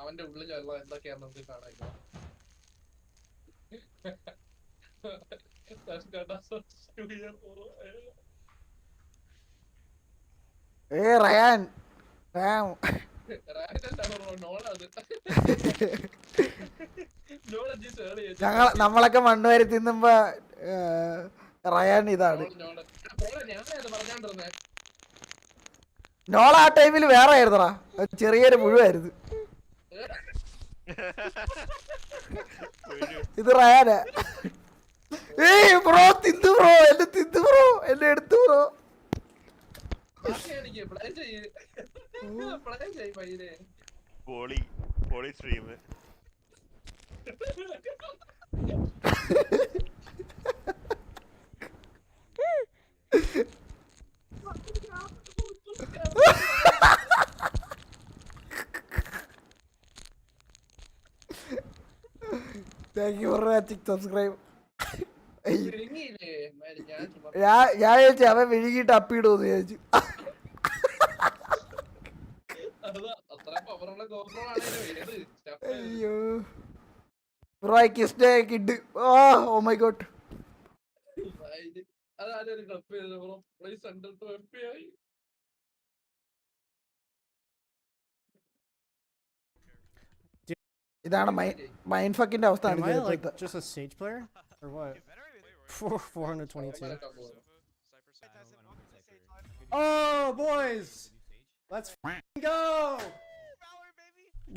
അവന്റെ ഉള്ളിൽ എന്തൊക്കെയാന്ന് നമുക്ക് കാണാം. റയാൻ നമ്മളൊക്കെ മണ്ണുവാരി തിന്നുമ്പോ റയാൻ ഇതാണ്. നോള ആ ടൈമിൽ വേറെ ആയിരുന്നടാ, ചെറിയൊരു മുഴുവായിരുന്നു. ഇത് റയാനാ. ഏയ് ബ്രോ തിന്നു ബ്രോ, എന്നെ തിന്നു ബ്രോ, എന്നെ എടുത്തു ബ്രോ. പോളി stream Thank you for watching. Subscribe. ഞാൻ ചോദിച്ചു അവൻ വിഴുകിട്ട് അപ്പിടുമെന്ന് ചോദിച്ചു. അയ്യോ bro I kissed a kid. Oh my god. ഇതാണ് മൈൻഡ് ഫക്കിന്റെ അവസ്ഥ. Just a stage player or what? 422. Oh boys, let's go!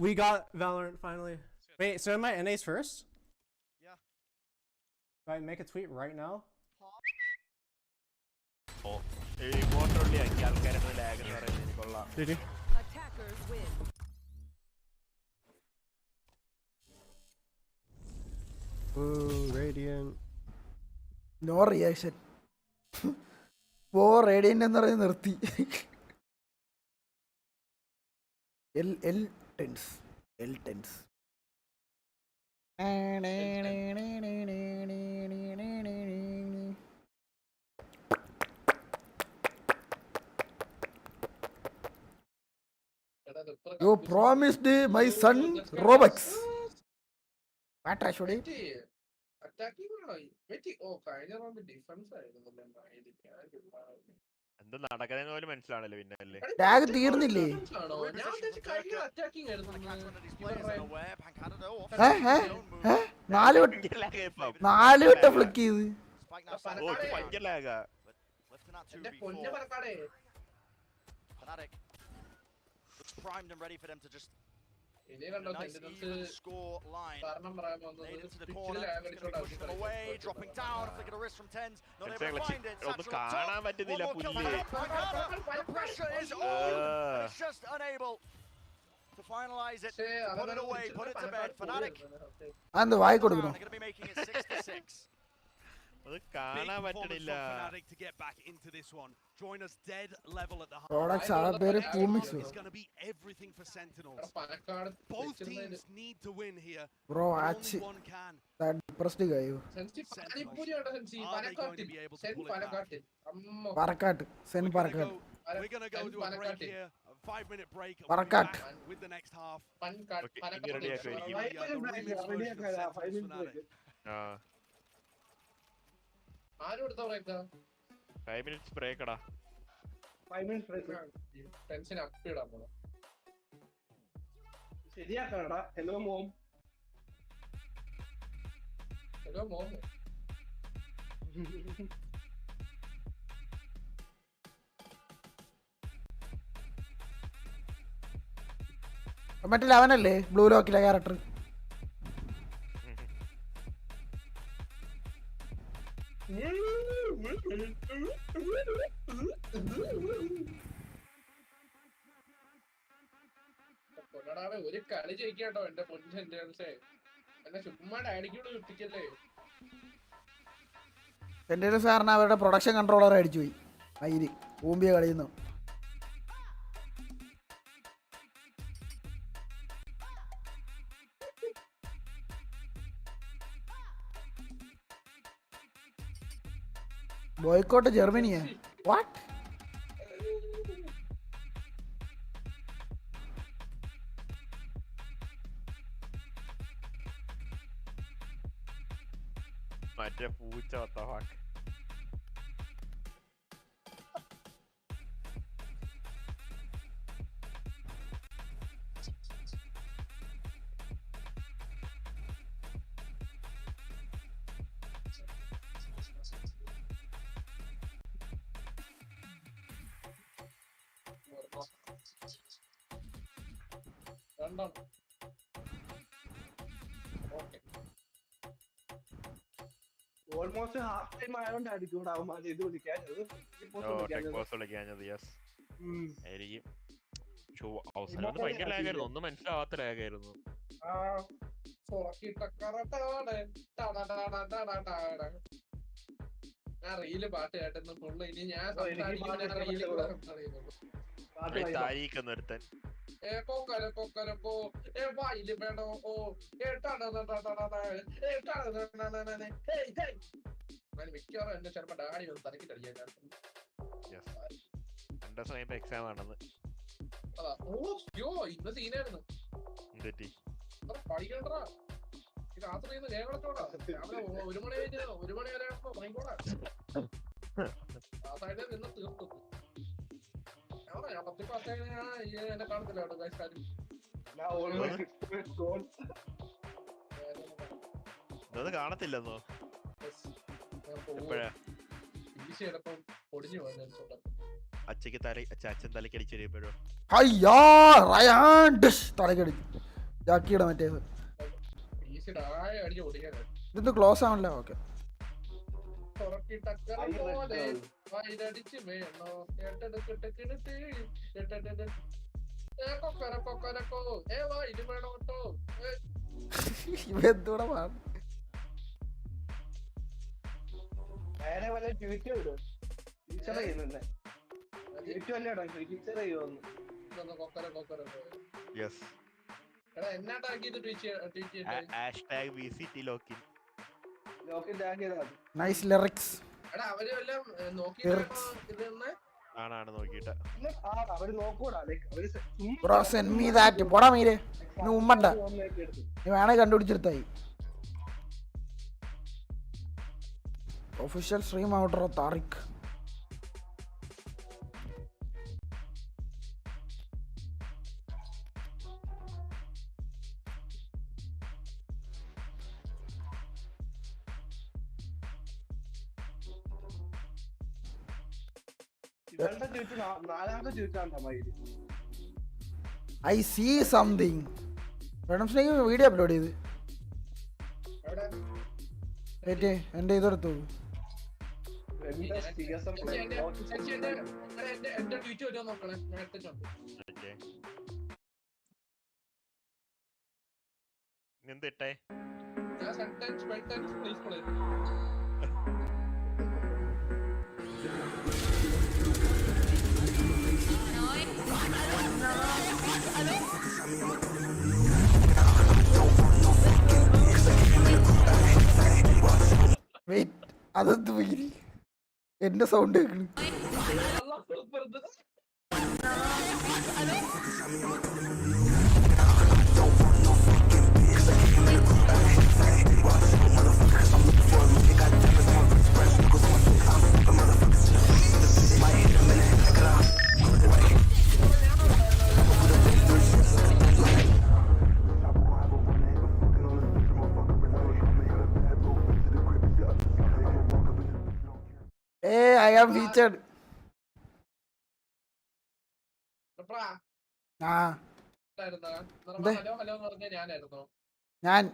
We got Valorant finally. Wait, so am I NAs first? Yeah. Do I make a tweet right now? Did you? Attackers win. Ooh, Radiant. No reaction. Radiant എന്ന് പറഞ്ഞ് നിർത്തി. L tense. You promised my son Robux. What I should എന്താ നടക്കുന്നതെന്ന് പോലും മനസ്സിലാണല്ലോ പിന്നെ അല്ലേ. Tag തീർന്നില്ലേ? നാല് വട്ടം ഫ്ലിക്ക് ചെയ്ത്. Primed and ready for them to just nice even score line. Made into the corner. It's going to push them away. Dropping down. Flick of the wrist from Tens. Not able to find it. Satchel up top. One more kill for Pancada. The pressure is on. It's just unable to finalize it. Put it away. Put it to bed. Fnatic. And the why could They're going to be making it 6-6. അത് കാണാൻ പറ്റണില്ല. To get back into this one. Join us dead level at the heart. Products are very booming. It's going to be everything for Sentinels. Both teams need to win here. Bro, actually, one can. that depressed guy. Are they going to be able to pull it back? Parakat, send Parakat. We're going to go to a break here. A 5-minute break. Parakat. With the next half. Five minutes break ടാ. 5 minutes break. Tension up ഇടാൻ പോണം. ശരിയാക്കണടാ. Hello mom. Hello mom. മറ്റേ അവനല്ലേ blue ലോക്കിലെ character? ഒരു കളി ജയിക്കാട്ടോ എന്റെ പൊന്നു സെന്റൻസേ. എന്നെ ചുമ്മാ ഡാഡിക്കൂടെ കിട്ടിക്കല്ലേ. സെന്റൻസ് സാറിന് അവരുടെ പ്രൊഡക്ഷൻ കൺട്രോളർ അടിച്ചു പോയി. അയിര് ഊമ്പിയ കളിയുന്നു. ബോയ്ക്കോട്ട് ജർമ്മനിയാ? വാട്ട്? മറ്റേ പൂച്ച വത്തവാക്ക്. ഓൾമോസ്റ്റ് ഹാഫ് ടൈം ആയതുകൊണ്ടായിരിക്കും ഇത് വിളിക്കാഞ്ഞത്. അവസാനം ഭയങ്കര ലാഗായിരുന്നു. ഒന്നും മനസ്സിലാവാത്ത ലാഗായിരുന്നു. ഞാൻ റീല് പാട്ട് കേട്ടെന്ന് ഫുള്ള്. ഇനി ഞാൻ ഒരുത്തൻ കൊക്കരക്കോ വായില് വേണോ ഓ മിക്കവാറും എന്നെ ചിലപ്പോ ഡാഡി ഒന്ന് തലക്കിട്ട് അടിക്കാൻ. എക്സാം ആണെന്ന്. ഇന്ന് സീനായിരുന്നു. പഠിക്കണ്ടാ. രാത്രി കേരളത്തോടാ. രാവിലെ 1 മണി കഴിഞ്ഞ് 1 മണി വരെ ഉറങ്ങിക്കോടാ. ആ സൈഡിൽ നിന്ന് തീർത്തു. എന്നെ കാണത്തില്ല കേട്ടോ കാര്യം. കാണത്തില്ലെന്നോ? ചിലപ്പം പൊടിഞ്ഞു പോയി അച്ഛൻ തലക്കടിച്ചെപ്പോഴോ തലക്കടിച്ച് മറ്റേത് ഇതൊന്നും ക്ലോസ് ആണല്ലോ. ഓക്കെ ഇവെന്തൂടെ പാടും. Nice lyrics. പോടാ മീരെ നീ ഉമ്മണ്ട. നീ വേണേ കണ്ടുപിടിച്ചെടുത്തായി. Official stream outer Tariq. I see something. Madam Snake video upload ചെയ്തു. ഏറ്റേ എൻ്റെ ഇതെടുത്തു. എന്തിട്ടേ? വെയിറ്റ്, അതെന്ത് പോയി? എന്റെ സൗണ്ട് കേൾക്കുന്നു. I am featured. ഞാൻ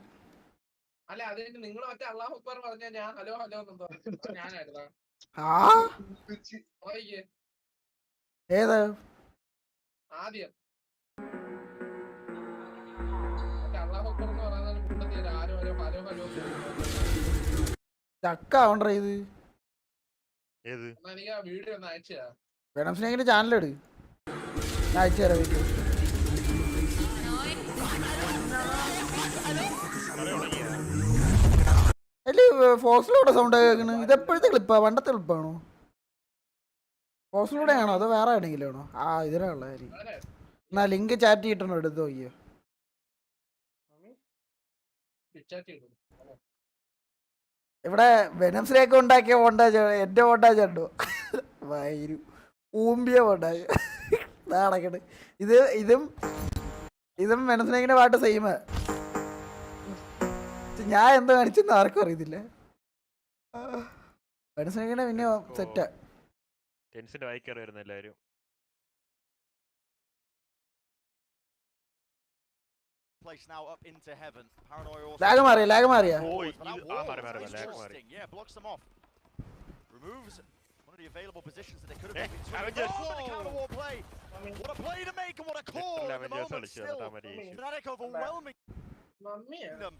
അല്ല അത് നിങ്ങൾ മറ്റേ അള്ളാഹു അക്ബർ പറഞ്ഞ ഞാൻ ഹലോ ഹലോ ഞാനായിരുന്നു. ഏത് ആദ്യം മറ്റേ അള്ളാഹു അക്ബർ എന്ന് പറയുന്നത് കൂട്ടത്തിൽ ആരോ ഹലോ ഹലോ ഹലോ ചക്ക ഓണ്ടർ ചെയ്ത് എനിക്ക് ആ വീഡിയോ ഒന്ന് അയച്ചാ. വേണം സ്നേഹിന്റെ ചാനലെട്, ഞാൻ അയച്ചു തരാം. വീഡിയോ അതില് ഫോക്സിലൂടെ സൗണ്ട് കേൾക്കണ്. ഇതെപ്പോഴത്തെ ക്ലിപ്പാ? പണ്ടത്തെ ക്ലിപ്പാണോ? ഫോക്സിലൂടെ ആണോ അതോ വേറെ എവിടെയെങ്കിലും ആണോ? ആ ഇതിനുള്ള കാര്യം. എന്നാ ലിങ്ക് ചാറ്റ് ചെയ്തിട്ടുണ്ടോ? എടുത്ത് നോക്കിയോ? ഇവിടെ വെനംസിലേക്ക് ഉണ്ടാക്കിയ മോണ്ടാജ് എന്റെ മോണ്ടാജ് ഉണ്ടോ? വൈരു ഊമ്പിയ മോണ്ടാജ് നടക്കട്ടെ. ഇതും വെനംസിനേക്കിന്റെ പാട്ട് സെയിം. ഞാൻ എന്തോ കാണിച്ചെന്ന് ആർക്കും അറിയത്തില്ല. വെനംസിനേക്കിന്റെ പിന്നെ സെറ്റാ. ടെൻസിന്റെ വായിക്കാറ് വരുന്ന എല്ലാവരും place now up into heaven. Paranoia also. lag മാറിയ Yeah, blocks them off. Removes one of the available positions that they could have taken. Oh, the counter war play. What a play to make and what a call at the moment still. Fnatic overwhelming them.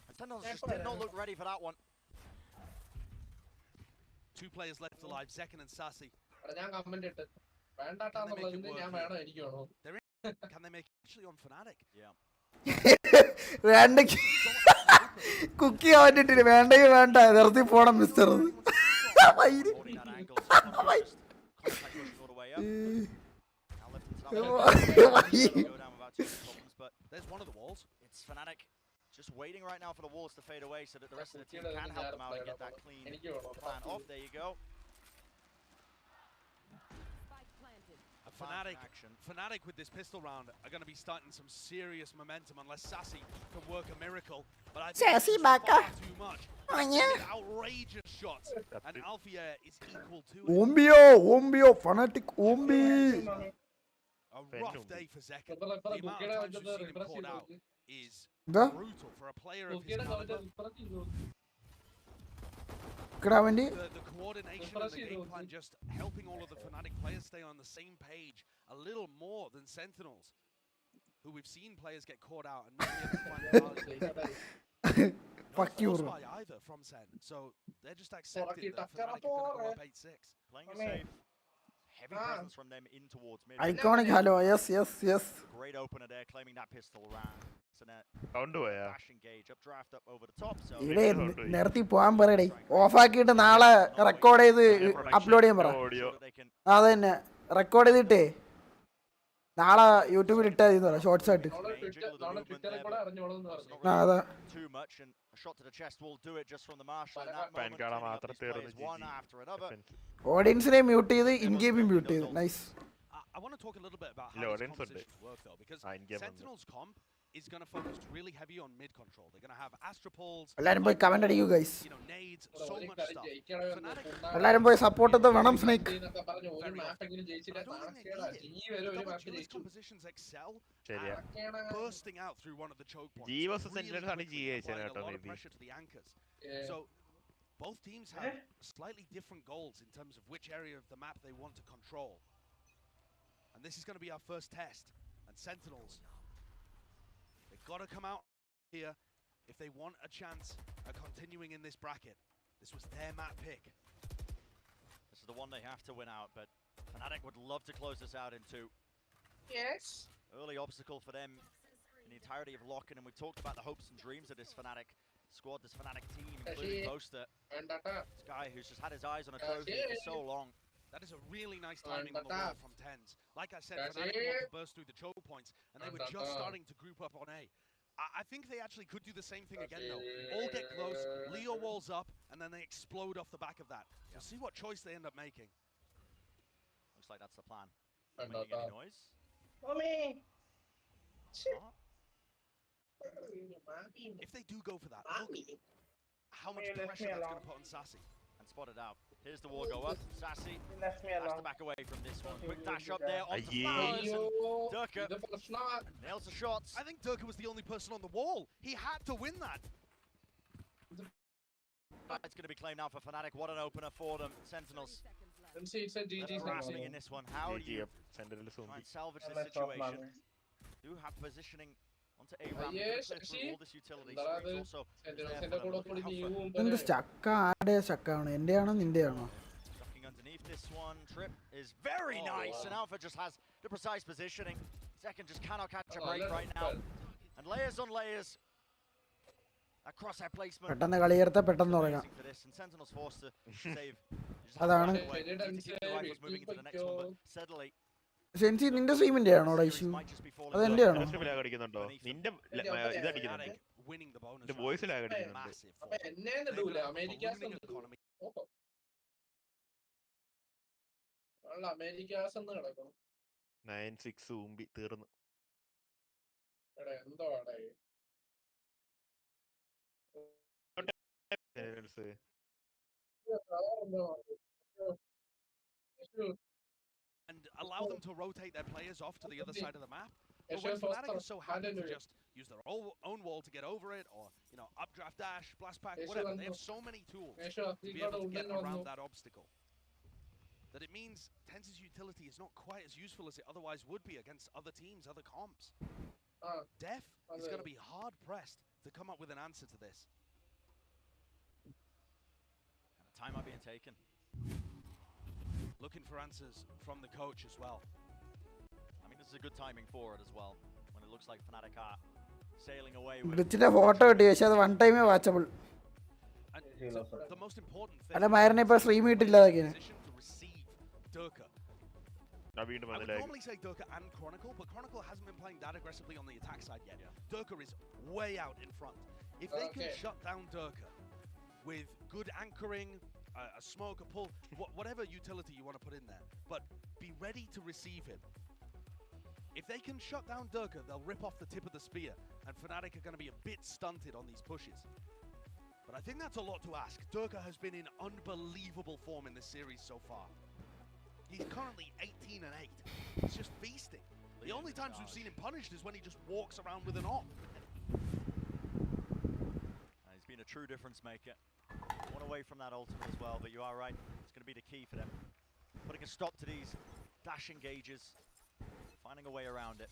Sentinels just did not look ready for that one. Two players left alive, Zekan and Sassy. ഞാൻ comment ഇട്ട് വേണ്ടാട്ടാന്നുള്ളതിന് ഞാൻ വേണം എനിക്ക് വേണോ. Can they make it actually on Fnatic? Yeah. വേണ്ടക്ക് Kuki ആവാനിട്ടില്ല. വേണ്ടെങ്കിൽ വേണ്ട, നിർത്തി പോണം mister. There's one of the walls. It's Fnatic just waiting right now for the walls to fade away so that the rest of the team can help them out and get that clean plan off. There you go. Fnatic with this pistol round are going to be starting some serious momentum unless Sassy can work a miracle. But I think Sassy far too much. Outrageous shots, and Alfia is equal to it. Ombio, Fnatic Ombi. A rough day for Zekan. The amount of times we've seen him caught out is brutal for a player of his caliber. The coordination and the game plan just helping all of the Fnatic players stay on the same page a little more than Sentinels, who we've seen players get caught out and not be able to find value. Fuck you. Either from Sen, so they're just accepting that Fnatic are going to go up 8-6. Playing it safe. Heavy presence from them in towards mid. Iconic hello, yes. Great opener there, claiming that pistol round. ഇവിടെ നിർത്തി പോവാൻ പറയടേ. ഓഫാക്കിയിട്ട് നാളെ record ചെയ്ത് upload ചെയ്യാൻ പറ. അതന്നെ record ചെയ്തിട്ടേ നാളെ യൂട്യൂബിൽ ഇട്ടായിരുന്നു ഷോർട്സ് ആയിട്ട്. അതാ Too much and a shot to the chest will do it just from the marshal. ഓഡിയൻസിനെ മ്യൂട്ട് ചെയ്ത് ഇൻ ഗെയിമിൽ മ്യൂട്ട് ചെയ്തു. Nice. I want to talk a little bit about how these compositions work though, because Sentinel's comp is going to focus really heavy on mid control. They're going to have Astropols. എല്ലാരും പോയി comment അടിക്കൂ guys. You know, nades, so much stuff. എല്ലാരും പോയി support ചെയ്ത് വേണം snake. These compositions excel bursting out through one of the choke points. Pressure to the anchors. So both teams have slightly different goals in terms of which area of the map they want to control. And this is going to be our first test. And Sentinels, they've got to come out here if they want a chance at continuing in this bracket. This was their map pick. This is the one they have to win out, but Fnatic would love to close this out in 2. Yes. Early obstacle for them in the entirety of Lock-in, and we've talked about the hopes and dreams of this Fnatic squad, this Fnatic team, including Boaster. This guy who's just had his eyes on a trophy for so long. That is a really nice timing on the wall from Tens. Like I said, Fnatic want to burst through the choke points, and they were just starting to group up on A. I think they actually could do the same thing again, though. All get close, Leo walls up, and then they explode off the back of that. We'll see what choice they end up making. Looks like that's the plan. Making any noise? Mommy! If they do go for that, look how much pressure that's going to put on Sassy. And spotted out. Here's the war go up. Sassy has to back away from this one. Quick dash up there onto Flowers. Durka nails the shots. I think Durka was the only person on the wall. He had to win that. It's going to be claimed now for Fnatic. What an opener for them. Sentinels grasping in this one. How do you try and salvage this situation? Do have positioning onto A ramp. All this utility. Also എന്ത് stuck ആടെ സ്റ്റക്കാണ്? എന്റെയാണോ നിന്റെയാണോ? ducking underneath this one. Trip is very nice, and Alpha just has the precise positioning. Second just cannot catch a break right now. And layers on layers. Across our placement. പെട്ടെന്ന് കളിയെടുത്ത പെട്ടെന്ന് തുടങ്ങാം. അതാണ് സെൻസി നിന്റെ സ്ട്രീമിന്റെ ആണോ issue? അത് എന്റെ ആണോ? തീർന്നു. And allow them to rotate their players off to the other side of the map. But when Fnatic is so happy to just use their own wall to get over it, or updraft dash, blast pack, whatever, they have so many tools to be able to get around that obstacle, that it means Tens's utility is not quite as useful as it otherwise would be against other teams, other comps. Def is going to be hard pressed to come up with an answer to this. And a timeout being taken. Looking for answers from the coach as well. I mean, this is a good timing for it as well, when it looks like Fnatic are sailing away with ബ്രിച്ചിന്റെ photo കിട്ടി, പക്ഷെ അത് one ടൈമേ watchable. The most important thing അല്ല മയറിനെ ഇപ്പൊ stream ഇട്ടില്ലാതൊക്കെ. I would normally say Durka and Chronicle, but Chronicle hasn't been playing that aggressively on the attack side yet. Durka is way out in front. If they can shut down Durka with good anchoring, a smoke, a pull, whatever utility you want to put in there, but be ready to receive him. If they can shut down Durka, they'll rip off the tip of the spear, and Fnatic are going to be a bit stunted on these pushes. But I think that's a lot to ask. Durka has been in unbelievable form in this series so far. He's currently 18-8. He's just feasting. The only times we've seen him punished is when he just walks around with an op. He's been a true difference maker. One away from that ultimate as well, but you are right. It's going to be the key for them. Putting a stop to these dash engages. Finding a way around it.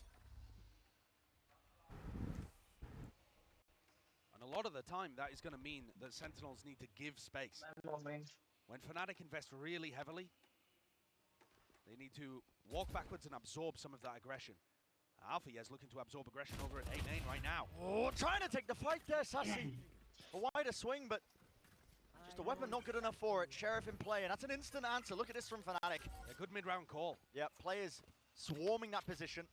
And a lot of the time, that is going to mean that Sentinels need to give space. When Fnatic invest really heavily, they need to walk backwards and absorb some of that aggression. Alfie is looking to absorb aggression over at A main right now. Oh, trying to take the fight there, Sassy. A wider swing, but just a weapon not good enough for it. Sheriff in play, and that's an instant answer. Look at this from Fnatic. A good mid-round call. Yeah, players swarming that position.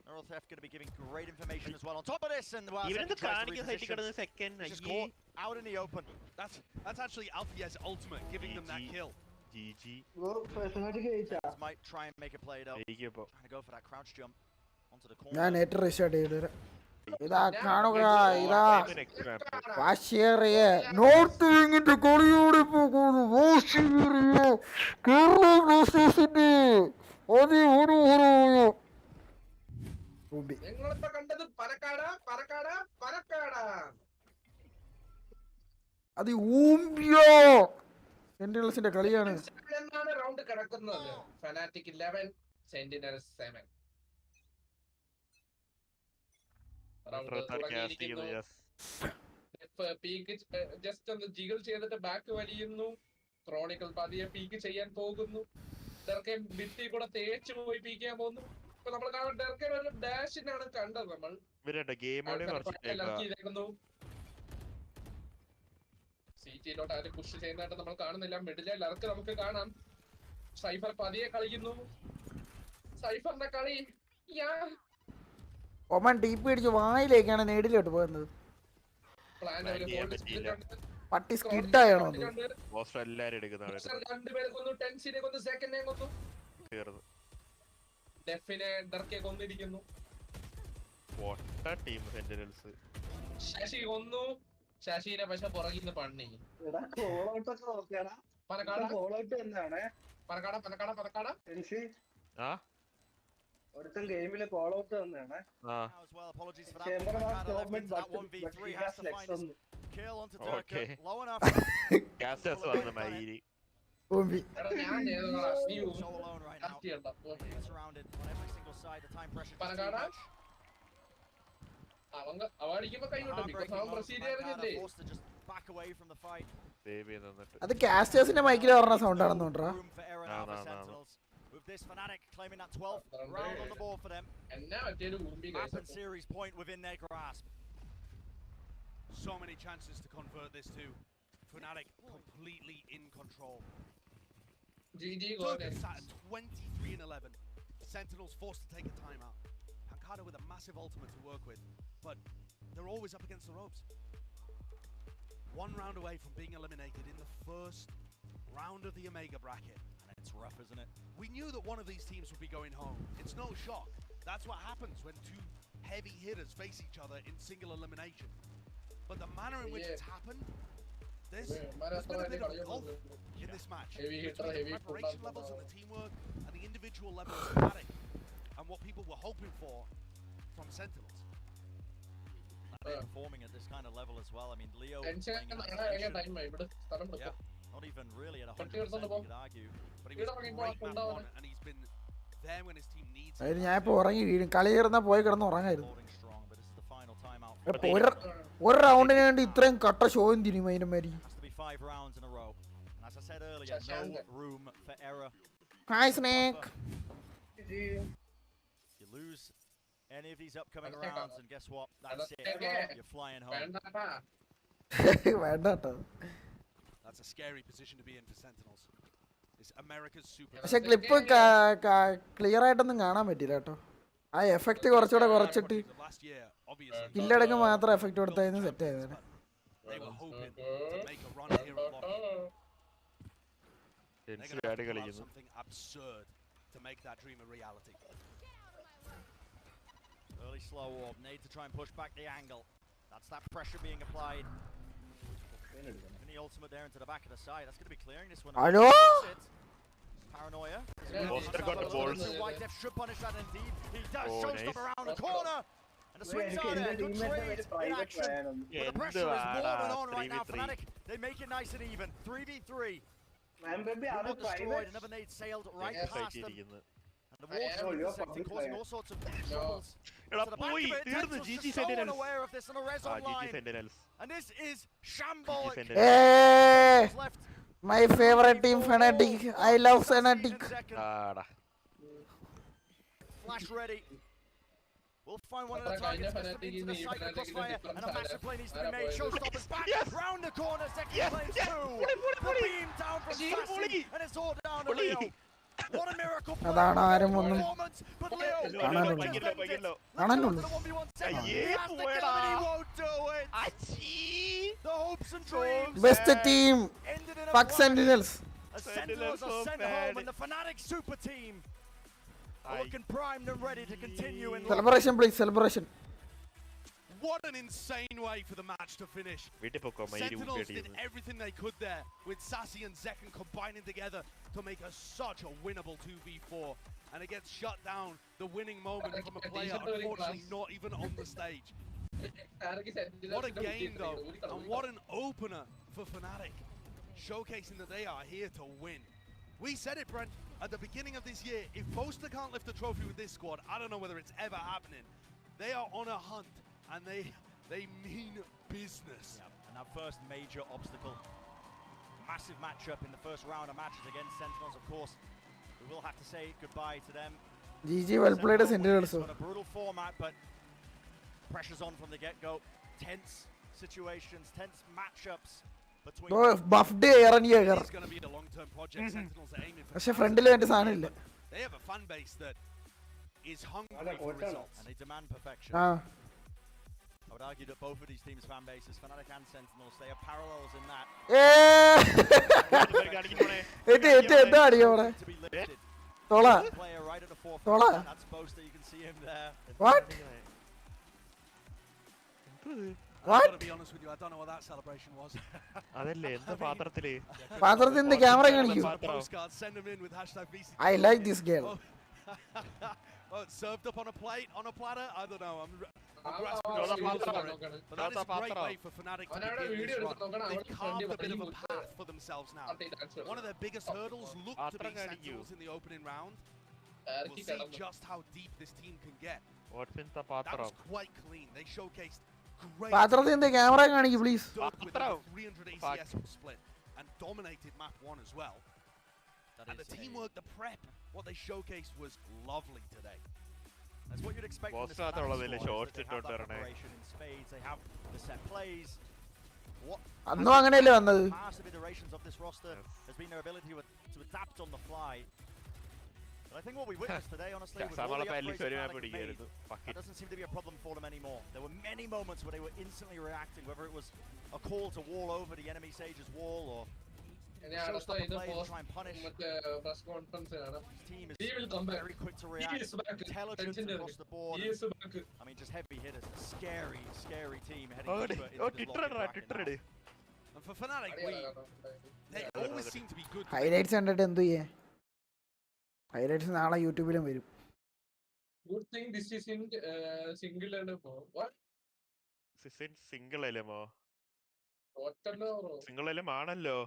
Neural Theft going to be giving great information as well on top of this, and well, Even the tries to carnival reposition. second. Just caught out in the open. That's actually Alfie's ultimate, giving them that kill. GG. Might try and make a play though. Trying to go for that crouch jump onto the corner. ഞാൻ net restart ചെയ്തു ഇതാ കാണുക ഇതാ വാശിയേറിയ north വിങ്ങിന്റെ കളിയോടെ പോകുന്നു വാശിയേറിയ കേരള ബ്ലാസ്റ്റേഴ്സിന്റെ അതിമനോഹരമായ നിങ്ങളിപ്പോ കണ്ടത് പരക്കാട അത് ഊമ്പിയോ സെന്റിനൽസിന്റെ കളിയാണ്. എന്നാണ് റൗണ്ട് കിടക്കുന്നത്. Fanatic 11 sentinels 7. പീക്ക് ജസ്റ്റ് ഒന്ന് ജിഗിൾ ചെയ്തിട്ട് ബാക്ക് വലിയുന്നു. ക്രോണിക്കൽ പതിയെ പീക്ക് ചെയ്യാൻ പോകുന്നു. ഡെർക്കെ ഭിത്തി കൂടെ തേച്ച് പോയി പീക്ക് ചെയ്യാൻ പോകുന്നു. ഇപ്പൊ നമ്മൾ കാണാൻ ഡെർക്കെ ഒരു ഡാഷിനാണ് കണ്ടത്. നമ്മൾ സിറ്റിയിലോട്ട് ആരും പുഷ് ചെയ്യുന്നതായിട്ട് നമ്മൾ കാണുന്നില്ല. മിഡിലെ ലർക്ക് നമുക്ക് കാണാം. സൈഫർ പതിയെ കളിക്കുന്നു. സൈഫറിന്റെ കളി ഒമൻ ടീപ്പ് അടിച്ച് വായിലേക്കാണ് നേടിലോട്ട് പോകുന്നത്. പട്ടി സ്കിഡായാണോ ശശി കൊന്നു. ശശിനെ പക്ഷെ പുറകിന്ന് പണി. ഒരുത്തൻ ഗെയിമില് കോൾ ഔട്ട് തന്നെയാണ്. അത് കാസ്റ്റേഴ്സിന്റെ മൈക്കിൽ പറഞ്ഞ സൗണ്ട് ആണെന്ന് തോന്നുന്നു. With this Fnatic claiming that 12th round on the board for them. And now a map and series point within their grasp. So many chances to convert this to Fnatic completely in control. GG sat at 23-11. Sentinels forced to take a timeout. Hankada with a massive ultimate to work with, but they're always up against the ropes. One round away from being eliminated in the first round of the Omega bracket. It's rough, isn't it? We knew that one of these teams would be going home. It's no shock. That's what happens when two heavy hitters face each other in single elimination. But the manner in which it's happened, there's been a bit of a gulf in this match between the preparation levels and the teamwork and the individual levels of Fnatic and what people were hoping for from Sentinels. They're performing at this kind of level as well. I mean, Leo not even really at 100%, you could argue. But he was great map one, and he's been there when his team needs him. ഞാൻ ഇപ്പൊ ഉറങ്ങി വീഴും. കളി തീർന്നാ പോയി കിടന്ന് ഉറങ്ങായിരുന്നു. ഒരു റൗണ്ടിന് വേണ്ടി ഇത്രയും കട്ട ഷോ തിരിയും അതിന്റെ മാതിരി. Hi Snake. You lose any of these upcoming rounds, and guess what? That's it. You're flying home. വേണ്ടാട്ടോ. That's a scary position to be in for Sentinels. It's America's super. പക്ഷെ ക്ലിപ്പ് ക്ലിയർ ആയിട്ടൊന്നും കാണാൻ പറ്റില്ല കേട്ടോ. ആ effect കുറച്ചുകൂടെ കുറച്ചിട്ട് കില്ലടങ്ങ് മാത്രം effect കൊടുത്തായിരുന്നു സെറ്റ് ആയത്. Early slow orb, need to try and push back the angle. That's that pressure being applied. Mini ultimate there into the back of the side. That's going to be clearing this one. Hello? Paranoia. Foster got the balls. White Def should punish that indeed. He does. Showstop around the corner. And the swings are there. Good trade in action. But the pressure is more than on right now. Fnatic, they make it nice and even. 3v3. Not destroyed. Another nade sailed right past them. And the walls are intersecting, causing all sorts of troubles. So the back of it, Sentinels are so unaware of this on a res online. And this is shambolic. Hey, my favorite team, Fnatic. I love Fnatic. Flash ready. We'll find one of the targets into the side of the crossfire, and a massive play needs to be made. Showstoppers back, round the corner, second play two. The beam down from Sassy, and it's all down to Leo. What a miracle play. അതാണ് ആരും ഒന്നും Performance, but Leo കാണാനുള്ളൂ. കാണാനുള്ളൂ. The hopes and dreams. Best team. Fuck Sentinels. Sentinels are sent home and the Fnatic super team are looking primed and ready to continue in Celebration please, celebration. What an insane way for the match to finish. Sentinels did everything they could there with Sassy and Zekken combining together to make such a winnable 2v4. And it gets shut down, the winning moment from a player unfortunately not even on the stage. What a game though, and what an opener for Fnatic. Showcasing that they are here to win. We said it, Brent, at the beginning of this year, if Boaster can't lift a trophy with this squad, I don't know whether it's ever happening. They are on a hunt. And they mean business. Yeah, and our first major obstacle. Massive matchup in the first round of matches against Sentinels, of course. We will have to say goodbye to them. GG, well played as Sentinels. It's a brutal format, but pressure's on from the get-go. Tense situations, tense matchups between... Buff day, It's going to be a long-term project. Sentinels are aiming for... They have a fan base that is hungry for results. And they demand perfection. I would argue that both of these teams' fan bases, Fnatic and Sentinels, they have parallels in that. Player right at the forefront. That's Boaster, you can see him there. What? I've got to be honest with you, I don't know what that celebration was. പാത്രത്തിന്റെ camera കാണിക്കൂ. Send them in with #VCT. I like this girl. Oh, it's served up on a plate, on a platter. I don't know. I'm grasping at straws for it. But that is a great way for Fnatic to begin this run. They've carved a bit of a path for themselves now. One of their biggest hurdles looked to be Sentinels in the opening round. We'll see just how deep this team can get. That was quite clean. They showcased great. പാത്രത്തിന്റെ camera കാണിക്കൂ please. With a 300 ACS split and dominated map 1 as well. And the teamwork, the prep, what they showcased was lovely today. That's what you'd expect from this squad. They have that preparation in spades. They have the set plays. അന്നും അങ്ങനെയല്ലേ വന്നത്. Massive iterations of this roster has been their ability to adapt on the fly. But I think what we witnessed today, honestly, with all the upgrades Fnatic made, that doesn't seem to be a problem for them anymore. There were many moments where they were instantly reacting, whether it was a call to wall over the enemy Sage's wall or showstopper plays to try and punish. His team is very quick to react, intelligent across the board. I mean, just heavy hitters. A scary, scary team heading deeper into this lobby bracket now. And for Fnatic, they always seem to be good. Highlights കണ്ടിട്ട് എന്തു ചെയ്യേ? Highlights നാളെ യൂട്യൂബിലും വരും. Good thing this is in single and what? Single അല്ലേമോ? What? Single അല്ലേ ആണല്ലോ.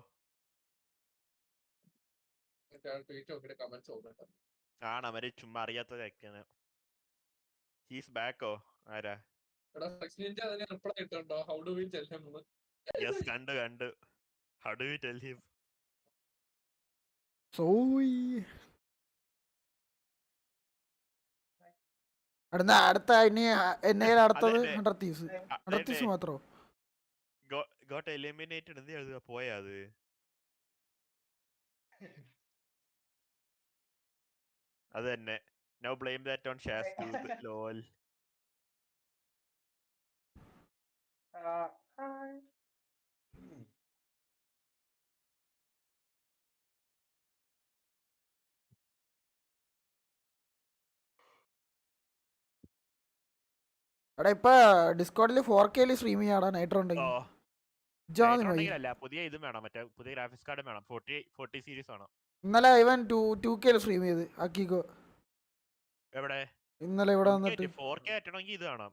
ആണ് അവര് ചുമ്മാ അറിയാത്തതൊക്കെയാണ്. ഹീസ് ബാക്കോ ആരാ? യെസ് കണ്ടു. How do we tell him? അടുത്ത എന്നേൽ അടുത്തത് 100 Thieves മാത്രോ? Got eliminated എന്ത് എഴുതുക പോയാ അത്? അത് തന്നെ. Now blame that on Shastu. Lol. എടാ ഇപ്പൊ ഡിസ്കോർഡിൽ 4K സ്ട്രീം ചെയ്യാടാ നൈട്രോ ഉണ്ടെങ്കിൽ. പുതിയ ഇതും വേണം, മറ്റേ പുതിയ ഗ്രാഫിക്സ് കാർഡും വേണം. 40 സീരീസ് ആണ്. ഇന്നലെ ഇവൻ 2K സ്ട്രീം ചെയ്ത് ആക്കിക്കോ. എവിടെ? ഇന്നലെ ഇവിടെ വന്നിട്ട് 4K ആറ്റണമെങ്കിൽ ഇത് കാണാം.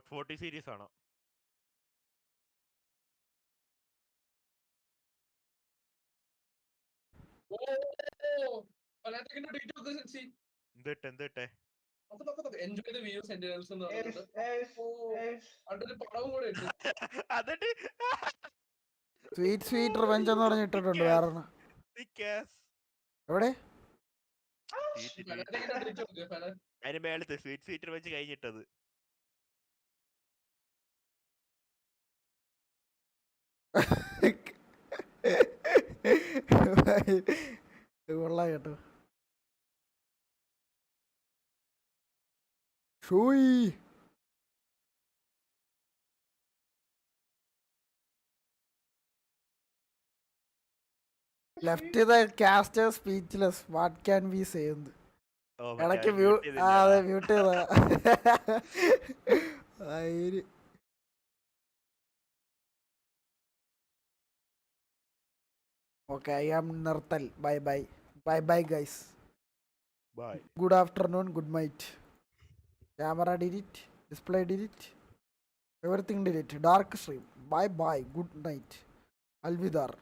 40 സീരീസ് ആണ്. എന്തിട്ടെ enjoy the views and also sweet revenge എന്ന് പറഞ്ഞിട്ടുണ്ട് വേറെ എവിടെ അതിന് മേളത്ത് സ്വീറ്റ് റിവെഞ്ച് കഴിഞ്ഞിട്ടത് കൊള്ളാം കേട്ടോ. ഷോയ് left the caster speechless. What can we say? ഇടയ്ക്ക് അതെ മ്യൂട്ട് ചെയ്താ. ഓക്കെ, ഐ ആം നിർത്തൽ. Bye bye bye bye guys. Bye. Good afternoon, good night. Camera delete, display delete, everything delete. Dark stream. Bye bye, good night, അൽവിദാർ.